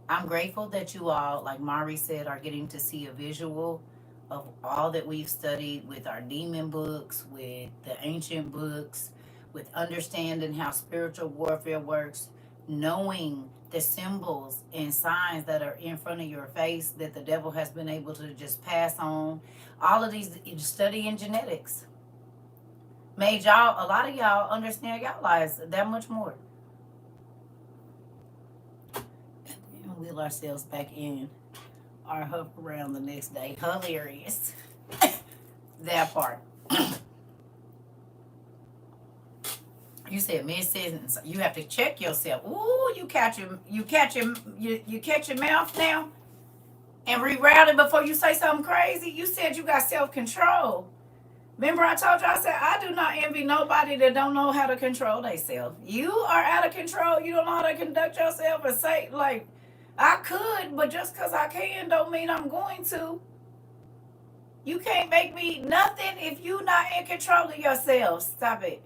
I'm grateful that you all, like Mari said, are getting to see a visual of all that we've studied with our demon books, with the ancient books, with understanding how spiritual warfare works, knowing the symbols and signs that are in front of your face that the devil has been able to just pass on. All of these, studying genetics made y'all, a lot of y'all understand y'all lives that much more. And wheel ourselves back in our hover around the next day. Hilarious. That part. You said mid-sentence. You have to check yourself. Ooh, you catch your mouth now and reroute it before you say something crazy. You said you got self-control. Remember I told you, I said, I do not envy nobody that don't know how to control themselves. You are out of control. You don't know how to conduct yourself and say, like, I could, but just because I can don't mean I'm going to. You can't make me nothing if you not in control of yourself. Stop it.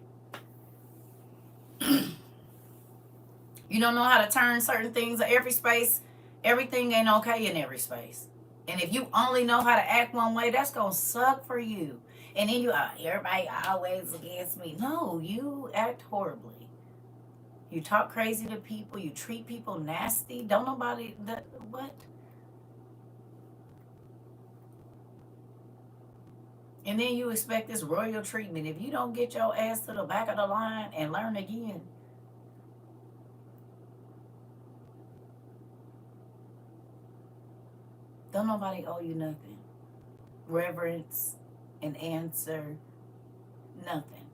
You don't know how to turn certain things in every space. Everything ain't okay in every space. And if you only know how to act one way, that's going to suck for you. And then everybody always against me. No, you act horribly. You talk crazy to people. You treat people nasty. Don't nobody, what? And then you expect this royal treatment. If you don't get your ass to the back of the line and learn again. Don't nobody owe you nothing. Reverence, an answer, nothing.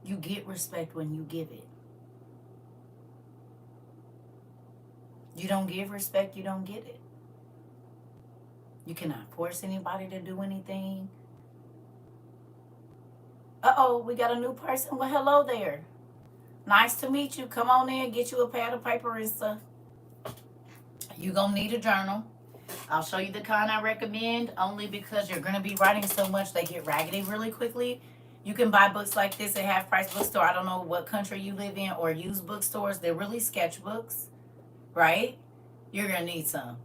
You get respect when you give it. You don't give respect, you don't get it. You cannot force anybody to do anything. Uh-oh, we got a new person. Well, hello there. Nice to meet you. Come on in, get you a pad of paper and stuff. You're going to need a journal. I'll show you the kind I recommend, only because you're going to be writing so much they get raggedy really quickly. You can buy books like this at Half Price Bookstore. I don't know what country you live in, or used bookstores. They're really sketchbooks, right? You're going to need some.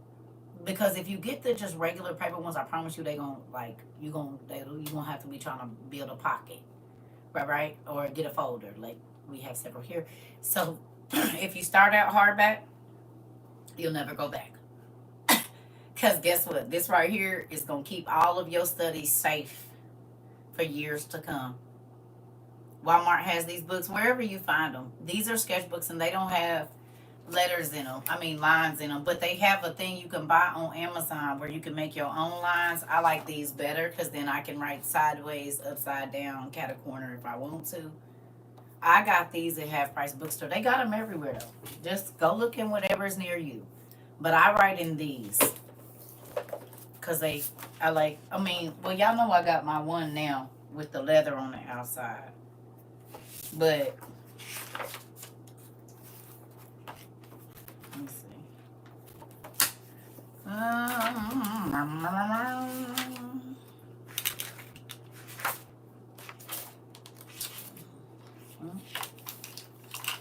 Because if you get the just regular paper ones, I promise you you're going to have to be trying to build a pocket, right? Or get a folder, like we have several here. So if you start out hardback, you'll never go back. Because guess what? This right here is going to keep all of your studies safe for years to come. Walmart has these books wherever you find them. These are sketchbooks and they don't have letters in them. Lines in them. But they have a thing you can buy on Amazon where you can make your own lines. I like these better because then I can write sideways, upside down, cat a corner if I want to. I got these at Half Price Bookstore. They got them everywhere though. Just go look in whatever's near you. But I write in these. Because y'all know I got my one now with the leather on the outside. But, let me see.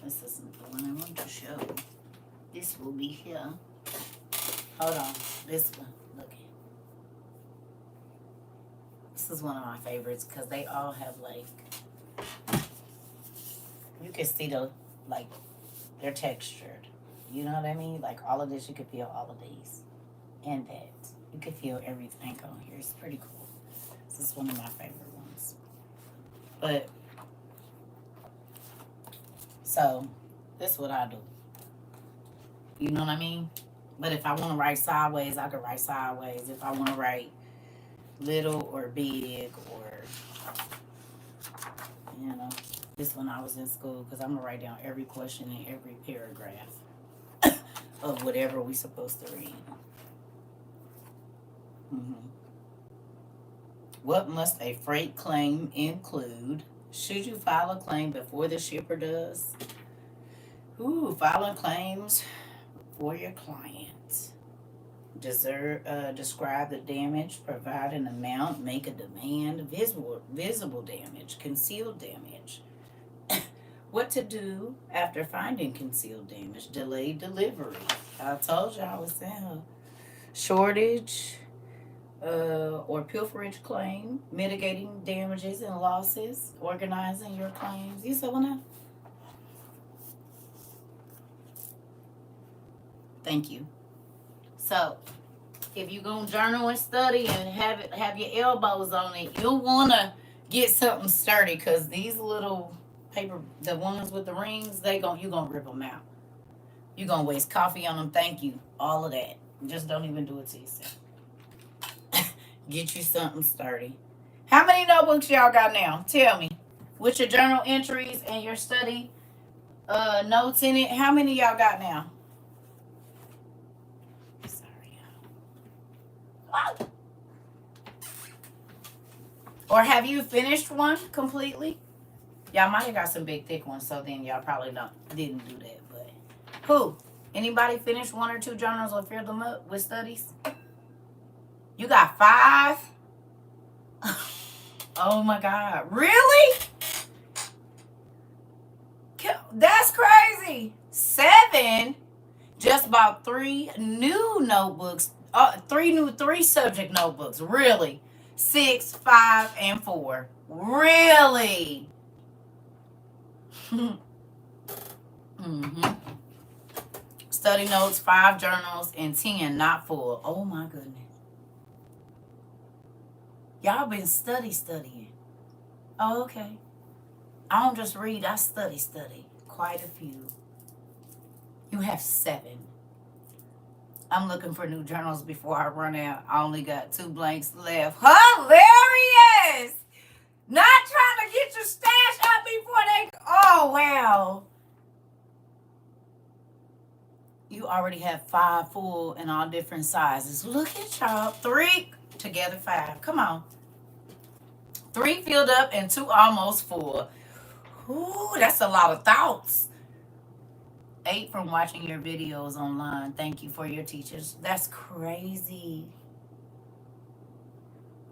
This isn't the one I want to show. This will be here. Hold on. This one. Look. This is one of my favorites because they all have like, you can see the, like, they're textured. You know what I mean? Like all of this, you can feel all of these and that. You can feel everything on here. It's pretty cool. This is one of my favorite ones. But, so, this is what I do. You know what I mean? But if I want to write sideways, I can write sideways. If I want to write little or big or, you know, this when I was in school, because I'm going to write down every question in every paragraph of whatever we supposed to read. What must a freight claim include? Should you file a claim before the shipper does? Filing claims for your client. Describe the damage, provide an amount, make a demand, visible damage, concealed damage. What to do after finding concealed damage, delayed delivery. I told you I was saying shortage or pilferage claim, mitigating damages and losses, organizing your claims. You said what now? Thank you. So, if you're going to journal and study and have your elbows on it, you'll want to get something sturdy because these little paper, the ones with the rings, you're going to rip them out. You're going to waste coffee on them. Thank you. All of that. Just don't even do it to yourself. Get you something sturdy. How many notebooks y'all got now? Tell me. With your journal entries and your study notes in it, how many y'all got now? Or have you finished one completely? Y'all might have got some big thick ones, so then y'all probably didn't do that. But who? Anybody finished 1 or 2 journals or filled them up with studies? You got 5? Oh my God. Really? That's crazy. 7? Just bought 3 new notebooks. 3 subject notebooks. Really? 6, 5, and 4. Really? Study notes, 5 journals, and 10 not full. Oh my goodness. Y'all been studying. Oh, okay. I don't just read, I study. Quite a few. You have 7. I'm looking for new journals before I run out. I only got 2 blanks left. Hilarious! Not trying to get your stash up before they... Oh, wow. You already have 5 full in all different sizes. Look at y'all. 3 together, 5. Come on. 3 filled up and 2 almost full. Ooh, that's a lot of thoughts. 8 from watching your videos online. Thank you for your teachers. That's crazy.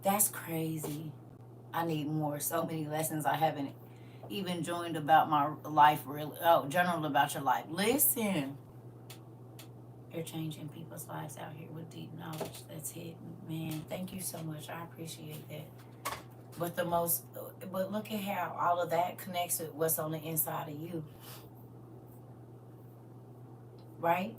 That's crazy. I need more. So many lessons I haven't even joined about my life. Really. Oh, journal about your life. Listen. You're changing people's lives out here with deep knowledge. That's it. Man, thank you so much. I appreciate that. But look at how all of that connects with what's on the inside of you. Right?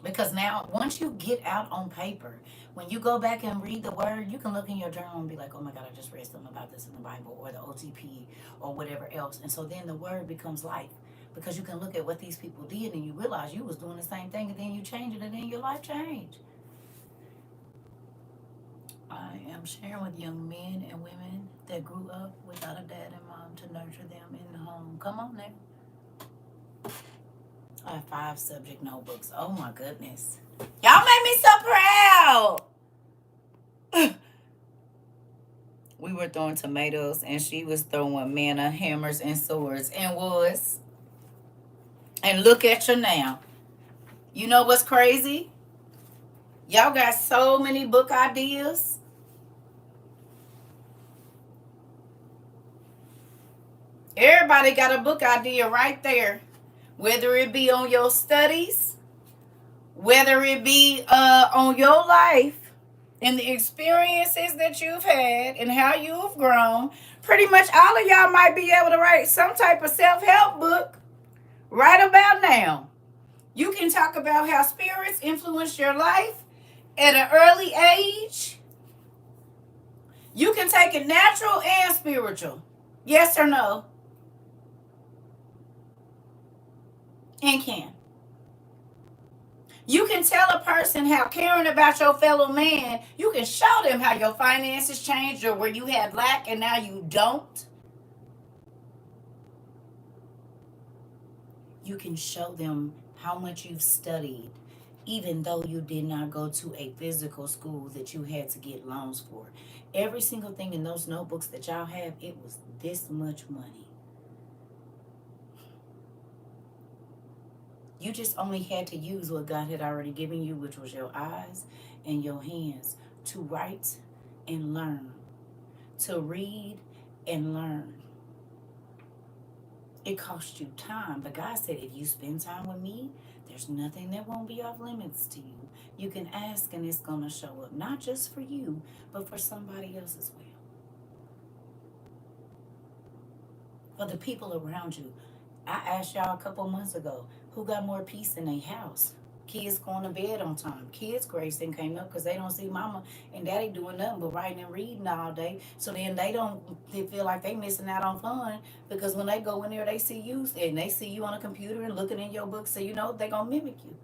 Because now, once you get out on paper, when you go back and read the word, you can look in your journal and be like, oh my God, I just read something about this in the Bible or the OTP or whatever else. And so then the word becomes life because you can look at what these people did and you realize you was doing the same thing and then you change it and then your life changed. I am sharing with young men and women that grew up without a dad and mom to nurture them in the home. Come on now. I have 5 subject notebooks. Oh my goodness. Y'all make me so proud. We were throwing tomatoes and she was throwing manna, hammers, and swords and woods. And look at you now. You know what's crazy? Y'all got so many book ideas. Everybody got a book idea right there. Whether it be on your studies, whether it be on your life, and the experiences that you've had and how you've grown, pretty much all of y'all might be able to write some type of self-help book right about now. You can talk about how spirits influenced your life at an early age. You can take it natural and spiritual. Yes or no? And can. You can tell a person how caring about your fellow man, you can show them how your finances changed or where you had lack and now you don't. You can show them how much you've studied, even though you did not go to a physical school that you had to get loans for. Every single thing in those notebooks that y'all have, it was this much money. You just only had to use what God had already given you, which was your eyes and your hands, to write and learn, to read and learn. It cost you time, but God said if you spend time with me, there's nothing that won't be off limits to you. You can ask and it's going to show up, not just for you, but for somebody else as well. For the people around you. I asked y'all a couple months ago, who got more peace in their house? Kids going to bed on time. Kids' grades didn't came up because they don't see mama and daddy doing nothing but writing and reading all day. So then they feel like they missing out on fun because when they go in there, they see you and they see you on a computer and looking in your book, so you know they gonna mimic you.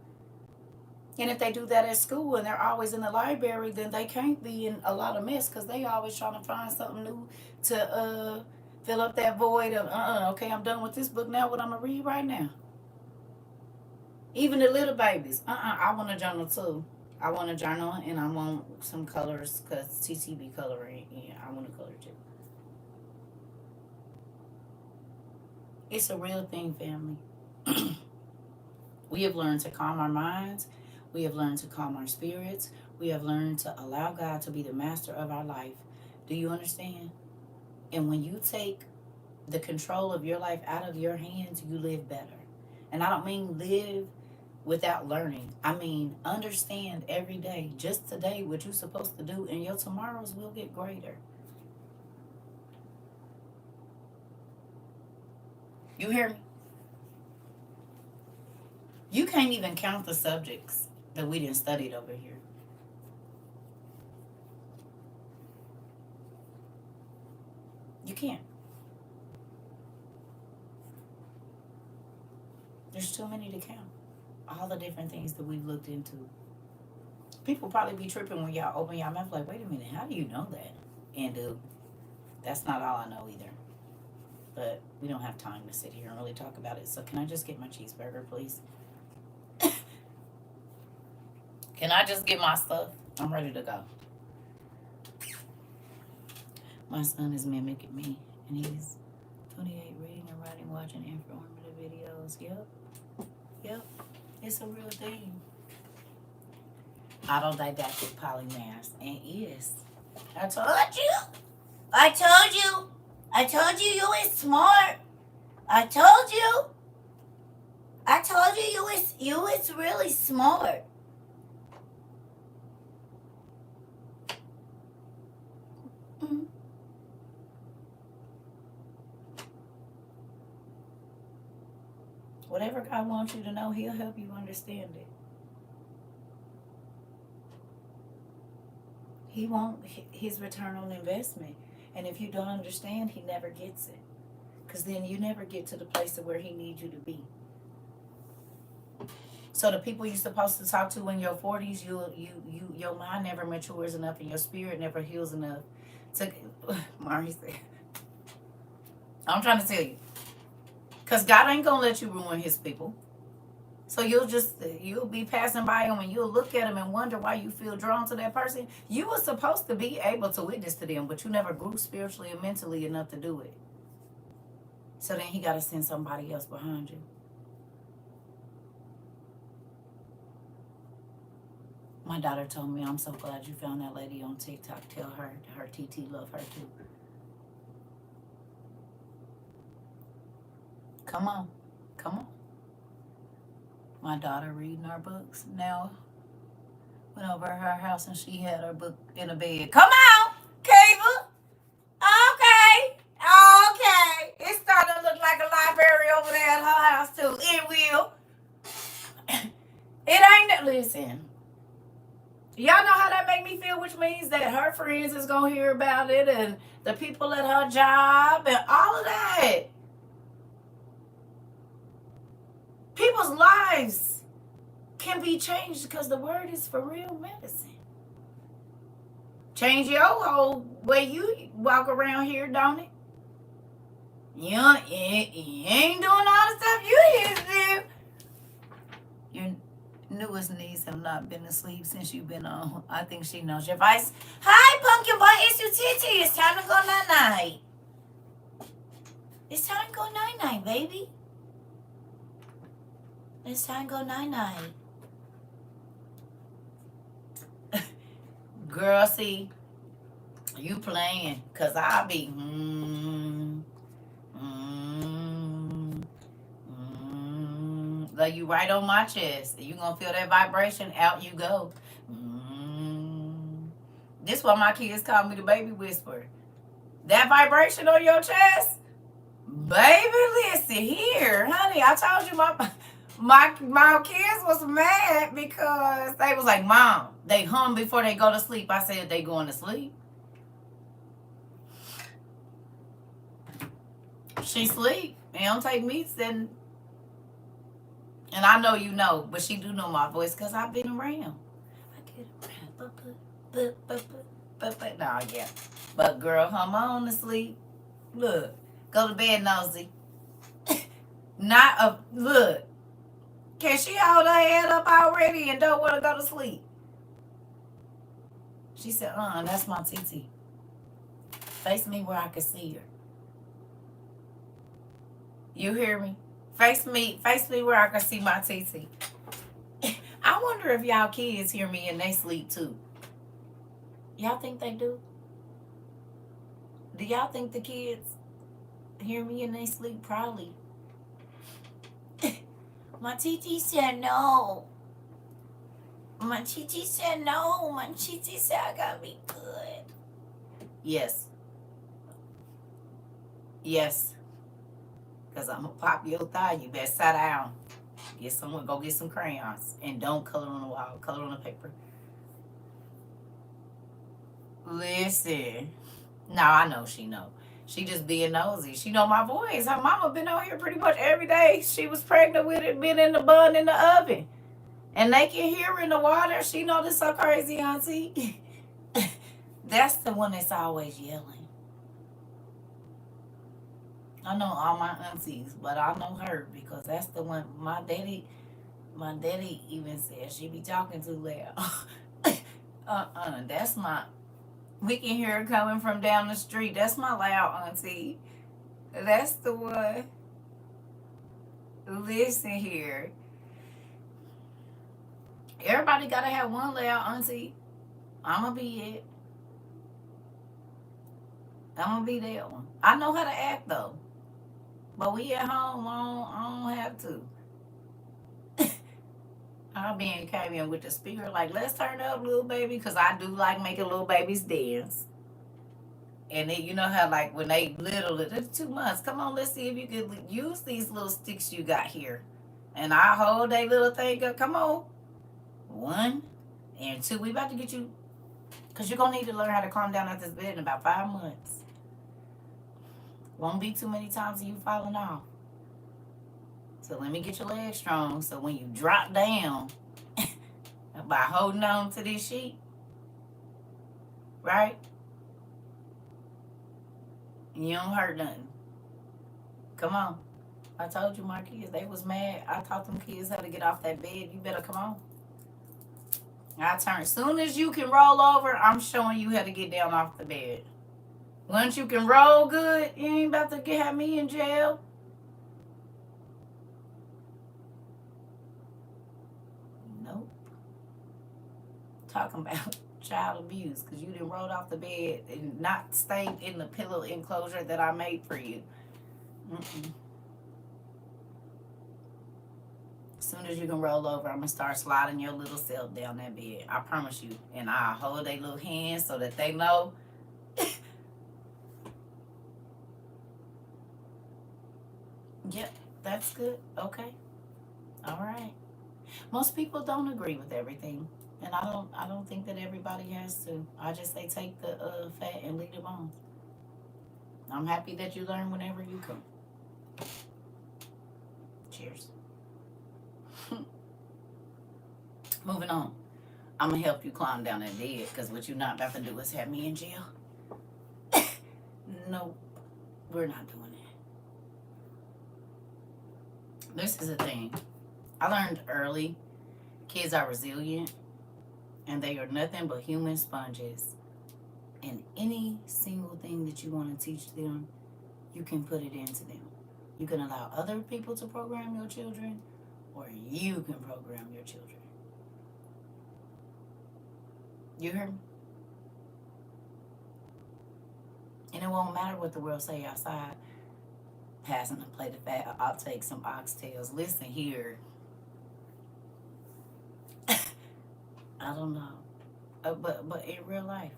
And if they do that at school and they're always in the library, then they can't be in a lot of mess because they always trying to find something new to fill up that void of okay, I'm done with this book now. What I'm gonna read right now? Even the little babies, I want a journal too. I want a journal and I want some colors because TTB coloring. Yeah, I want to color too. It's a real thing, family. We have learned to calm our minds. We have learned to calm our spirits. We have learned to allow God to be the master of our life. Do you understand? And when you take the control of your life out of your hands, you live better. And I don't mean live without learning. I mean understand every day, just today, what you're supposed to do, and your tomorrows will get greater. You hear me? You can't even count the subjects that we didn't studied over here. You can't. There's too many to count. All the different things that we've looked into. People probably be tripping when y'all open y'all mouth like, wait a minute, how do you know that? And that's not all I know either. But we don't have time to sit here and really talk about it. So can I just get my cheeseburger, please? Can I just get my stuff? I'm ready to go. My son is mimicking me, and he's 28, reading and writing, watching informative videos. Yep, it's a real thing. Autodidactic polymath, and yes, I told you you was smart. I told you you was really smart. Mm-hmm. Whatever God wants you to know, He'll help you understand it. He won't His return on investment. And if you don't understand, He never gets it. Because then you never get to the place of where He needs you to be. So the people you're supposed to talk to in your 40s, your mind never matures enough and your spirit never heals enough to. Mari said, I'm trying to tell you. Because God ain't going to let you ruin His people. So you'll be passing by them and you'll look at them and wonder why you feel drawn to that person. You were supposed to be able to witness to them, but you never grew spiritually and mentally enough to do it. So then He got to send somebody else behind you. My daughter told me, I'm so glad you found that lady on TikTok. Tell her TT love her too. Come on. My daughter reading our books now. Went over to her house and she had her book in a bed. Come on, Kiva. Okay. Okay. It's starting to look like a library over there at her house too. It will. It ain't. Listen. Y'all know how that make me feel, which means that her friends is gonna hear about it, and the people at her job, and all of that. People's lives can be changed because the word is for real medicine. Change your whole way you walk around here, don't it? You ain't doing all the stuff you used to do. Your newest niece have not been asleep since you've been on. I think she knows your voice. Hi, Pumpkin Boy. It's your Titi. It's time to go night-night. It's time to go night-night, baby. It's time to go night-night. Girl, see, you playing. Because I'll be, like you right on my chest. You going to feel that vibration, out you go. This is why my kids call me the baby whisperer. That vibration on your chest, baby, listen here, honey. I told you my kids was mad because they was like, Mom, they hum before they go to sleep. I said, they going to sleep. She sleep. It don't take me sitting. And I know you know, but she do know my voice because I've been around. I get around. Nah, yeah. But girl, hum on to sleep. Look, go to bed, nosy. Look. Can she hold her head up already and don't want to go to sleep? She said, that's my TT. Face me where I can see her. You hear me? Face me where I can see my TT. I wonder if y'all kids hear me and they sleep too. Y'all think they do? Do y'all think the kids hear me and they sleep? Probably. My TT said no. My TT said no. My TT said I gotta be good. Yes. Yes. Because I'm going to pop your thigh. You better sit down. Go get some crayons. And don't color on the wall. Color on the paper. Listen. No, I know she know. She just being nosy. She know my voice. Her mama been on here pretty much every day. She was pregnant with it, been in the bun in the oven. And they can hear her in the water. She know this so crazy, auntie. That's the one that's always yelling. I know all my aunties, but I know her because that's the one. My daddy even said she be talking too loud. That's my. We can hear her coming from down the street. That's my loud auntie. That's the one. Listen here. Everybody gotta have one loud auntie. I'ma be it. I'ma be that one. I know how to act though. But we at home, I don't have to. I'll be in with the speaker like, let's turn up, little baby, because I do like making little babies dance. And then you know how like when they little, it's 2 months. Come on, let's see if you can use these little sticks you got here. And I hold that little thing up. Come on. 1 and 2. We about to get you, because you're going to need to learn how to calm down at this bed in about 5 months. Won't be too many times of you falling off. So let me get your legs strong. So when you drop down, by holding on to this sheet, right? You don't hurt nothing. Come on. I told you my kids, they was mad. I taught them kids how to get off that bed. You better come on. As soon as you can roll over, I'm showing you how to get down off the bed. Once you can roll good, you ain't about to have me in jail. Nope. Talking about child abuse because you done rolled off the bed and not stayed in the pillow enclosure that I made for you. As soon as you can roll over, I'm going to start sliding your little self down that bed. I promise you. And I'll hold their little hands so that they know. Yep, that's good. Okay. All right. Most people don't agree with everything. And I don't think that everybody has to. I just say take the fat and leave the bones. I'm happy that you learn whenever you come. Cheers. Moving on. I'm going to help you climb down that bed because what you're not about to do is have me in jail. Nope. We're not doing that. This is a thing. I learned early kids are resilient and they are nothing but human sponges. And any single thing that you want to teach them, you can put it into them. You can allow other people to program your children, or you can program your children. You heard me? And it won't matter what the world say outside. Passing a plate of fat, I'll take some oxtails. Listen here. I don't know. But in real life.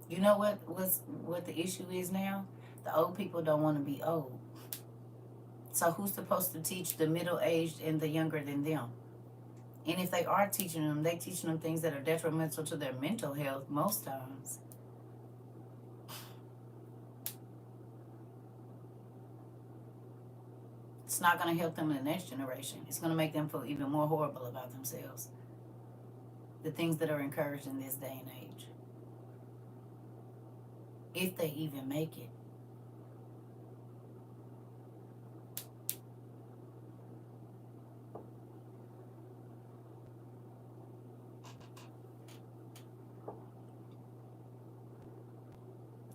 You know what the issue is now? The old people don't want to be old. So who's supposed to teach the middle-aged and the younger than them? And if they are teaching them, they teaching them things that are detrimental to their mental health most times. It's not going to help them in the next generation. It's going to make them feel even more horrible about themselves. The things that are encouraged in this day and age. If they even make it.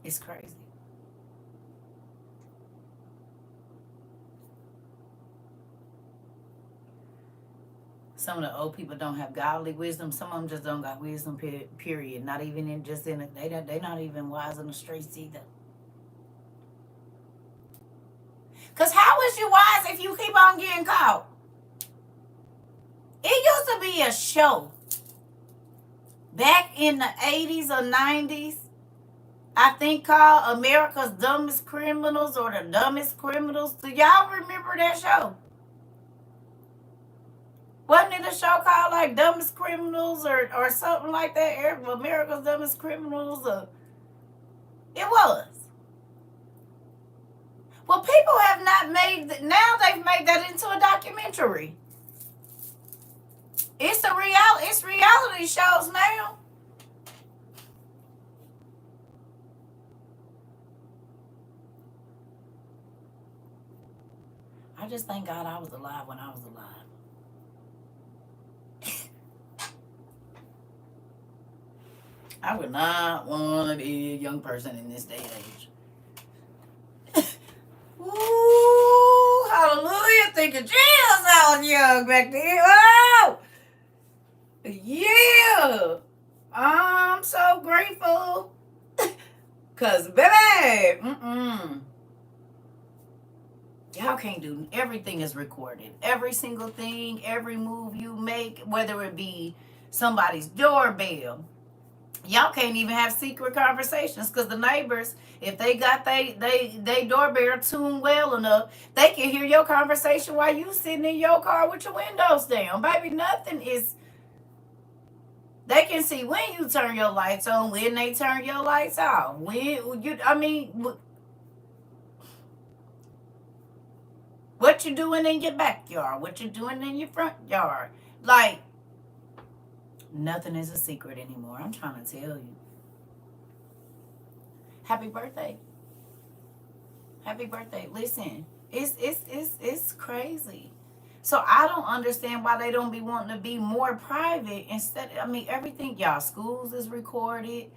It's crazy. Some of the old people don't have godly wisdom. Some of them just don't got wisdom, period. Not even in just in it. They not even wise in the streets either. Because how is you wise if you keep on getting caught? It used to be a show back in the 80s or 90s, I think called America's Dumbest Criminals or the Dumbest Criminals. Do y'all remember that show? Wasn't it a show called like Dumbest Criminals or something like that? America's Dumbest Criminals? It was. Well, people have not made now they've made that into a documentary. It's reality shows now. I just thank God I was alive when I was alive. I would not want to be a young person in this day and age. Ooh, hallelujah. Thank you, Jesus. I was young back then. Oh! Yeah. I'm so grateful. Because, baby, y'all can't do everything is recorded. Every single thing, every move you make, whether it be somebody's doorbell. Y'all can't even have secret conversations because the neighbors, if they got they doorbell tuned well enough, they can hear your conversation while you sitting in your car with your windows down. Baby, nothing is. They can see when you turn your lights on, when they turn your lights off. What you doing in your backyard, what you doing in your front yard. Like, nothing is a secret anymore. I'm trying to tell you. Happy birthday. Happy birthday. Listen, it's crazy. So I don't understand why they don't be wanting to be more private instead. Everything, y'all, schools is recorded.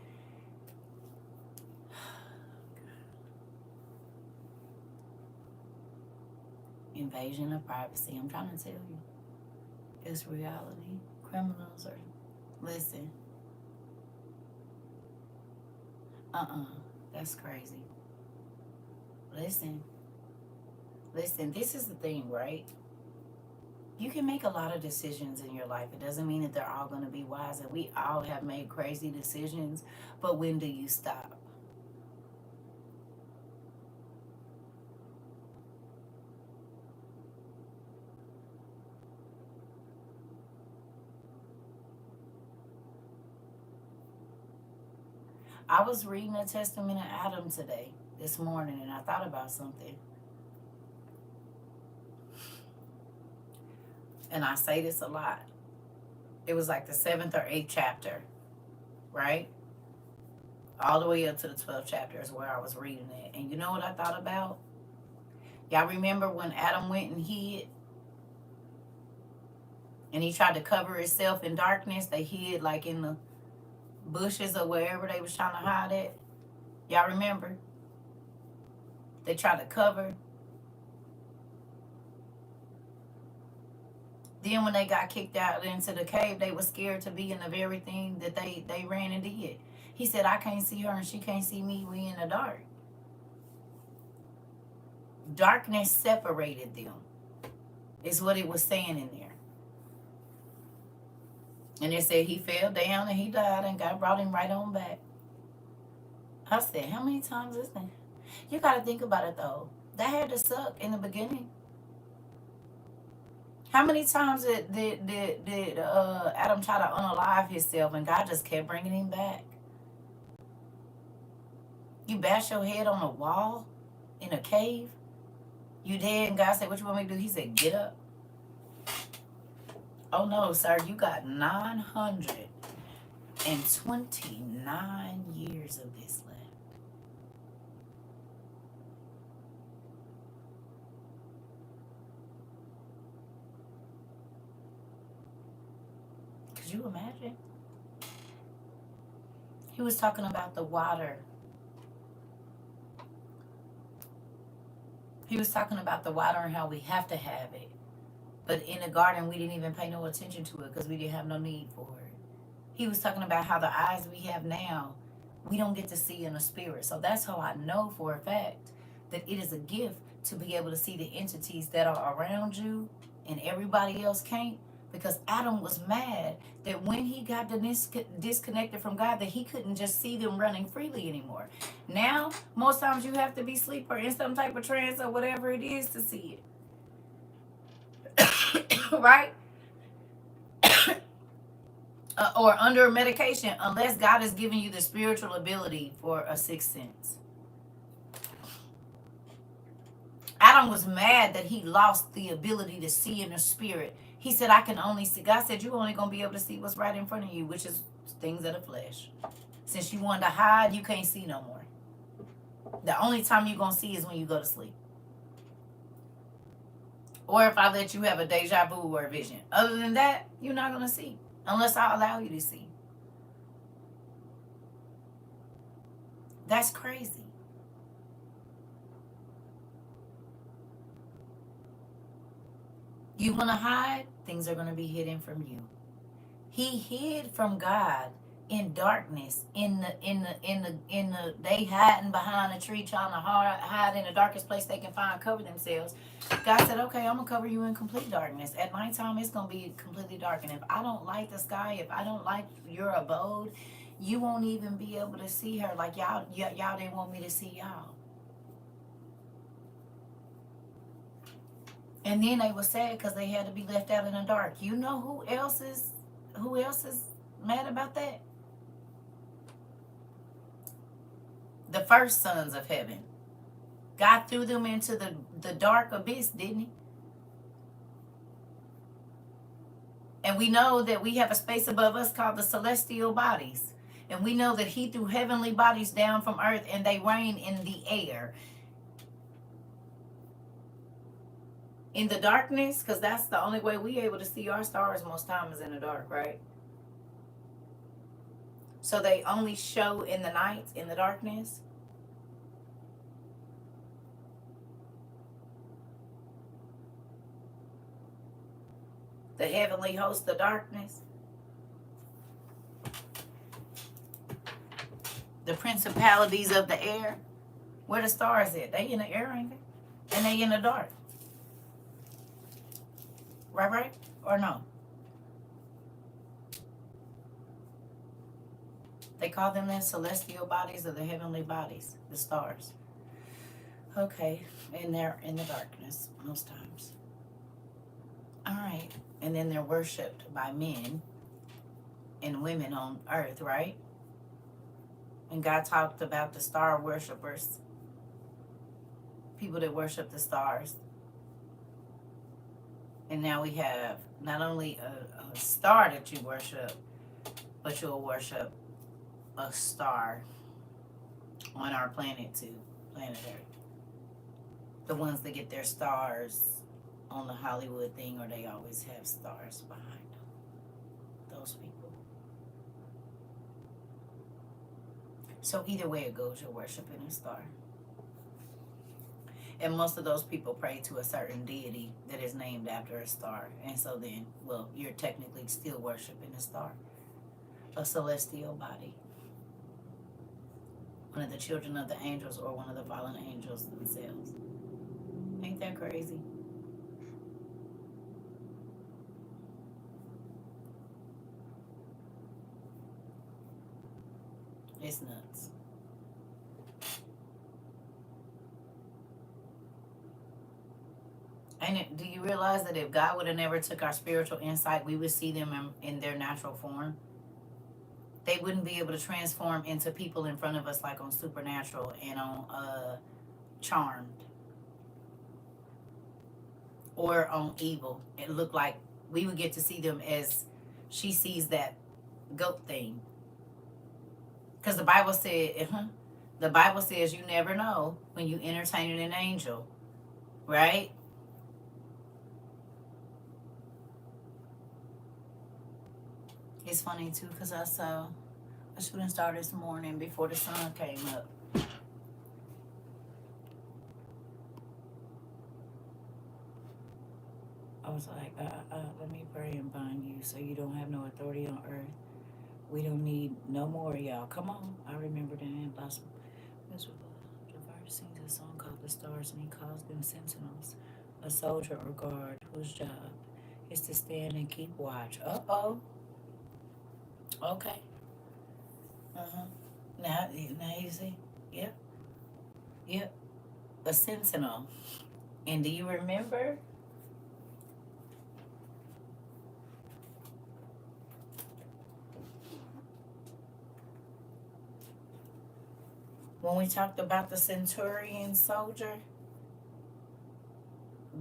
Invasion of privacy. I'm trying to tell you. It's reality. Criminals are, listen. That's crazy. Listen. Listen, this is the thing, right? You can make a lot of decisions in your life. It doesn't mean that they're all going to be wise, and we all have made crazy decisions. But when do you stop? I was reading the Testament of Adam today, this morning, and I thought about something. And I say this a lot. It was like the 7th or 8th chapter, right? All the way up to the 12th chapter is where I was reading it. And you know what I thought about? Y'all remember when Adam went and hid? And he tried to cover himself in darkness. They hid like in the bushes or wherever they was trying to hide it. Y'all remember? They tried to cover. Then when they got kicked out into the cave, they were scared to be in the very thing that they ran and did. He said, I can't see her and she can't see me. We in the dark. Darkness separated them, is what it was saying in there. And it said he fell down and he died and God brought him right on back. I said, how many times is that? You got to think about it, though. That had to suck in the beginning. How many times did Adam try to unalive himself and God just kept bringing him back? You bash your head on a wall in a cave. You dead and God said, what you want me to do? He said, get up. Oh no, sir, you got 929 years of this left. Could you imagine? He was talking about the water. He was talking about the water and how we have to have it. But in the garden, we didn't even pay no attention to it because we didn't have no need for it. He was talking about how the eyes we have now, we don't get to see in the spirit. So that's how I know for a fact that it is a gift to be able to see the entities that are around you and everybody else can't. Because Adam was mad that when he got disconnected from God, that he couldn't just see them running freely anymore. Now, most times you have to be asleep or in some type of trance or whatever it is to see it. Right? Or under medication, unless God is giving you the spiritual ability for a sixth sense. Adam was mad that he lost the ability to see in the spirit. He said, I can only see. God said, you're only going to be able to see what's right in front of you, which is things of the flesh. Since you wanted to hide, you can't see no more. The only time you're going to see is when you go to sleep. Or if I let you have a deja vu or a vision. Other than that, you're not going to see. Unless I allow you to see. That's crazy. You want to hide? Things are going to be hidden from you. He hid from God in darkness. They hiding behind a tree trying to hide in the darkest place they can find, cover themselves. God said, okay, I'm going to cover you in complete darkness. At nighttime, it's going to be completely dark. And if I don't like the sky, if I don't like your abode, you won't even be able to see her. Like y'all didn't want me to see y'all. And then they were sad because they had to be left out in the dark. You know who else is mad about that? The first sons of heaven. God threw them into the dark abyss, didn't he? And we know that we have a space above us called the celestial bodies. And we know that he threw heavenly bodies down from earth and they reign in the air. In the darkness, because that's the only way we able to see our stars most times is in the dark, right? So they only show in the night, in the darkness. The heavenly host of darkness. The principalities of the air. Where the stars at? They in the air, ain't they? And they in the dark. Right? Or no? They call them the celestial bodies or the heavenly bodies, the stars. Okay, and they're in the darkness most times. All right, and then they're worshipped by men and women on earth, right? And God talked about the star worshipers, people that worship the stars. And now we have not only a star that you worship, but you'll worship a star on our planet too, planet Earth. The ones that get their stars on the Hollywood thing, or they always have stars behind them. Those people. So either way it goes, you're worshiping a star. And most of those people pray to a certain deity that is named after a star. And so then, well, you're technically still worshiping a star, a celestial body. One of the children of the angels or one of the fallen angels themselves. Ain't that crazy? It's nuts. And do you realize that if God would have never took our spiritual insight, we would see them in their natural form? They wouldn't be able to transform into people in front of us like on Supernatural and on Charmed or on Evil. It looked like we would get to see them as she sees that goat thing. Because the Bible says you never know when you entertain an angel, right? It's funny too because I saw a shooting star this morning before the sun came up. I was like, let me pray and bind you so you don't have no authority on earth. We don't need no more of y'all. Come on. I remember that in Las Vegas. Javard sings a song called The Stars, and he calls them sentinels, a soldier or guard whose job is to stand and keep watch. Uh-oh. Okay. Uh-huh. Now you see? Yep. Yep. A sentinel. And do you remember? When we talked about the centurion soldier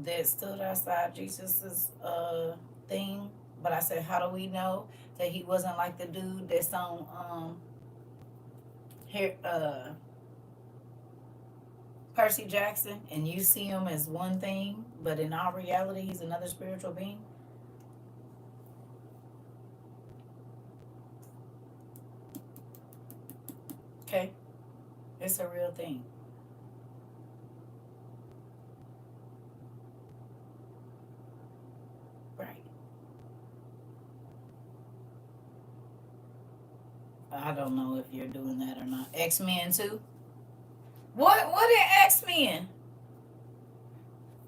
that stood outside Jesus's thing, but I said, how do we know that he wasn't like the dude that's on here Percy Jackson, and you see him as one thing, but in all reality he's another spiritual being? Okay, it's a real thing. Right. I don't know if you're doing that or not. X-Men too? What in X-Men?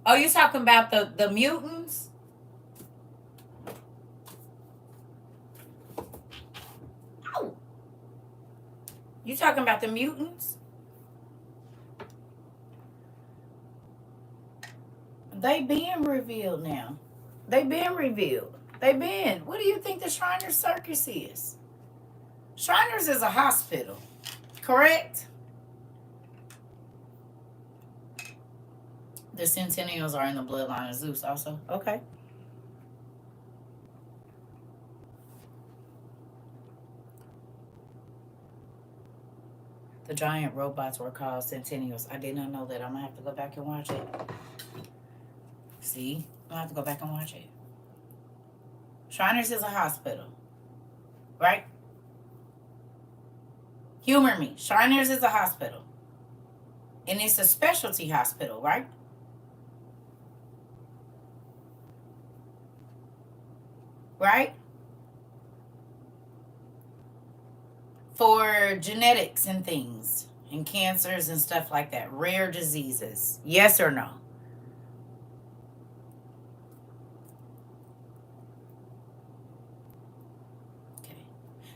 Oh, you talking about the mutants? Oh. You talking about the mutants? They being revealed now. They been revealed. They been. What do you think the Shriners Circus is? Shriners is a hospital, correct? The Centennials are in the bloodline of Zeus also. Okay. The giant robots were called Centennials. I did not know that. I'm going to have to go back and watch it. See? I'm going to have to go back and watch it. Shriners is a hospital, right? Humor me. Shriners is a hospital. And it's a specialty hospital, right? Right? For genetics and things, and cancers and stuff like that. Rare diseases. Yes or no?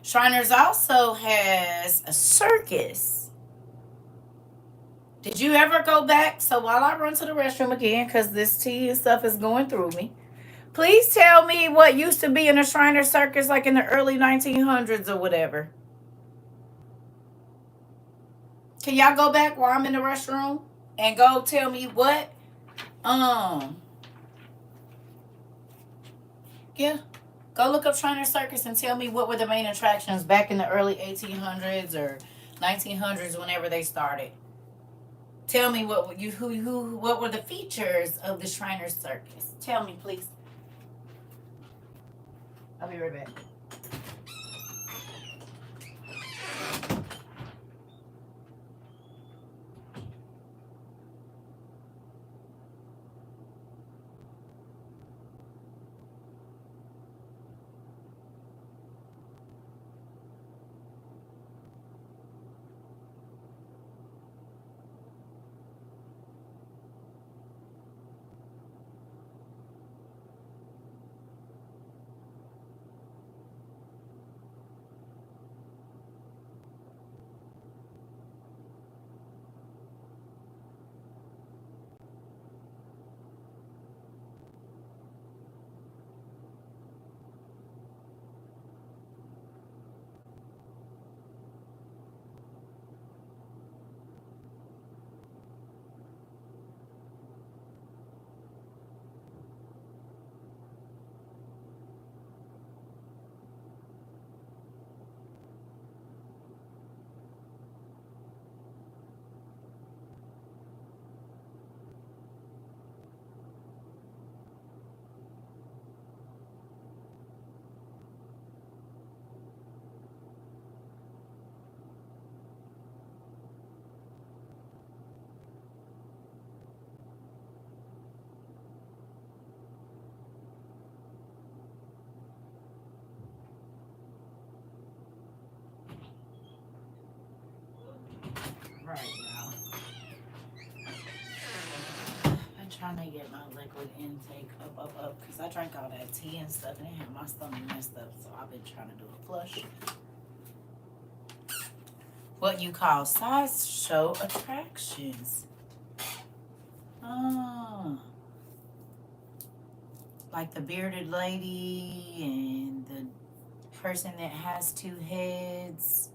Shriners also has a circus. Did you ever go back? So while I run to the restroom again, because this tea and stuff is going through me, please tell me what used to be in a Shriner circus like in the early 1900s or whatever. Can y'all go back while I'm in the restroom and go tell me what? Yeah. Go look up Shriner Circus and tell me what were the main attractions back in the early 1800s or 1900s whenever they started. Tell me what were the features of the Shriner Circus. Tell me, please. I'll be right back. Right now. I'm trying to get my liquid intake up, because I drank all that tea and stuff and it had my stomach messed up, so I've been trying to do a flush. What you call sideshow attractions. Oh. Like the bearded lady and the person that has two heads.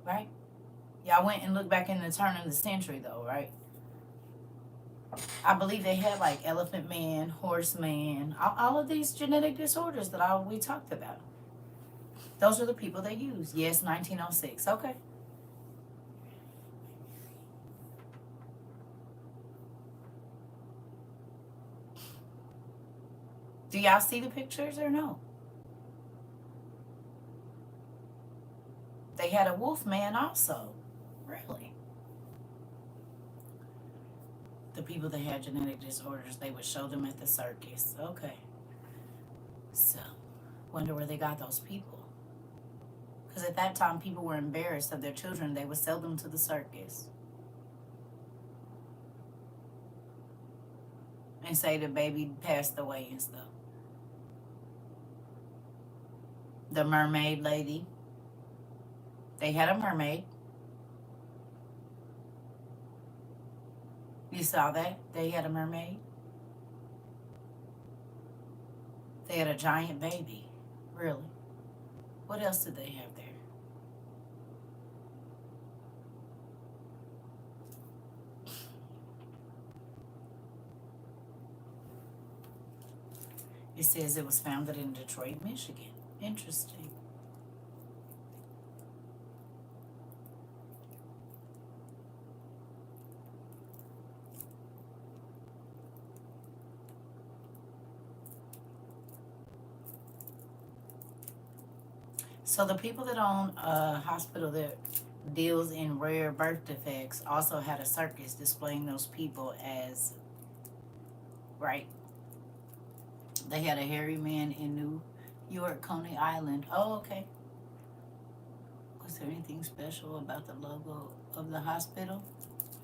Right? Y'all went and looked back in the turn of the century, though, right? I believe they had like Elephant Man, Horse Man, all of these genetic disorders that we talked about. Those are the people they use. Yes, 1906. Okay. Do y'all see the pictures or no? They had a wolf man also. Really? The people that had genetic disorders, they would show them at the circus. Okay. So, wonder where they got those people. Because at that time, people were embarrassed of their children. They would sell them to the circus. And say the baby passed away and stuff. The mermaid lady. They had a mermaid. You saw that? They had a mermaid. They had a giant baby. Really? What else did they have there? It says it was founded in Detroit, Michigan. Interesting. So the people that own a hospital that deals in rare birth defects also had a circus displaying those people as, right? They had a hairy man in New York, Coney Island. Oh, okay. Was there anything special about the logo of the hospital?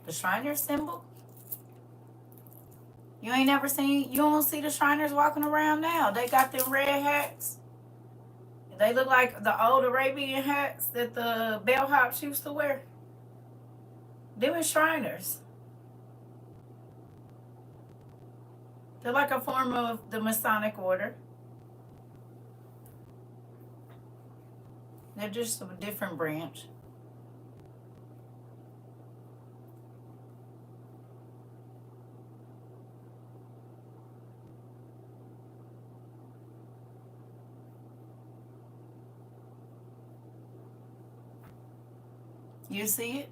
The Shriner symbol? You ain't never seen, you don't see the Shriners walking around now. They got them red hats. They look like the old Arabian hats that the bellhops used to wear. Them is Shriners. They're like a form of the Masonic order. They're just a different branch. You see it?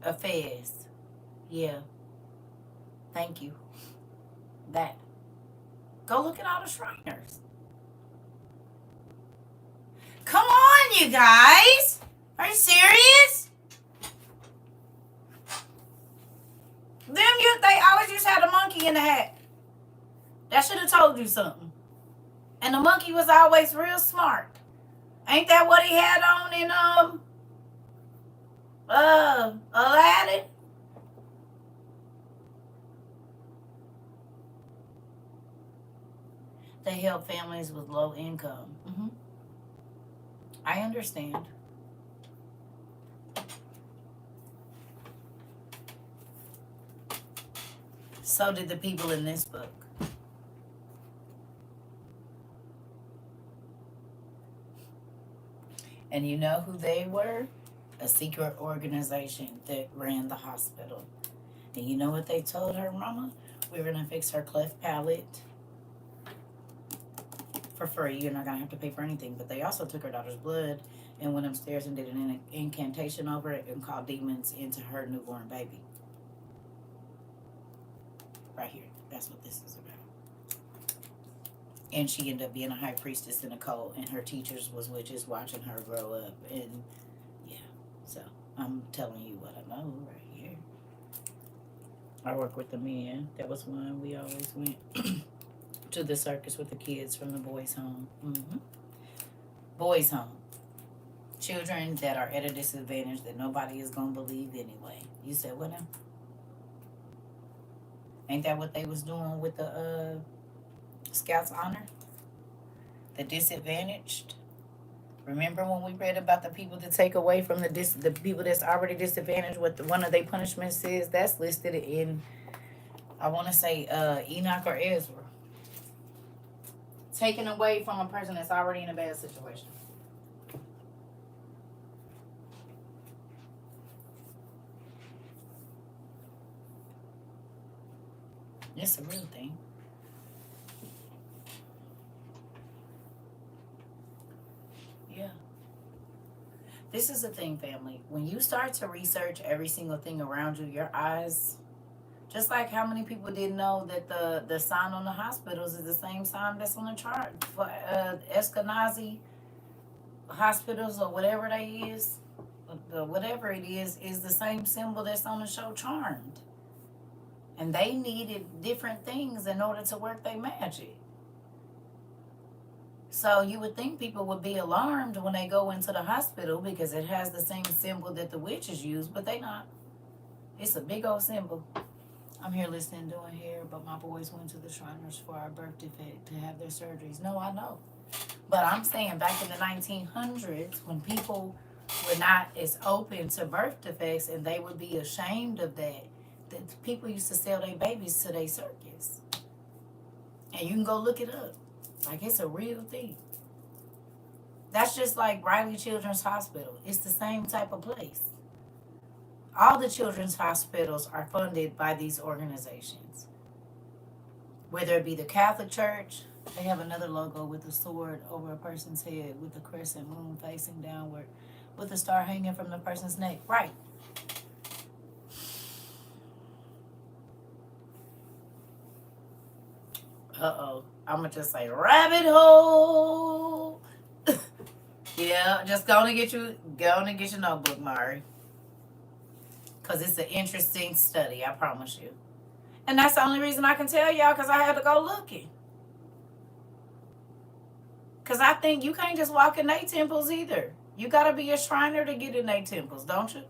A fez. Yeah. Thank you. That. Go look at all the Shriners. Come on, you guys. Are you serious? They always just had a monkey in the hat. That should have told you something. And the monkey was always real smart. Ain't that what he had on in Aladdin? They help families with low income. I understand. So did the people in this book. And you know who they were? A secret organization that ran the hospital. And you know what they told her mama? We're going to fix her cleft palate for free. You're not going to have to pay for anything. But they also took her daughter's blood and went upstairs and did an incantation over it and called demons into her newborn baby. Right here. That's what this is about. And she ended up being a high priestess in a cult, and her teachers was witches watching her grow up. And yeah, so I'm telling you what I know right here. I work with the men. That was one we always went to the circus with the kids from the boys' home. Boys' home. Children that are at a disadvantage that nobody is going to believe anyway. You said what now? Ain't that what they was doing with the Scouts Honor? The disadvantaged. Remember when we read about the people that take away from the people that's already disadvantaged? What one of their punishments is? That's listed in, I want to say, Enoch or Ezra. Taken away from a person that's already in a bad situation. It's a real thing. Yeah. This is the thing, family. When you start to research every single thing around you, your eyes, just like how many people didn't know that the sign on the hospitals is the same sign that's on the chart for Eskenazi hospitals or whatever they is, whatever it is the same symbol that's on the show Charmed. And they needed different things in order to work their magic. So you would think people would be alarmed when they go into the hospital because it has the same symbol that the witches use, but they not. It's a big old symbol. I'm here listening, doing hair, but my boys went to the Shriners for our birth defect to have their surgeries. No, I know. But I'm saying back in the 1900s, when people were not as open to birth defects and they would be ashamed of that people used to sell their babies to their circus. And you can go look it up. Like, it's a real thing. That's just like Riley Children's Hospital. It's the same type of place. All the children's hospitals are funded by these organizations. Whether it be the Catholic Church, they have another logo with a sword over a person's head with the crescent moon facing downward with a star hanging from the person's neck. Right. I'm gonna just say rabbit hole. Yeah, just go and get your notebook, Mari. Cause it's an interesting study, I promise you. And that's the only reason I can tell y'all, cause I had to go looking. Cause I think you can't just walk in their temples either. You gotta be a Shriner to get in their temples, don't you?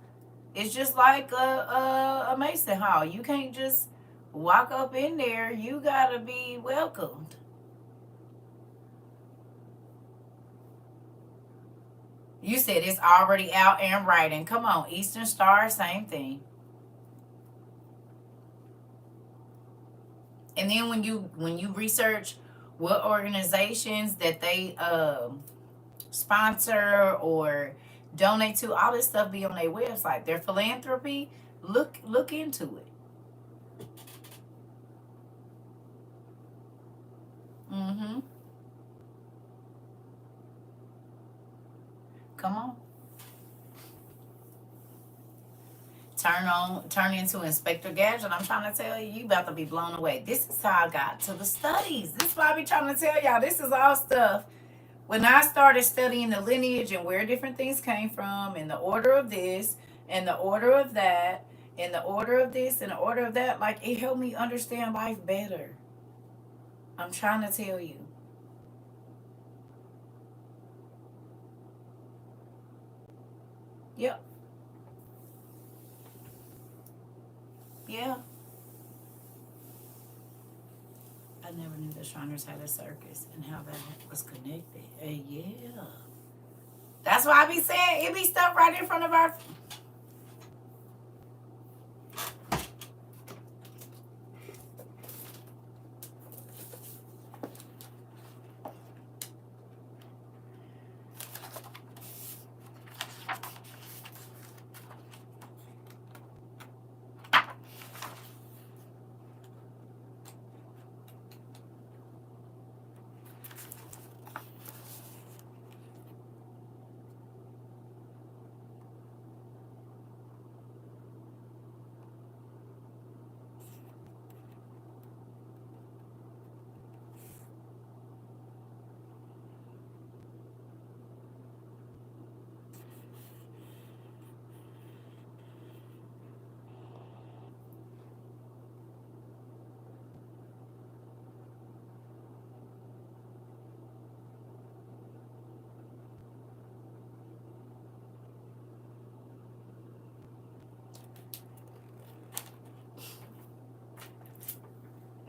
It's just like a Mason hall. You can't just walk up in there. You gotta be welcomed. You said it's already out and writing. Come on, Eastern Star, same thing. And then when you research what organizations that they sponsor or donate to, all this stuff be on their website. Their philanthropy, look into it. Mm-hmm. Come on. Turn into Inspector Gadget. I'm trying to tell you, you about to be blown away. This is how I got to the studies. This is why I be trying to tell y'all. This is all stuff. When I started studying the lineage and where different things came from, and the order of this, and the order of that, and the order of this, and the order of that, like it helped me understand life better. I'm trying to tell you. Yep. Yeah. I never knew the Shriners had a circus and how that was connected. Yeah. That's why I be saying it be stuff right in front of our.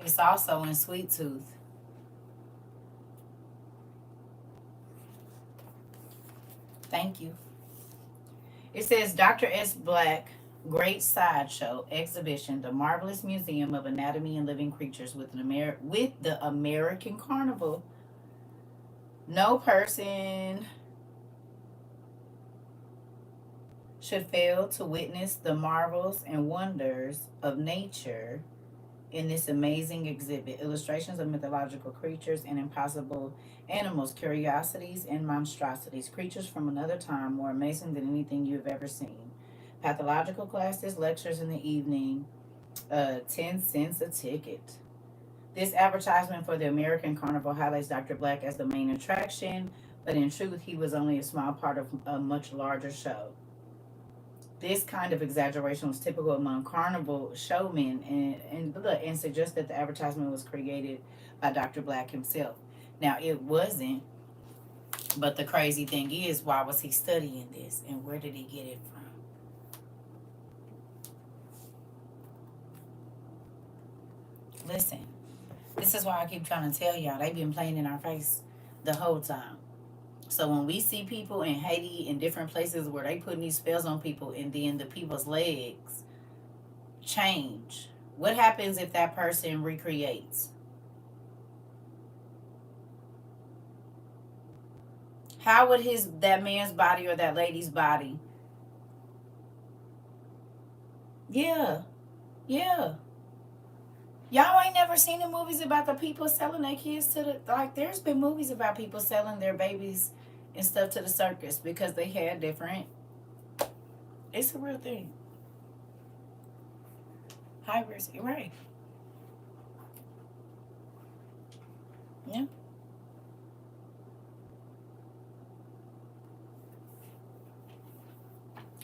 It's also in Sweet Tooth. Thank you. It says Dr. S. Black Great Sideshow Exhibition, the Marvelous Museum of Anatomy and Living Creatures with the American Carnival. No person should fail to witness the marvels and wonders of nature in this amazing exhibit. Illustrations of mythological creatures and impossible animals, curiosities and monstrosities, creatures from another time more amazing than anything you have ever seen. Pathological classes, lectures in the evening, 10 cents a ticket. This advertisement for the American Carnival highlights Dr. Black as the main attraction, but in truth, he was only a small part of a much larger show. This kind of exaggeration was typical among carnival showmen and suggests that the advertisement was created by Dr. Black himself. Now, it wasn't, but the crazy thing is, why was he studying this and where did he get it from? Listen, this is why I keep trying to tell y'all, they've been playing in our face the whole time. So when we see people in Haiti and different places where they putting these spells on people and then the people's legs change, what happens if that person recreates? How would that man's body or that lady's body? Yeah, yeah. Y'all ain't never seen the movies about the people selling their kids to the, like, there's been movies about people selling their babies and stuff to the circus because they had different. It's a real thing. High risk, you're right. Yeah.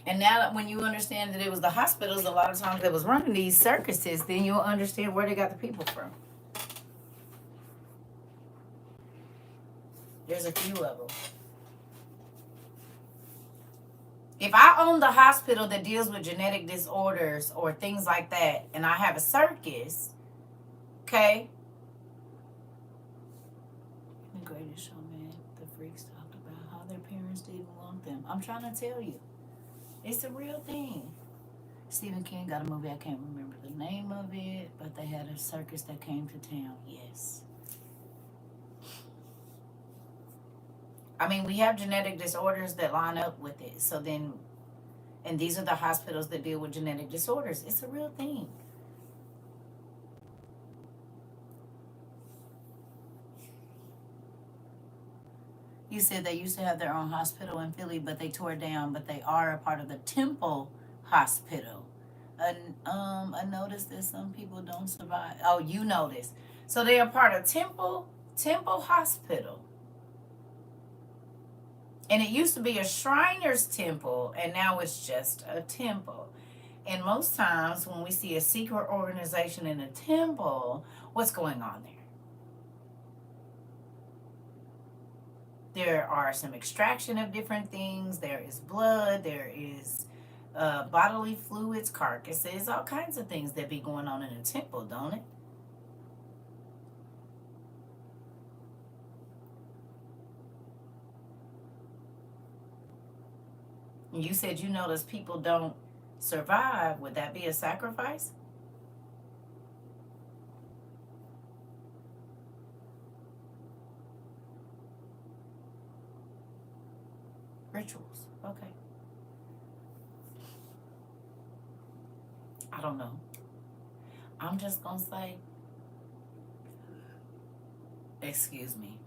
And now that when you understand that it was the hospitals a lot of times that was running these circuses, then you'll understand where they got the people from. There's a few of them. If I own the hospital that deals with genetic disorders or things like that, and I have a circus, okay? The Greatest Showman, the freaks talked about how their parents didn't want them. I'm trying to tell you, it's a real thing. Stephen King got a movie, I can't remember the name of it, but they had a circus that came to town. Yes. I mean, we have genetic disorders that line up with it. So then, and these are the hospitals that deal with genetic disorders. It's a real thing. You said they used to have their own hospital in Philly, but they tore it down, but they are a part of the Temple Hospital. I noticed that some people don't survive. Oh, you noticed. So they are part of Temple Hospital. And it used to be a Shriner's temple, and now it's just a temple. And most times when we see a secret organization in a temple, what's going on there? There are some extraction of different things. There is blood. There is bodily fluids, carcasses, all kinds of things that be going on in a temple, don't it? You said you notice people don't survive. Would that be a sacrifice? Rituals. Okay. I don't know. I'm just going to say, excuse me.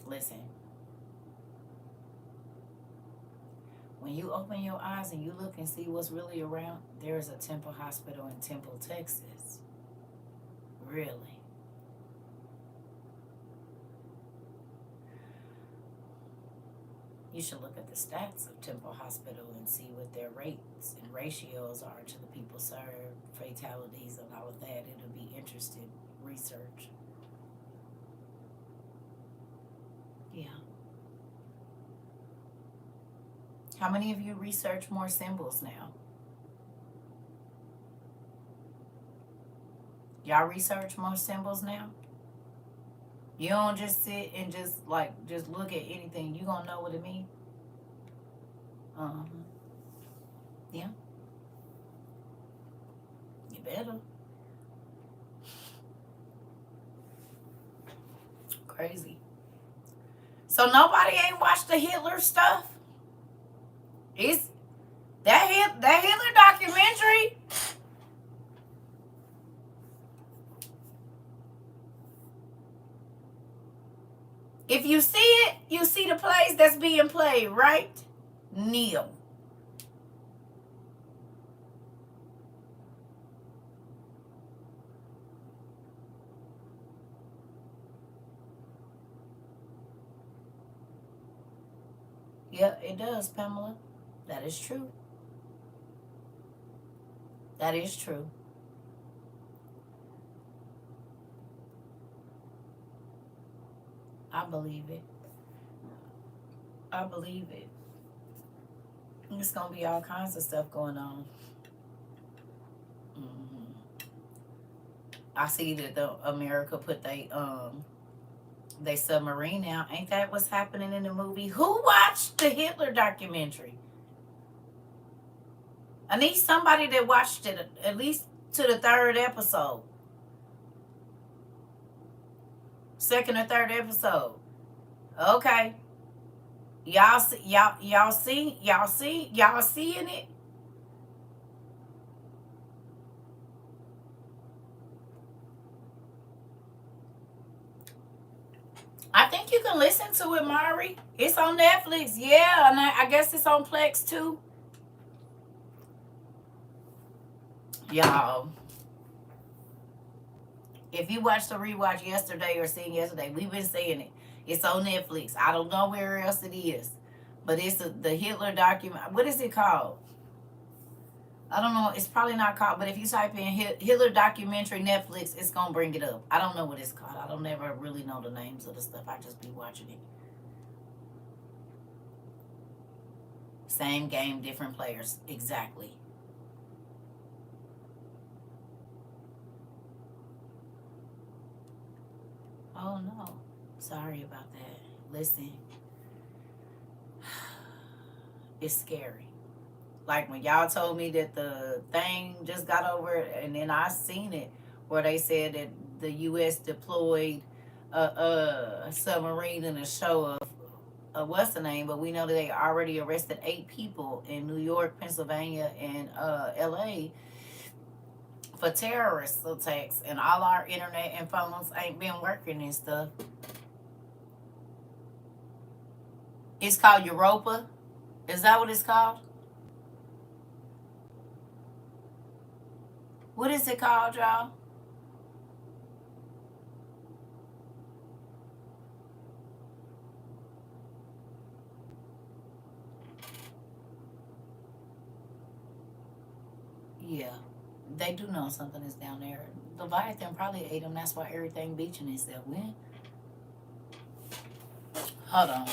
Listen. When you open your eyes and you look and see what's really around, there is a Temple Hospital in Temple, Texas. Really. You should look at the stats of Temple Hospital and see what their rates and ratios are to the people served, fatalities, and all of that. It'll be interesting research. Yeah. How many of you research more symbols now? Y'all research more symbols now? You don't just sit and just look at anything. You gonna know what it means? Yeah. You better. Crazy. So nobody ain't watched the Hitler stuff? It's that Hitler documentary. If you see it, you see the plays that's being played, right? Kneel. Yeah, it does, Pamela. That is true. That is true. I believe it. I believe it. It's gonna be all kinds of stuff going on. I see that the America put they submarine out. Ain't that what's happening in the movie? Who watched the Hitler documentary? I need somebody that watched it at least to the third episode. Second or third episode. Okay. Y'all seeing it? I think you can listen to it, Mari. It's on Netflix. Yeah, and I guess it's on Plex too. Y'all, if you watched the rewatch yesterday or seen yesterday, we've been saying it. It's on Netflix. I don't know where else it is, but it's the Hitler document. What is it called? I don't know. It's probably not called, but if you type in Hitler documentary Netflix, it's gonna bring it up. I don't know what it's called. I don't ever really know the names of the stuff. I just be watching it. Same game, different players. Exactly. Oh no. Sorry about that. Listen, it's scary. Like when y'all told me that the thing just got over it, and then I seen it where they said that the U.S. deployed a submarine in a show of what's the name, but we know that they already arrested 8 people in New York, Pennsylvania, and L.A. for terrorist attacks, and all our internet and phones ain't been working and stuff. It's called Europa. Is that what it's called? What is it called, y'all? Yeah, they do know something is down there. Leviathan probably ate them. That's why everything beaching itself. When? Hold on.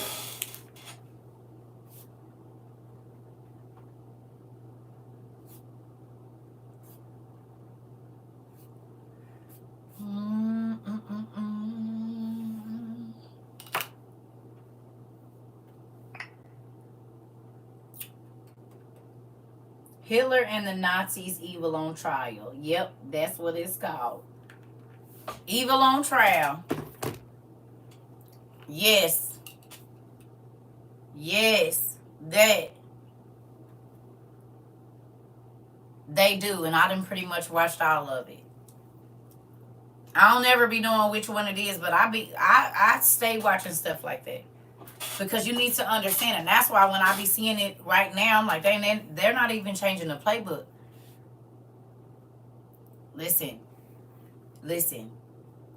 Mm-mm-mm. Hitler and the Nazis, Evil on Trial. Yep, that's what it's called. Evil on Trial. Yes. Yes. That they do, and I done pretty much watched all of it. I don't ever be knowing which one it is, but I stay watching stuff like that. Because you need to understand, and that's why when I be seeing it right now, I'm like, they're not even changing the playbook. Listen, listen.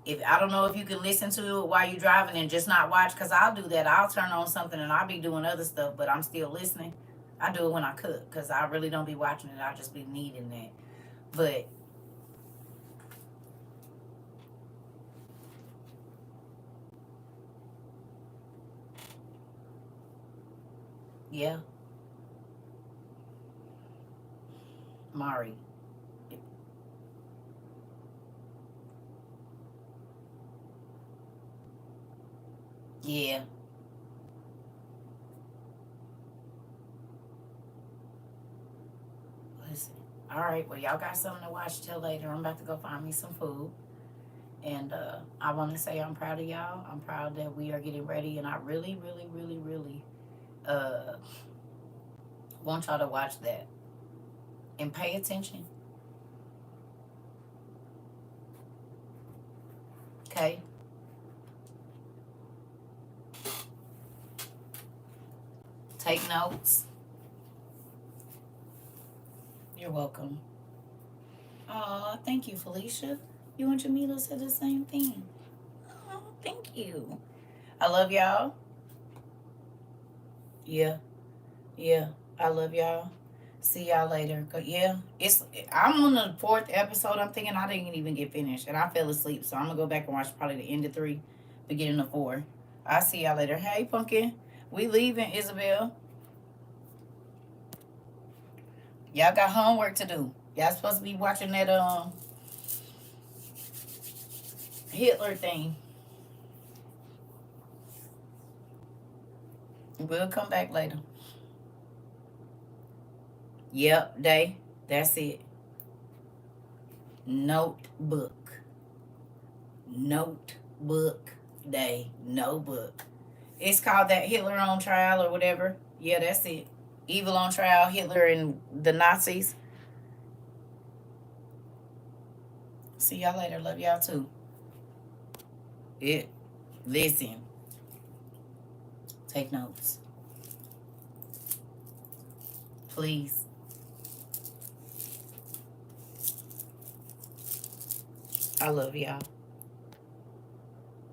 If I don't know if you can listen to it while you're driving and just not watch, because I'll do that. I'll turn on something and I'll be doing other stuff, but I'm still listening. I do it when I cook because I really don't be watching it. I just be needing that. But yeah, Mari. Yeah. Listen. All right. Well, y'all got something to watch till later. I'm about to go find me some food. And I want to say I'm proud of y'all. I'm proud that we are getting ready. And I really, really, really, really uh, want y'all to watch that and pay attention. Okay? Take notes. You're welcome. Oh, thank you, Felicia. You and Jamila said the same thing. Oh, thank you. I love y'all. Yeah, yeah. I love y'all. See y'all later. Yeah, I'm on the 4th episode. I'm thinking I didn't even get finished, and I fell asleep. So I'm gonna go back and watch probably the end of 3, beginning of 4. I'll see y'all later. Hey, Pumpkin, we leaving, Isabel. Y'all got homework to do. Y'all supposed to be watching that Hitler thing. We'll come back later. Yep, day. That's it. Notebook. Notebook day. Notebook. It's called that Hitler on Trial or whatever. Yeah, that's it. Evil on Trial, Hitler and the Nazis. See y'all later. Love y'all too. It. Listen. Take notes. Please. I love y'all.